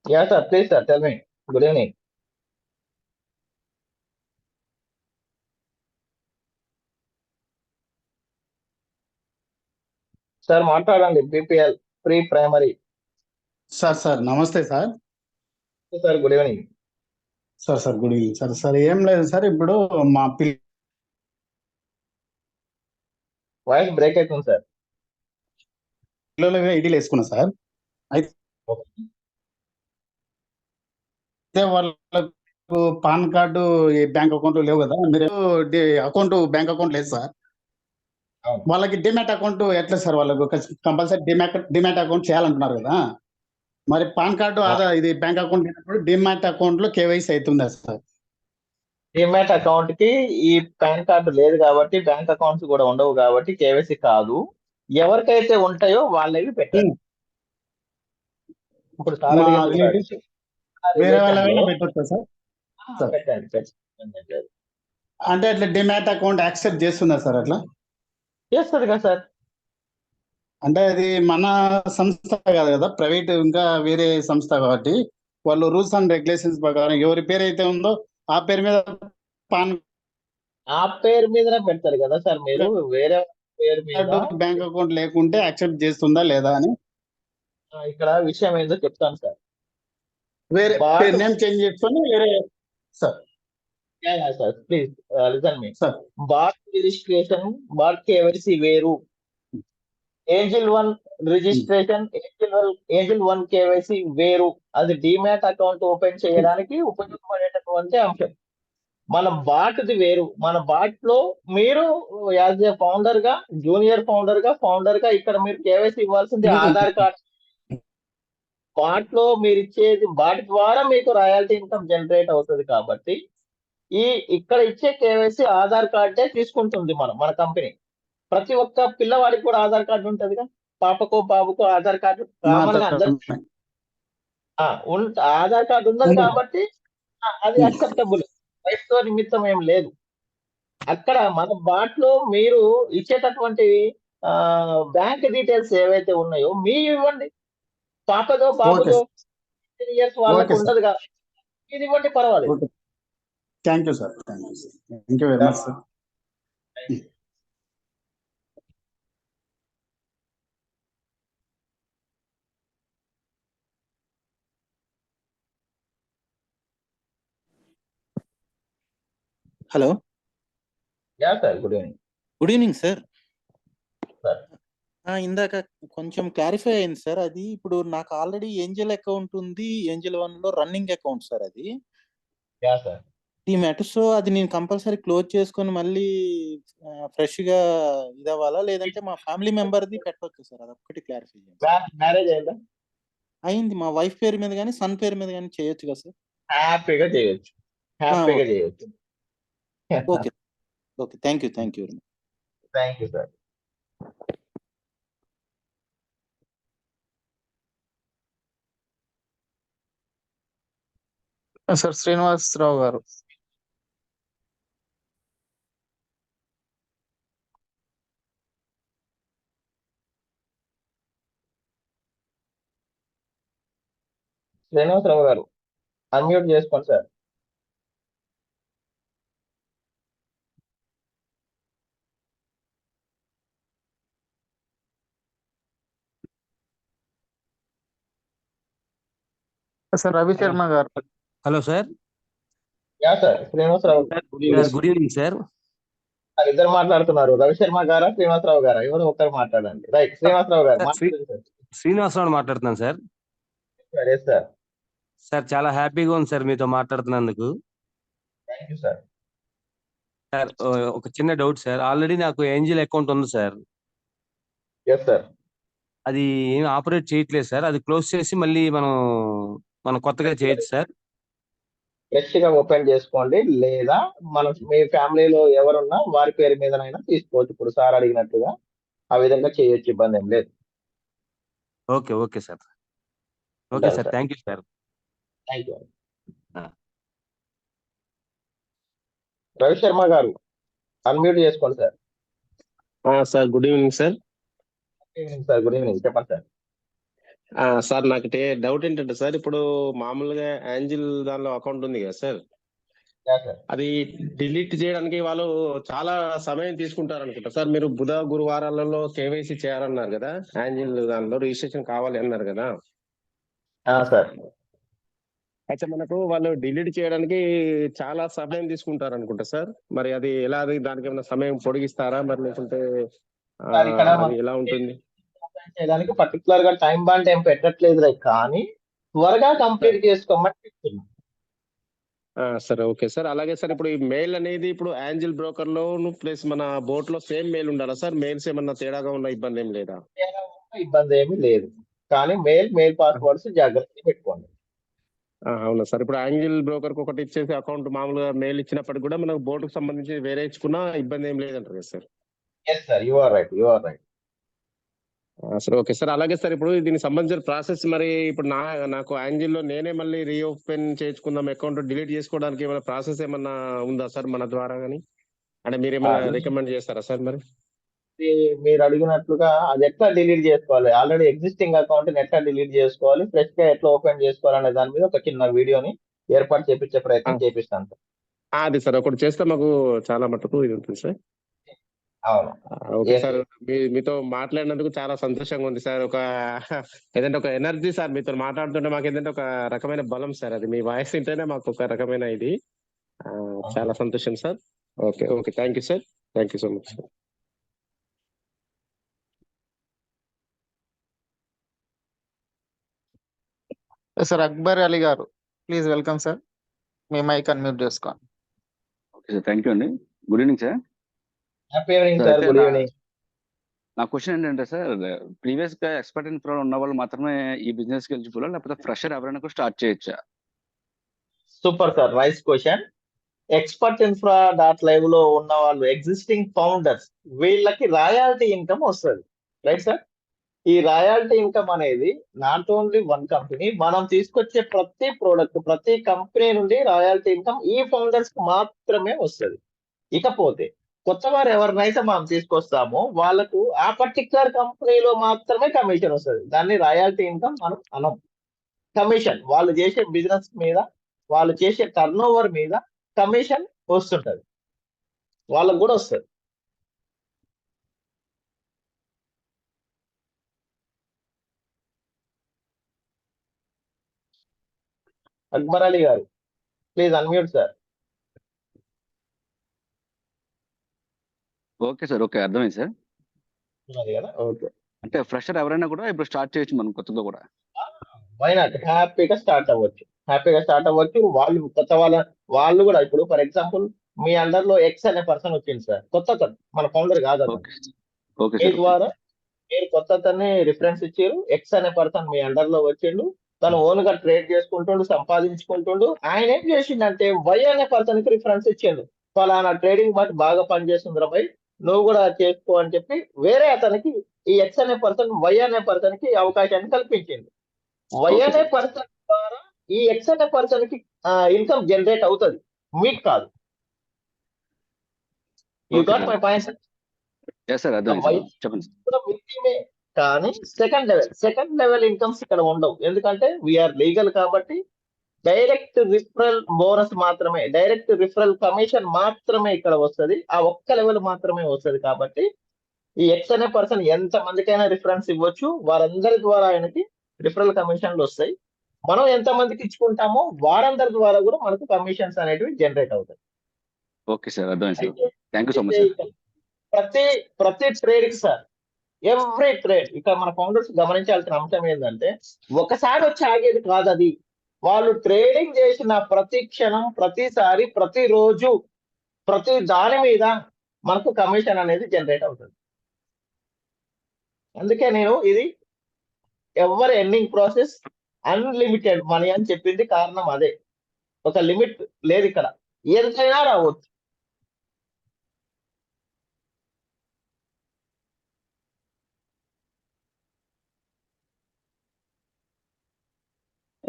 Yeah, sir. Please, sir. Tell me. Good evening. Sir మాట్లాడండి. BPL pre primary. సార్ నమస్తే sir. Sir good evening. Sir good evening sir. ఏం లేదు సార్, ఇప్పుడు మా వాయిస్ బ్రేక్ అవుతుంది సార్. పిల్లలుగా ఐడీలు వేసుకున్నా సార్. అయితే వాళ్ళకు పాన్ కార్డు బ్యాంక్ అకౌంట్ లేవు కదా, మీరు అకౌంట్ బ్యాంక్ అకౌంట్ లేదు సార్. వాళ్ళకి డిమాట్ అకౌంట్ ఎట్లా సార్? వాళ్ళకు కంపల్సరీ డిమాట్ అకౌంట్ చేయాలంటున్నారు కదా. మరి పాన్ కార్డు ఆధార్ ఇది బ్యాంక్ అకౌంట్ లేనప్పుడు డిమాట్ అకౌంట్ లో కేవైసీ అవుతుందా సార్? డిమాట్ అకౌంట్ కి ఈ పాన్ కార్డు లేదు కాబట్టి, బ్యాంక్ అకౌంట్స్ కూడా ఉండవు కాబట్టి కేవైసీ కాదు. ఎవరికైతే ఉంటాయో వాళ్ళవి పెట్టండి. ఇప్పుడు వేరే వాళ్ళ పెట్టొచ్చా సార్? పెట్టండి. అంటే అట్లా డిమాట్ అకౌంట్ యాక్సెప్ట్ చేస్తున్నా సార్? అట్లా చేస్తుంది కదా సార్. అంటే అది మన సంస్థ కాదు కదా, ప్రైవేట్ ఇంకా వేరే సంస్థ కాబట్టి వాళ్ళు రూల్స్ అండ్ రెగ్యులేషన్స్ ప్రకారం ఎవరి పేరు అయితే ఉందో ఆ పేరు మీద మీదనే పెడతారు కదా సార్. మీరు వేరే పేరు మీద బ్యాంక్ అకౌంట్ లేకుంటే యాక్సెప్ట్ చేస్తుందా లేదా అని ఇక్కడ విషయం ఏందో చెప్తాను సార్. వేరే నేమ్ చేంజ్ చేసుకొని వేరే sir. Sir please listen me. Sir bot registration, bot KYC వేరు. ఏంజిల్ 1 రిజిస్ట్రేషన్, ఏంజిల్ 1 కేవైసీ వేరు. అది డిమాట్ అకౌంట్ ఓపెన్ చేయడానికి ఉపయోగపడేటటువంటి అంశం. మన బాట్ది వేరు. మన బాట్ లో మీరు యాజ్ ఏ ఫౌండర్ గా, జూనియర్ ఫౌండర్ గా ఇక్కడ మీరు కేవైసీ ఇవ్వాల్సింది ఆధార్ కార్డ్. బాట్ లో మీరు ఇచ్చేది, బాట్ ద్వారా మీకు రాయల్టీ ఇన్కమ్ జనరేట్ అవుతుంది కాబట్టి ఇక్కడ ఇచ్చే కేవైసీ ఆధార్ కార్డే తీసుకుంటుంది. మన కంపెనీ. ప్రతి ఒక్క పిల్లవాడికి కూడా ఆధార్ కార్డు ఉంటదిగా. పాపకో బాబుకో ఆధార్ కార్డు కామన్ గా అందరికి ఆధార్ కార్డు ఉన్నది కాబట్టి అది అక్సెప్టబుల్. వయసుతో నిమిత్తం ఏం లేదు. అక్కడ మన బాట్లో మీరు ఇచ్చేటటువంటి బ్యాంక్ డీటెయిల్స్ ఏవైతే ఉన్నాయో మీ ఇవ్వండి. పాపదో ఓకే బాబుదో సార్. ఇయర్స్ వాళ్ళకు ఓకే సార్. ఉండదు కదా, ఇది ఇవ్వండి పర్వాలేదు. Okay. Thank you sir. Thank you sir. Thank you very much sir. Hello, yeah sir, good evening good evening sir. Sir. ఇందాక కొంచెం క్లారిఫై అయింది సార్. అది ఇప్పుడు నాకు ఆల్రెడీ ఏంజల్ అకౌంట్ ఉంది, ఏంజల్ 1 లో రన్నింగ్ అకౌంట్ సార్ అది యా సార్. డీమ్యాట్. సో అది నేను కంపల్సరీ క్లోజ్ చేసుకొని మళ్ళీ ఫ్రెష్ గా ఇది అవ్వాలా, లేదంటే మా ఫ్యామిలీ మెంబర్ది పెట్టవచ్చు సార్? అదొక్కటి క్లారిఫై చేయండి. మ్యారేజ్ అయిందా? అయింది. మా వైఫ్ పేరు మీద కానీ సన్ పేరు మీద కానీ చేయొచ్చు కదా సార్? హ్యాపీగా చేయొచ్చు, హ్యాపీగా చేయొచ్చు. Okay okay, thank you very much. Thank you sir. Sir Srinivasarao గారు. శ్రీనివాసరావు గారు అన్మ్యూట్ చేసుకోండి సార్. సార్ రవి శర్మ గారు. Hello sir. Yeah sir, Srinivasarao good evening sir. ఇద్దరు మాట్లాడుతున్నారు. రవిశర్మ గారా శ్రీనివాసరావు గారా? ఎవరు ఒకరు మాట్లాడండి. రైట్, శ్రీనివాసరావు గారు మాట్లాడండి సార్. శ్రీనివాసరావు మాట్లాడుతున్నాను సార్. సరే సార్. సార్ చాలా హ్యాపీగా ఉంది సార్ మీతో మాట్లాడుతున్నందుకు. Thank you sir. సార్ ఒక చిన్న డౌట్ సార్. ఆల్రెడీ నాకు ఏంజల్ అకౌంట్ ఉంది సార్. Yes sir. అది ఏం ఆపరేట్ చేయట్లేదు సార్. అది క్లోజ్ చేసి మళ్ళీ మనం కొత్తగా చేయొచ్చు సార్? ఫ్రెష్ గా ఓపెన్ చేసుకోండి, లేదా మీ ఫ్యామిలీలో ఎవరున్నా వారి పేరు మీదనైనా తీసుకోవచ్చు. ఇప్పుడు సార్ అడిగినట్టుగా ఆ విధంగా చేయొచ్చు, ఇబ్బంది ఏం లేదు. Okay okay sir. Okay sir, thank you sir. Thank you. Ravi Sharma గారు అన్మ్యూట్ చేసుకోండి sir. Sir good evening sir. Good evening sir. Good evening, చెప్పండి సార్. సార్ నాకు డౌట్ ఏంటంటే సార్, ఇప్పుడు మామూలుగా యాంజిల్ దానిలో అకౌంట్ ఉంది కదా సార్, యా సార్. అది డిలీట్ చేయడానికి వాళ్ళు చాలా సమయం తీసుకుంటారు అనుకుంటా సార్. మీరు బుధ గురువారాలలో కేవైసీ చేయాలన్నారు కదా, యాంజిల్ దానిలో రిజిస్ట్రేషన్ కావాలి అన్నారు కదా సార్. అయితే మనకు వాళ్ళు డిలీట్ చేయడానికి చాలా సమయం తీసుకుంటారు అనుకుంటా సార్. మరి అది ఎలా, దానికి ఏమైనా సమయం పొడిగిస్తారా మరి, లేకుంటే ఇక్కడ అది ఎలా ఉంటుంది? చేయడానికి పర్టికులర్ గా టైం బాండ్ ఏం పెట్టట్లేదు, కానీ త్వరగా కంప్లీట్ చేసుకోమని చెప్తున్నాం. సరే ఓకే సార్. అలాగే సార్, ఇప్పుడు ఈ మెయిల్ అనేది ఇప్పుడు యాంజిల్ బ్రోకర్ లో ప్లస్ మన బోట్ లో సేమ్ మెయిల్ ఉండాలా సార్? మెయిల్స్ ఏమన్నా తేడాగా ఉన్న ఇబ్బంది ఏం లేదా? ఇబ్బంది ఏమీ లేదు, కానీ మెయిల్ పాస్వర్డ్స్ జాగ్రత్తగా పెట్టుకోండి. అవునా సార్. ఇప్పుడు యాంజిల్ బ్రోకర్ కి ఒకటి ఇచ్చేసి అకౌంట్ మామూలుగా మెయిల్ ఇచ్చినప్పటికి కూడా మనకు బోట్ కు సంబంధించి వేరే ఇచ్చుకున్నా ఇబ్బంది ఏం లేదంటారు కదా sir? Yes sir, you are right. Sir okay sir. అలాగే సార్, ఇప్పుడు దీనికి సంబంధించిన ప్రాసెస్ మరి ఇప్పుడు నాకు యాంజిల్ లో నేనే మళ్ళీ రీఓపెన్ చేసుకుందాం అకౌంట్, డిలీట్ చేసుకోవడానికి ఏమైనా ప్రాసెస్ ఏమన్నా ఉందా సార్ మన ద్వారా కానీ? అంటే మీరు ఏమైనా రికమెండ్ చేస్తారా సార్ మరి? మీరు అడిగినట్లుగా అది ఎట్లా డిలీట్ చేసుకోవాలి, ఆల్రెడీ ఎగ్జిస్టింగ్ అకౌంట్ ఎట్లా డిలీట్ చేసుకోవాలి, ఫ్రెష్ గా ఎట్లా ఓపెన్ చేసుకోవాలనే దాని మీద ఒక చిన్న వీడియోని ఏర్పాటు చేపించే ప్రయత్నం చేపిస్తాను సార్. అది సార్ ఒకటి చేస్తే మాకు చాలా మటుకు ఇది ఉంటుంది సార్. అవును. ఓకే సార్, మీతో మాట్లాడినందుకు చాలా సంతోషంగా ఉంది సార్. ఏదంటే ఒక ఎనర్జీ సార్, మీతో మాట్లాడుతుంటే మాకు ఏంటంటే ఒక రకమైన బలం సార్. అది మీ వాయిస్ వింటేనే మాకు ఒక రకమైన ఇది. చాలా సంతోషం sir. Okay okay, thank you sir. Thank you so much sir. Sir Akbar Ali గారు, ప్లీజ్ వెల్కమ్ సార్. మీ మైక్ అన్మ్యూట్ చేసుకోండి. ఓకే సార్, థ్యాంక్ యూ అండి. Good evening sir. Happy evening sir. Good evening. నా క్వశ్చన్ ఏంటంటే సార్, ప్రీవియస్ గా expert infra ఉన్న వాళ్ళు మాత్రమే ఈ బిజినెస్ కి ఎలిజిబుల్, లేకపోతే ఫ్రెషర్ ఎవరైనా కూడా స్టార్ట్ చేయొచ్చా? Super sir, nice question. Expert infra .live లో ఉన్న వాళ్ళు, ఎగ్జిస్టింగ్ ఫౌండర్స్, వీళ్ళకి రాయల్టీ ఇన్కమ్ వస్తుంది, రైట్ సార్. ఈ రాయల్టీ ఇన్కమ్ అనేది నాట్ ఓన్లీ వన్ కంపెనీ, మనం తీసుకొచ్చే ప్రతి ప్రోడక్ట్, ప్రతి కంపెనీ నుండి రాయల్టీ ఇన్కమ్ ఈ ఫౌండర్స్ కి మాత్రమే వస్తుంది. ఇకపోతే కొత్త వారు ఎవరినైతే మనం తీసుకొస్తామో వాళ్ళకు ఆ పర్టికులర్ కంపెనీలో మాత్రమే కమిషన్ వస్తుంది. దాన్ని రాయల్టీ ఇన్కమ్ మనం అనం. కమిషన్ వాళ్ళు చేసే బిజినెస్ మీద, వాళ్ళు చేసే టర్న్ ఓవర్ మీద కమిషన్ వస్తుంటది, వాళ్ళకు కూడా వస్తుంది. అక్బర్ అలీ గారు please unmute sir. Okay sir, okay, అర్థమైంది సార్. ఉన్నది కదా, ఓకే. అంటే ఫ్రెషర్ ఎవరైనా కూడా ఇప్పుడు స్టార్ట్ చేయొచ్చు మనం కొత్తగా కూడా. వై నాట్, హ్యాపీగా స్టార్ట్ అవ్వచ్చు, హ్యాపీగా స్టార్ట్ అవ్వచ్చు. వాళ్ళు కొత్త వాళ్ళు కూడా ఇప్పుడు ఫర్ ఎగ్జాంపుల్ మీ అండర్ లో ఎక్స్ అనే పర్సన్ వచ్చింది సార్, కొత్త మన ఫౌండర్ కాదు అతను. ఓకే ఓకే మీ సార్, ఓకే. ద్వారా మీరు కొత్త అతన్ని రిఫరెన్స్ ఇచ్చారు, ఎక్స్ అనే పర్సన్ మీ అండర్ లో వచ్చిండు, తను ఓన్ గా ట్రేడ్ చేసుకుంటుండు, సంపాదించుకుంటుండు. ఆయన ఏం చేసిండంటే వై అనే పర్సన్ కి రిఫరెన్స్ ఇచ్చిండు, ఫలానా ట్రేడింగ్ బట్ బాగా పనిచేస్తుంది రాబాయ్, నువ్వు కూడా చేసుకో అని చెప్పి వేరే అతనికి ఈ ఎక్స్ అనే పర్సన్ వై అనే పర్సన్ కి అవకాశాన్ని కల్పించింది. వై ఓకే అనే సార్. పర్సన్ ద్వారా ఈ ఎక్స్ అనే పర్సన్ కి ఇన్కమ్ జనరేట్ అవుతుంది, మీకు కాదు. You okay got sir. My point. Yes sir, అర్థమైంది వై సార్, చెప్పండి సార్. కూడా విక్టిమే, కానీ సెకండ్ లెవెల్ ఇన్కమ్స్ ఇక్కడ ఉండవు. ఎందుకంటే వీఆర్ లీగల్ కాబట్టి డైరెక్ట్ రిఫరల్ బోనస్ మాత్రమే, డైరెక్ట్ రిఫరల్ కమిషన్ మాత్రమే ఇక్కడ వస్తుంది, ఆ ఒక్క లెవెల్ మాత్రమే వస్తుంది. కాబట్టి ఈ ఎక్స్ అనే పర్సన్ ఎంత మందికైనా రిఫరెన్స్ ఇవ్వచ్చు, వారందరి ద్వారా ఆయనకి రిఫరల్ కమిషన్లు వస్తాయి. మనం ఎంత మందికి ఇచ్చుకుంటామో వారందరి ద్వారా కూడా మనకు కమిషన్స్ అనేటివి జనరేట్ అవుతాయి. ఓకే సార్, అర్థమైంది సార్. అయితే thank you so much sir. ప్రతి ట్రేడ్ కి సార్, ఎవ్రీ ట్రేడ్ ఇక్కడ మన ఫౌండర్స్ గమనించాల్సిన అంశం ఏంటంటే ఒకసారి వచ్చి ఆగేది కాదు అది. వాళ్ళు ట్రేడింగ్ చేసిన ప్రతి క్షణం, ప్రతిసారి, ప్రతిరోజు, ప్రతి దాని మీద మనకు కమిషన్ అనేది జనరేట్ అవుతుంది. అందుకే నేను ఇది ఎవరి ఎండింగ్ ప్రాసెస్ అన్లిమిటెడ్ మనీ అని చెప్పింది కారణం అదే. ఒక లిమిట్ లేదు ఇక్కడ, ఎంతైనా రావచ్చు.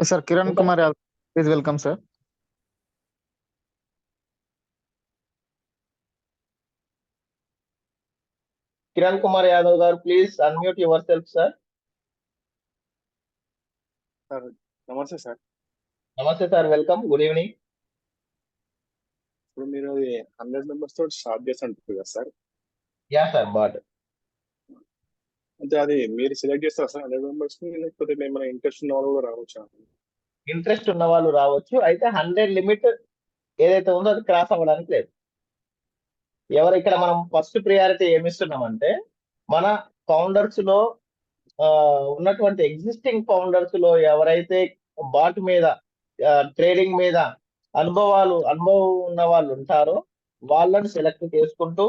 Sir Kiran Kumar Yadav please welcome sir. Kiran Kumar Yadav గారు please unmute yourself sir. నమస్తే సార్. నమస్తే సార్, వెల్కమ్, గుడ్ ఈవినింగ్. ఇప్పుడు మీరు అది 100 మెంబర్స్ తోటి స్టార్ట్ చేస్తుంటారు కదా సార్, యా సార్, బాట్ అంటే అది మీరు సెలెక్ట్ చేస్తారు సార్ 100 మెంబర్స్ ని, లేకపోతే ఏమైనా ఇంట్రెస్ట్ ఉన్న వాళ్ళు కూడా రావచ్చా? ఇంట్రెస్ట్ ఉన్న వాళ్ళు రావచ్చు, అయితే 100 లిమిట్ ఏదైతే ఉందో అది క్రాస్ అవ్వడానికి లేదు. ఎవరు ఇక్కడ మనం ఫస్ట్ ప్రియారిటీ ఏమిస్తున్నామంటే మన ఫౌండర్స్ లో ఉన్నటువంటి ఎగ్జిస్టింగ్ ఫౌండర్స్ లో ఎవరైతే బాట్ మీద ట్రేడింగ్ మీద అనుభవం ఉన్న వాళ్ళు ఉంటారో వాళ్ళని సెలెక్ట్ చేసుకుంటూ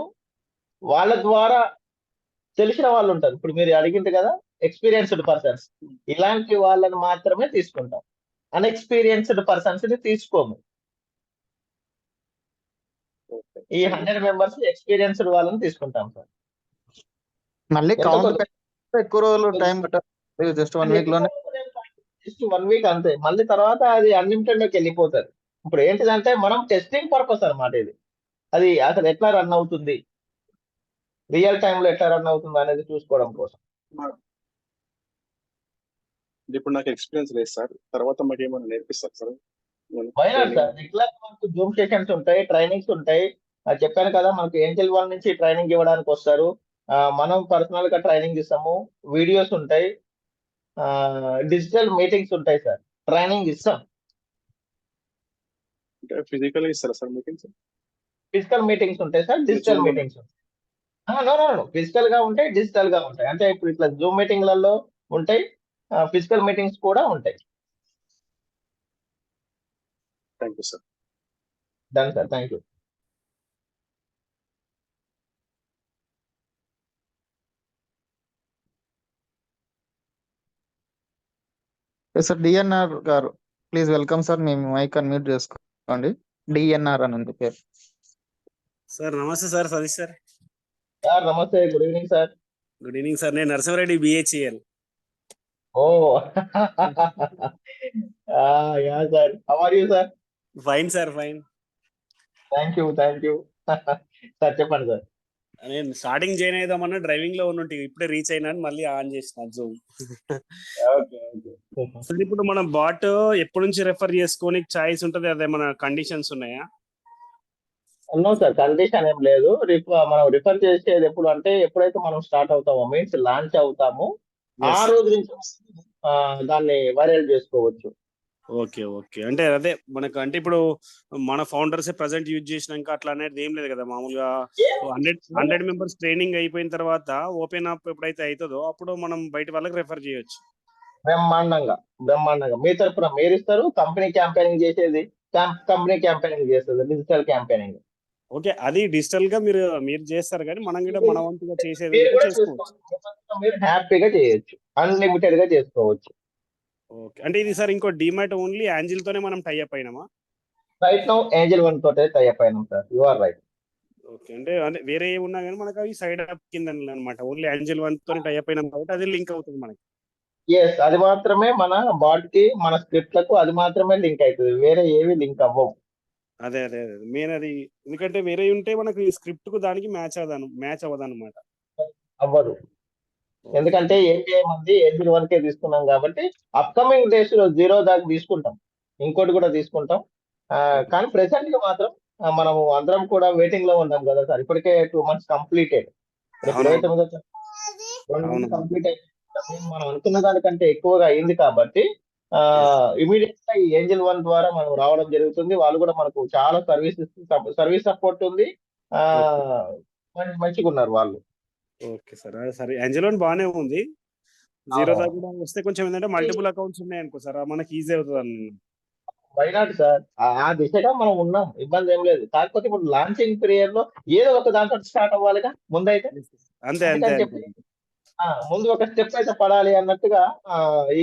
వాళ్ళ ద్వారా తెలిసిన వాళ్ళు ఉంటారు. ఇప్పుడు మీరు అడిగింది కదా ఎక్స్పీరియన్స్డ్ పర్సన్స్, ఇలాంటి వాళ్ళని మాత్రమే తీసుకుంటాం, అన్ఎక్స్పీరియన్స్డ్ పర్సన్స్ ని తీసుకోము. ఈ 100 మెంబర్స్ ఎక్స్పీరియన్స్డ్ వాళ్ళని తీసుకుంటాం సార్. మళ్ళీ ఎంత కౌంట్ కొద్ది- ఎక్కువ రోజులు టైం పట్టాలి, జస్ట్ 1 వీక్ లోనే. జస్ట్ 1 వీక్ అంతే, మళ్ళీ తర్వాత అది అన్లిమిటెడ్ లోకి వెళ్ళిపోతుంది. ఇప్పుడు ఏంటిదంటే మనం టెస్టింగ్ పర్పస్ అన్నమాట ఇది. అది అసలు ఎట్లా రన్ అవుతుంది, రియల్ టైమ్ లో ఎట్లా రన్ అవుతుంది అనేది చూసుకోవడం కోసం. ఇప్పుడు నాకు ఎక్స్పీరియన్స్ లేదు సార్, తర్వాత మాకు ఏమైనా నేర్పిస్తారు సార్? వైనాట్ సార్, ఇట్లా మనకు జూమ్ సెషన్స్ ఉంటాయి, ట్రైనింగ్స్ ఉంటాయి. చెప్పాను కదా మనకు ఏంజల్ వన్ నుంచి ట్రైనింగ్ ఇవ్వడానికి వస్తారు, మనం పర్సనల్ గా ట్రైనింగ్ ఇస్తాము, వీడియోస్ ఉంటాయి, డిజిటల్ మీటింగ్స్ ఉంటాయి సార్, ట్రైనింగ్ ఇస్తాం. అంటే ఫిజికల్ ఇస్తారా సార్ మీటింగ్స్? ఫిజికల్ మీటింగ్స్ ఉంటాయి సార్, డిజిటల్ Zoom లో- మీటింగ్స్ ఉంటాయి. నో ఫిజికల్ గా ఉంటాయి, డిజిటల్ గా ఉంటాయి. అంటే ఇప్పుడు ఇట్లా జూమ్ మీటింగ్లలో ఉంటాయి, ఫిజికల్ మీటింగ్స్ కూడా ఉంటాయి. Thank you sir. Done sir, thank you. Sir DNR గారు ప్లీజ్ వెల్కమ్ సార్. మేము మైక్ అన్మ్యూట్ చేసుకోండి. డిఎన్ఆర్ అని ఉంది పేరు. సార్ నమస్తే సార్, సతీష్ సార్. సార్ నమస్తే, good evening sir. Good evening sir, నేను Narasimha Reddy BHL. Oh yeah sir, how are you sir? Fine sir, fine. Thank you. Sir చెప్పండి సార్. నేను స్టార్టింగ్ జాయిన్ అయిదామన్నా డ్రైవింగ్ లో ఉన్నట్టు ఇప్పుడే రీచ్ అయినా మళ్ళీ ఆన్ చేసిన జూమ్. Okay okay. సార్ ఇప్పుడు మనం బాట్ ఎప్పటి నుంచి రెఫర్ చేసుకొని చాయిస్ ఉంటుంది, అదేమన్నా కండిషన్స్ ఉన్నాయా? నో సార్, కండిషన్ ఏం లేదు. మనం రిఫర్ చేసేది ఎప్పుడు అంటే ఎప్పుడైతే మనం స్టార్ట్ అవుతామో, మీన్స్ లాంచ్ అవుతామో ఆ రోజు నుంచి దాన్ని వైరల్ చేసుకోవచ్చు. Okay okay. అంటే అదే మనకు అంటే ఇప్పుడు మన ఫౌండర్స్ ప్రెసెంట్ యూజ్ చేసినాక అట్లా అనేది ఏం లేదు కదా. మామూలుగా 100 మెంబర్స్ ట్రైనింగ్ అయిపోయిన తర్వాత ఓపెన్ అప్ ఎప్పుడైతే అవుతుందో అప్పుడు మనం బయట వాళ్ళకి రెఫర్ చేయొచ్చు. బ్రహ్మాండంగా బ్రహ్మాండంగా మీ తరఫున మీరు ఇస్తారు. కంపెనీ క్యాంపెయినింగ్ చేసేది కంపెనీ క్యాంపెయినింగ్ చేస్తుంది, డిజిటల్ క్యాంపెయినింగ్. ఓకే, అది డిజిటల్ గా మీరు చేస్తారు, కానీ మనం కూడా మన వంతుగా చేసేది మీరు ఉంటే కూడా చేసుకోవచ్చు. చేసుకోవచ్చు, మీరు హ్యాపీగా చేయొచ్చు, అన్లిమిటెడ్ గా చేసుకోవచ్చు. ఓకే, అంటే ఇది సార్ ఇంకో డిమాట్ ఓన్లీ యాంజిల్ తోనే మనం టైఅప్ అయినామా? రైట్ నౌ ఏంజల్ వన్ తోటే టైఅప్ అయినాం sir. You are right. Okay, అంటే వేరే ఉన్నా కానీ మనకు అవి సైడ్ అప్ కింద అనమాట. ఓన్లీ యాంజిల్ వన్ తోనే టైఅప్ అయినాం కాబట్టి అది లింక్ అవుతుంది మనకి. ఎస్, అది మాత్రమే మన బాట్ కి, మన స్క్రిప్ట్లకు అది మాత్రమే లింక్ అవుతుంది, వేరే ఏవి లింక్ అవ్వవు. అదే అదే అదే మెయిన్ అది. ఎందుకంటే వేరే ఉంటే మనకు ఈ స్క్రిప్ట్ కు దానికి మ్యాచ్ అవ్వదు అనమాట. అవ్వదు, ఎందుకంటే ఏపీఐ మంది ఏంజిల్ వరకే తీసుకున్నాం కాబట్టి అప్కమింగ్ డేస్ లో 0 దాకా తీసుకుంటాం, ఇంకోటి కూడా తీసుకుంటాం. కానీ ప్రెసెంట్ గా మాత్రం మనము అందరం కూడా వెయిటింగ్ లో ఉన్నాం కదా సార్. ఇప్పటికే 2 months కంప్లీటెడ్. రేపు 29 కంప్లీట్ అయితే మనం అనుకున్న దానికంటే ఎక్కువగా అయింది కాబట్టి ఇమీడియట్ గా ఈ ఏంజల్ వన్ ద్వారా మనం రావడం జరుగుతుంది. వాళ్ళు కూడా మనకు చాలా సర్వీస్ సపోర్ట్ ఉంది. మంచిగా ఉన్నారు వాళ్ళు. ఓకే సార్, అదే సార్ యాంజిల్ వన్ బాగానే ఉంది. 0 దాకా కూడా వస్తే కొంచెం ఏంటంటే మల్టిపుల్ అకౌంట్స్ ఉన్నాయి అనుకో సార్, మనకి ఈజీ అవుతుంది అన్న. వైనాట్ సార్, ఆ దిశగా మనం ఉన్నాం, ఇబ్బంది ఏం లేదు. కాకపోతే ఇప్పుడు లాంచింగ్ పీరియడ్ లో ఏదో ఒక దాంతో స్టార్ట్ అవ్వాలిగా ముందైతే. అంతే అంతే అందుకని చెప్పి ముందు ఒక స్టెప్ అయితే పడాలి అన్నట్టుగా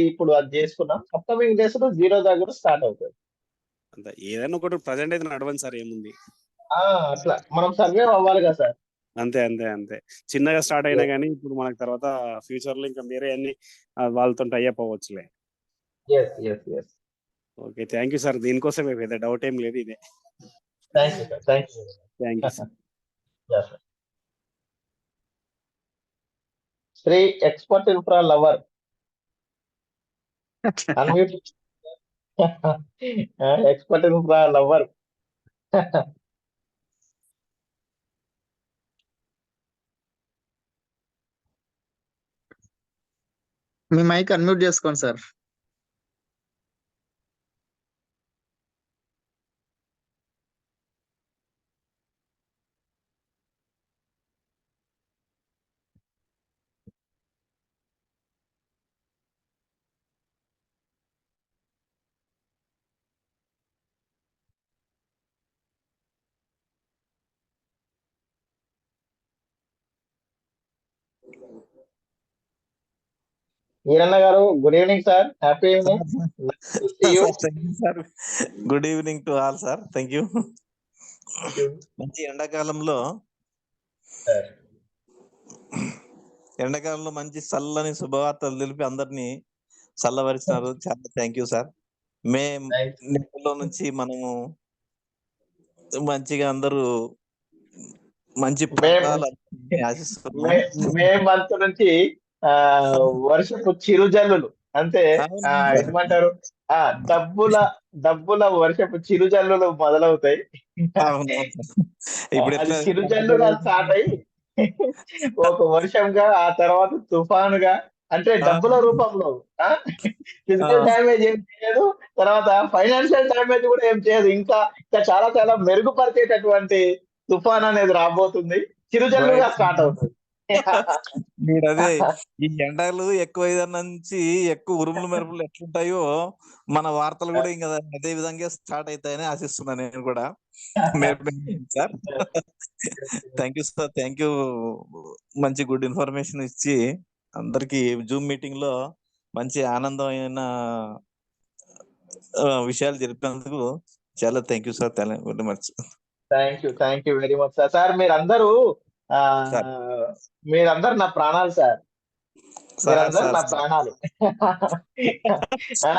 ఇప్పుడు అది చేసుకున్నాం. అప్కమింగ్ డేస్ లో 0 దాకా కూడా స్టార్ట్ అవుతుంది. అంతే, ఏదైనా ఒకటి ప్రజెంట్ అయితే నడవండి సార్, ఏముంది. అట్లా మనం సర్వే అవ్వాలి కదా సార్. అంతే అంతే అంతే, చిన్నగా స్టార్ట్ అయినా కానీ ఇప్పుడు మనకు తర్వాత ఫ్యూచర్ లో ఇంకా వేరే అన్ని వాళ్ళతో టైఅప్ అవ్వచ్చులే. Yes yes yes. Okay, thank you sir. దీనికోసమే పెద్ద డౌట్ ఏం లేదు, ఇదే. Thank you sir, thank you. Thank you sir. Shri expert infra lover unmute. Expert infra lover. మీ మైక్ అన్మ్యూట్ చేసుకోండి సార్. ఈరన్న గారు, good evening sir. Happy evening sir. Good evening to all sir. Thank you. మంచి ఎండాకాలంలో మంచి చల్లని శుభవార్తలు తెలిపి అందరినీ చల్లవరిచినారు. చాలా థ్యాంక్ యూ సార్. మే నెలలో నుంచి మనము మంచిగా అందరూ మంచి మే మంత్ నుంచి వర్షపు చిరుజల్లులు, అంటే ఏమంటారు, డబ్బుల వర్షపు చిరుజల్లులు మొదలవుతాయి. అది చిరుజల్లుగా స్టార్ట్ అయ్యి ఒక వర్షంగా, ఆ తర్వాత తుఫానుగా, అంటే డబ్బుల రూపంలో. ఫిజికల్ డ్యామేజ్ ఏం చేయదు, తర్వాత ఫైనాన్షియల్ డ్యామేజ్ కూడా ఏం చేయదు. ఇంకా చాలా చాలా మెరుగుపరిచేటటువంటి తుఫాన్ అనేది రాబోతుంది, చిరుజల్లుగా స్టార్ట్ అవుతుంది. మీరు అదే ఈ ఎండలు ఎక్కువ నుంచి ఎక్కువ ఉరుములు మెరుపులు ఎట్లుంటాయో మన వార్తలు కూడా ఇంకా అదే విధంగా స్టార్ట్ అవుతాయని ఆశిస్తున్నాను నేను కూడా. Sir thank you sir, thank you. మంచి గుడ్ ఇన్ఫర్మేషన్ ఇచ్చి అందరికి జూమ్ మీటింగ్ లో మంచి ఆనందమైన విషయాలు జరిపినందుకు చాలా thank you sir. Very much. Thank you very much sir. Sir మీరందరూ నా ప్రాణాలు సార్. సార్ మీరందరూ సార్ నా సార్ ప్రాణాలు. ఆ,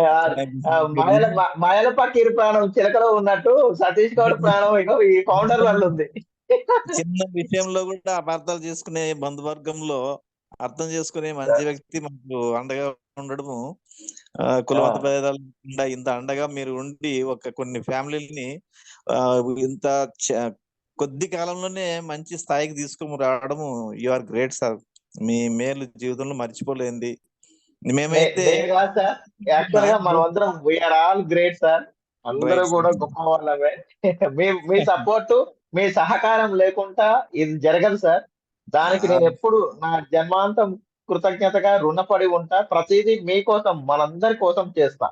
ఆ, థ్యాంక్ ఆ, మాయల పక్కీరు ప్రాణం చిలకలో ఉన్నట్టు సతీష్ గౌడ్ ప్రాణం ఇగో ఈ ఫౌండర్ వల్ల ఉంది. చిన్న విషయంలో కూడా అపార్థాలు చేసుకునే బంధువర్గంలో అర్థం చేసుకునే మంచి వ్యక్తి మనకు అండగా ఉండడము కులమత భేదాలు లేకుండా ఇంత అండగా మీరు ఉండి కొన్ని ఫ్యామిలీని ఇంత కొద్ది కాలంలోనే మంచి స్థాయికి తీసుకుని రావడము యు ఆర్ గ్రేట్ సార్. మీ మేలు జీవితంలో మర్చిపోలేంది. మేమైతే నేను కాదు సార్, యాక్చువల్ గా మనం అందరం వీఆర్ ఆల్ గ్రేట్ సార్. అందరూ కూడా గొప్ప వాళ్ళమే. మీ సపోర్ట్, మీ సహకారం లేకుండా ఇది జరగదు సార్. దానికి నేను ఎప్పుడు నా జన్మాంతం కృతజ్ఞతగా రుణపడి ఉంటా. ప్రతిదీ మీకోసం, మనందరి కోసం చేస్తా.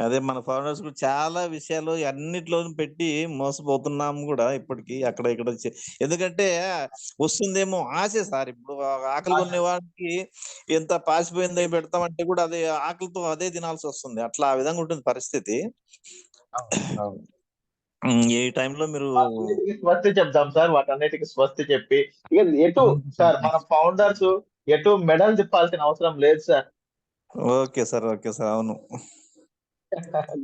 అదే మన ఫారినర్స్ కూడా చాలా విషయాలు అన్నిట్లోనూ పెట్టి మోసపోతున్నాము కూడా ఇప్పటికి అక్కడ ఇక్కడ ఎందుకంటే వస్తుందేమో ఆశ సార్. ఇప్పుడు ఆకలి కొనే వాడికి ఎంత పాసిపోయిందో పెడతామంటే కూడా అదే ఆకలితో అదే తినాల్సి వస్తుంది. అట్లా ఆ విధంగా ఉంటుంది పరిస్థితి. ఈ టైంలో మీరు స్వస్తి చెప్దాం సార్, వాటన్నిటికీ స్వస్తి చెప్పి ఇక ఎటు సార్ మన ఫౌండర్స్ ఎటు మెడల్ తిప్పాల్సిన అవసరం లేదు sir. Okay sir, okay sir. అవును,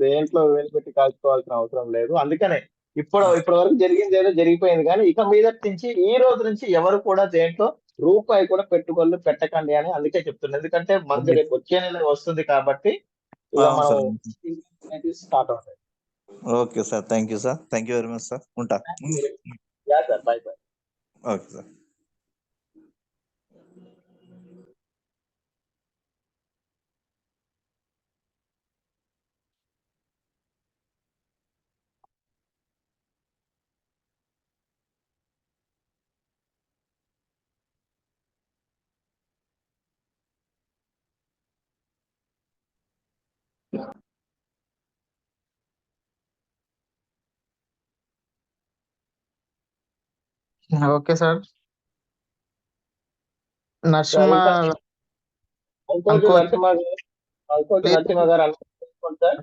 దేంట్లో వెలుపెట్టి కాల్చుకోవాల్సిన అవసరం లేదు. అందుకనే ఇప్పటి వరకు జరిగింది ఏదో జరిగిపోయింది, కానీ ఇక మీద నుంచి ఈ రోజు నుంచి ఎవరు కూడా దేంట్లో రూపాయి కూడా పెట్టకండి అని అందుకే చెప్తున్నా. ఎందుకంటే మనది రేపు వచ్చే నెల వస్తుంది కాబట్టి ఇక మనం స్టార్ట్ అవుతాయి. Okay sir, thank you sir, thank you very much sir. ఉంటా. Sir bye bye. Okay sir. Okay sir. Narasimha Ankoti Narasimha గారు అనుకోండి సార్.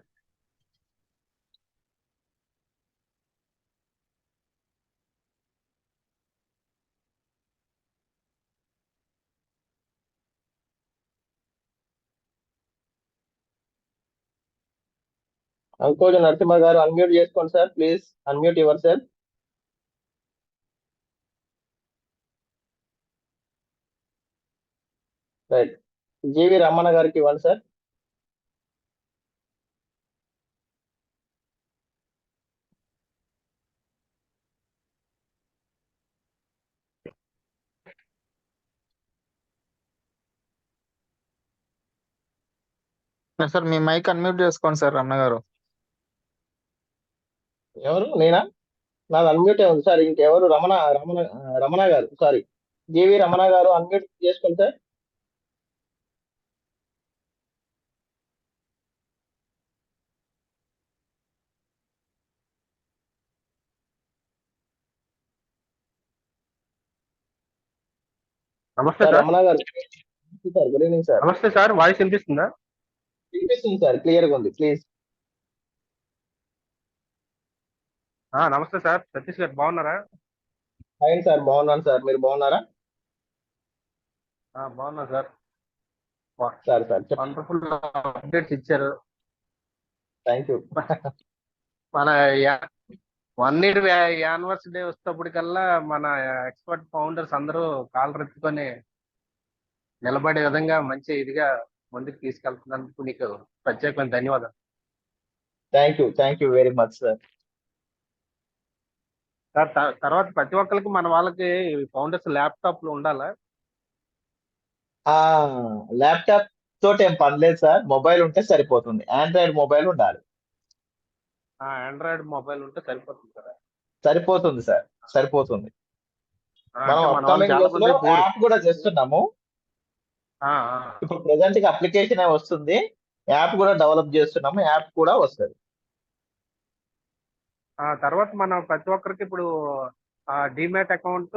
అంకోటి నరసింహ గారు అన్మ్యూట్ చేసుకోండి sir, please unmute yourself. Right, GV Ramana గారికి ఇవ్వండి సార్. సార్ మీ మైక్ అన్మ్యూట్ చేసుకోండి సార్ రమణ గారు. ఎవరు? నేనా? నాది అన్మ్యూట్ ఉంది సార్. ఇంకెవరు? రమణ గారు, సారీ, జీవి రమణ గారు అన్మ్యూట్ చేసుకోండి సార్. నమస్తే సార్ సార్. రమణ గారు సార్, గుడ్ ఈవినింగ్ సార్. నమస్తే సార్, వాయిస్ వినిపిస్తుందా? వినిపిస్తుంది సార్, క్లియర్గా ఉంది, ప్లీజ్. నమస్తే సార్, సతీష్ గారు బాగున్నారా? ఫైన్ సార్, బాగున్నాను సార్, మీరు బాగున్నారా? బాగున్నా sir. Sir sir wonderful updates ఇచ్చారు. Thank you. మన 1 year యానివర్సరీ వస్తేప్పటికల్లా మన ఎక్స్పర్ట్ ఫౌండర్స్ అందరూ కాళ్ళు రెత్తుకొని నిలబడే విధంగా మంచి ఇదిగా ముందుకు తీసుకెళ్తున్నందుకు నీకు ప్రత్యేకమైన ధన్యవాదాలు. Thank you very much sir. Sir తర్వాత ప్రతి ఒక్కరికి మన వాళ్ళకి ఫౌండర్స్ ల్యాప్టాప్లు ఉండాలా? ల్యాప్టాప్ తోటి ఏం పని లేదు సార్, మొబైల్ ఉంటే సరిపోతుంది. ఆండ్రాయిడ్ మొబైల్ ఉండాలి. ఆండ్రాయిడ్ మొబైల్ ఉంటే సరిపోతుంది కదా? సరిపోతుంది సార్, సరిపోతుంది. మనం అంటే మన వాళ్ళు అప్కమింగ్ చాలా డేస్ లో మంది యాప్ కూడా చేస్తున్నాము. ఇప్పుడు ప్రెసెంట్ గా అప్లికేషన్ వస్తుంది, యాప్ కూడా డెవలప్ చేస్తున్నాము, యాప్ కూడా వస్తుంది. తర్వాత మనం ప్రతి ఒక్కరికి ఇప్పుడు డిమాట్ అకౌంట్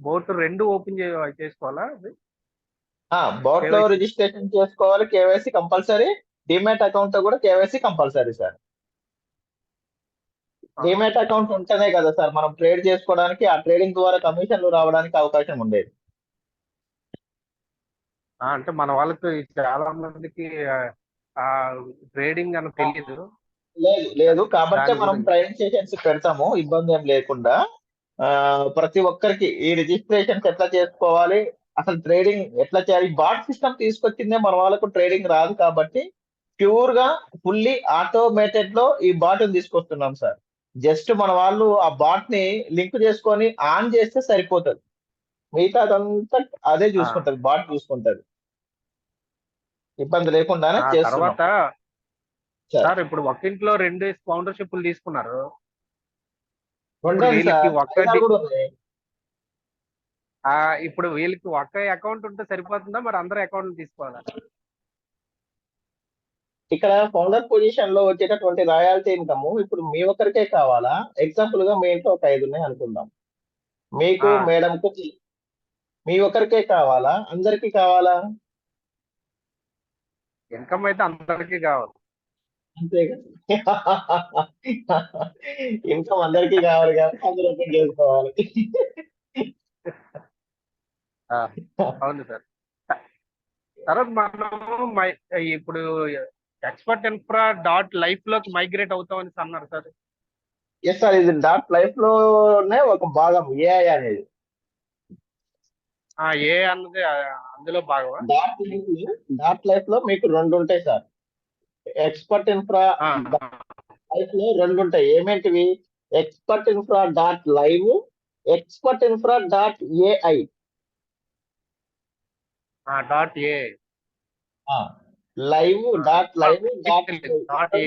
బోట్ 2 ఓపెన్ చేసుకోవాలా? బోట్ లో రిజిస్ట్రేషన్ చేసుకోవాలి, కేవైసీ కంపల్సరీ. డిమాట్ అకౌంట్ కూడా KYC compulsory sir. Demat account ఉంటేనే కదా సార్ మనం ట్రేడ్ చేసుకోవడానికి, ఆ ట్రేడింగ్ ద్వారా కమిషన్లు రావడానికి అవకాశం ఉండేది. అంటే మన వాళ్ళకి చాలా మందికి ట్రేడింగ్ అని తెలియదు. లేదు లేదు కాబట్టి దాని మనం గురించి ట్రైనింగ్ సెషన్స్ పెడతాము ఇబ్బంది ఏం లేకుండా. ప్రతి ఒక్కరికి ఈ రిజిస్ట్రేషన్స్ ఎట్లా చేసుకోవాలి, అసలు ట్రేడింగ్ ఎట్లా చేయాలి, బాట్ సిస్టమ్ తీసుకొచ్చిందే మన వాళ్ళకు ట్రేడింగ్ రాదు కాబట్టి ప్యూర్ గా ఫుల్లీ ఆటోమేటెడ్ లో ఈ బాట్ తీసుకొస్తున్నాం సార్. జస్ట్ మన వాళ్ళు ఆ బాట్ ని లింక్ చేసుకొని ఆన్ చేస్తే సరిపోతుంది, మిగతా అదంతా అదే చూసుకుంటది, బాట్ చూసుకుంటది, ఇబ్బంది లేకుండానే చేస్తున్నాం తర్వాత సార్. సార్ ఇప్పుడు ఒక్కింట్లో 2 స్పాన్సర్షిప్లు తీసుకున్నారు. ఇప్పుడు ఉండండి వీళ్ళకి సార్, ఒక్క ఐదారు కూడా ఉన్నాయి. ఇప్పుడు వీళ్ళకి ఒక్క అకౌంట్ ఉంటే సరిపోతుందా, మరి అందరి అకౌంట్లు తీసుకోవాలా? ఇక్కడ ఫౌండర్ పొజిషన్ లో వచ్చేటటువంటి రాయల్టీ ఇన్కమ్ ఇప్పుడు మీ ఒక్కరికే కావాలా? ఎగ్జాంపుల్ గా మీ ఇంట్లో ఒక 5 ఉన్నాయి అనుకుందాం, మీకు మేడం కు మీ ఒక్కరికే కావాలా, అందరికీ కావాలా? ఇన్కమ్ అయితే అందరికీ కావాలి. అంతేగా ఇన్కమ్ అందరికీ కావాలి కాబట్టి అందరూ ఓపెన్ చేసుకోవాలి. అవును సార్. తర్వాత మనం ఇప్పుడు ఎక్స్పర్ట్ ఇన్ఫ్రా డాట్ లైఫ్ లోకి మైగ్రేట్ అవుతామని అన్నారు సార్. ఎస్ సార్, ఇది డాట్ లైఫ్ లోనే ఒక భాగం ఏఐ అనేది. ఏ అన్నది అందులో భాగమా? డాట్ లైఫ్ లో మీకు 2 ఉంటాయి సార్. ఎక్స్పర్ట్ ఇన్ఫ్రా లైఫ్ లో 2 ఉంటాయి. ఏమేంటివి? Expert infra dot live, expert infra dot AI. Dot A live dot live dot dot A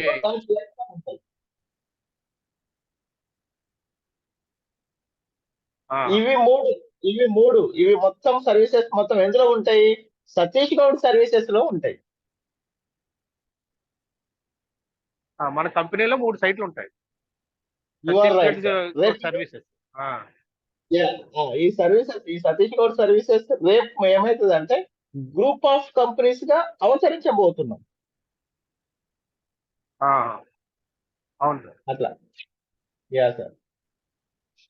ఇవి మొత్తం సర్వీసెస్ మొత్తం ఎందులో ఉంటాయి? సతీష్ గౌడ్ సర్వీసెస్ లో ఉంటాయి. మన కంపెనీలో 3 సైట్లు ఉంటాయి. You are right, sir. Services ఈ సర్వీసెస్, ఈ సతీష్ గౌడ్ సర్వీసెస్ రేపు ఏమైతుందంటే గ్రూప్ ఆఫ్ కంపెనీస్ గా అవతరించబోతున్నాం. అవును సార్. అట్లా యా సార్.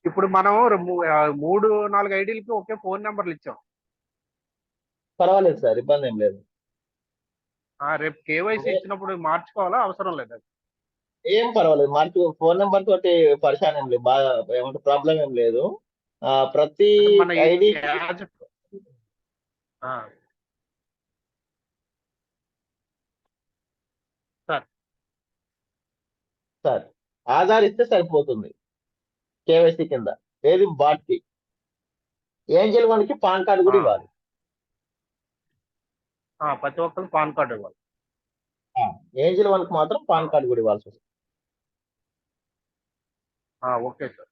ఇప్పుడు మనం 3-4 ఐడీలకి ఒకే ఫోన్ నెంబర్లు ఇచ్చాం. పర్వాలేదు సార్, ఇబ్బంది ఏం లేదు. రేపు కేవైసీ ఇచ్చినప్పుడు మార్చుకోవాలా, అవసరం లేదా? ఏం పర్వాలేదు, మార్చి ఫోన్ నెంబర్ తోటి పరిశాన్ ఏం లేదు, బాగా ఏమంటే ప్రాబ్లం ఏం లేదు. ప్రతి ఐడి సార్ ఆధార్ ఇస్తే సరిపోతుంది కేవైసీ కింద. ఏది బాట్ కి, ఏంజల్ వన్ కి పాన్ కార్డు కూడా ఇవ్వాలి. ప్రతి ఒక్కరు పాన్ కార్డు ఇవ్వాలి. ఏంజల్ వన్ కి మాత్రం పాన్ కార్డు కూడా ఇవ్వాల్సి వస్తుంది. Okay sir.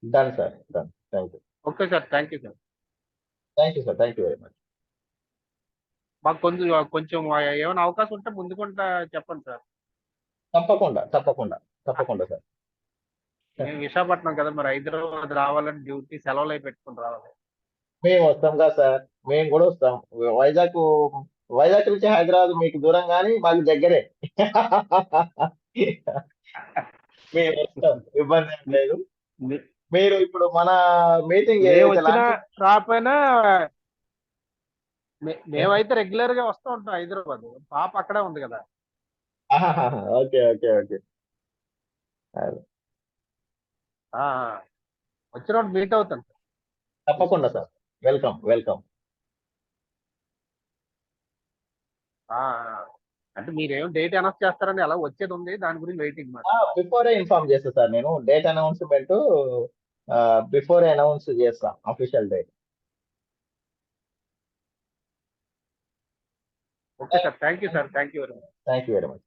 Done sir, done. Thank you. Okay sir, thank you sir. Thank you sir, thank you very much. మాకు కొంచెం ఏమైనా అవకాశం ఉంటే ముందుకుంటా చెప్పండి సార్. తప్పకుండా తప్పకుండా తప్పకుండా సార్. మేము విశాఖపట్నం కదా, మరి హైదరాబాద్ రావాలని డ్యూటీ సెలవులు అయి పెట్టుకుని రావాలి. మేము వస్తాం కదా సార్, మేము కూడా వస్తాం. వైజాగ్ నుంచి హైదరాబాద్ మీకు దూరం కానీ మాకు దగ్గరే. మేము వస్తాం, ఇబ్బంది ఏం లేదు. మీరు ఇప్పుడు మన మీటింగ్ రాకపోయినా మేమైతే రెగ్యులర్ గా వస్తూ ఉంటాం హైదరాబాద్. పాప అక్కడే ఉంది కదా. Okay okay okay. వచ్చినప్పుడు మీట్ అవుతాను. తప్పకుండా సార్, వెల్కమ్ వెల్కమ్. అంటే మీరేం డేట్ అనౌన్స్ చేస్తారని అలా వచ్చేది ఉంది, దాని గురించి వెయిటింగ్. బిఫోరే ఇన్ఫార్మ్ చేస్తా సార్, నేను డేట్ అనౌన్స్మెంట్ బిఫోరే అనౌన్స్ చేస్తా, official date. Okay sir, thank you sir, thank you very much. Thank you very much.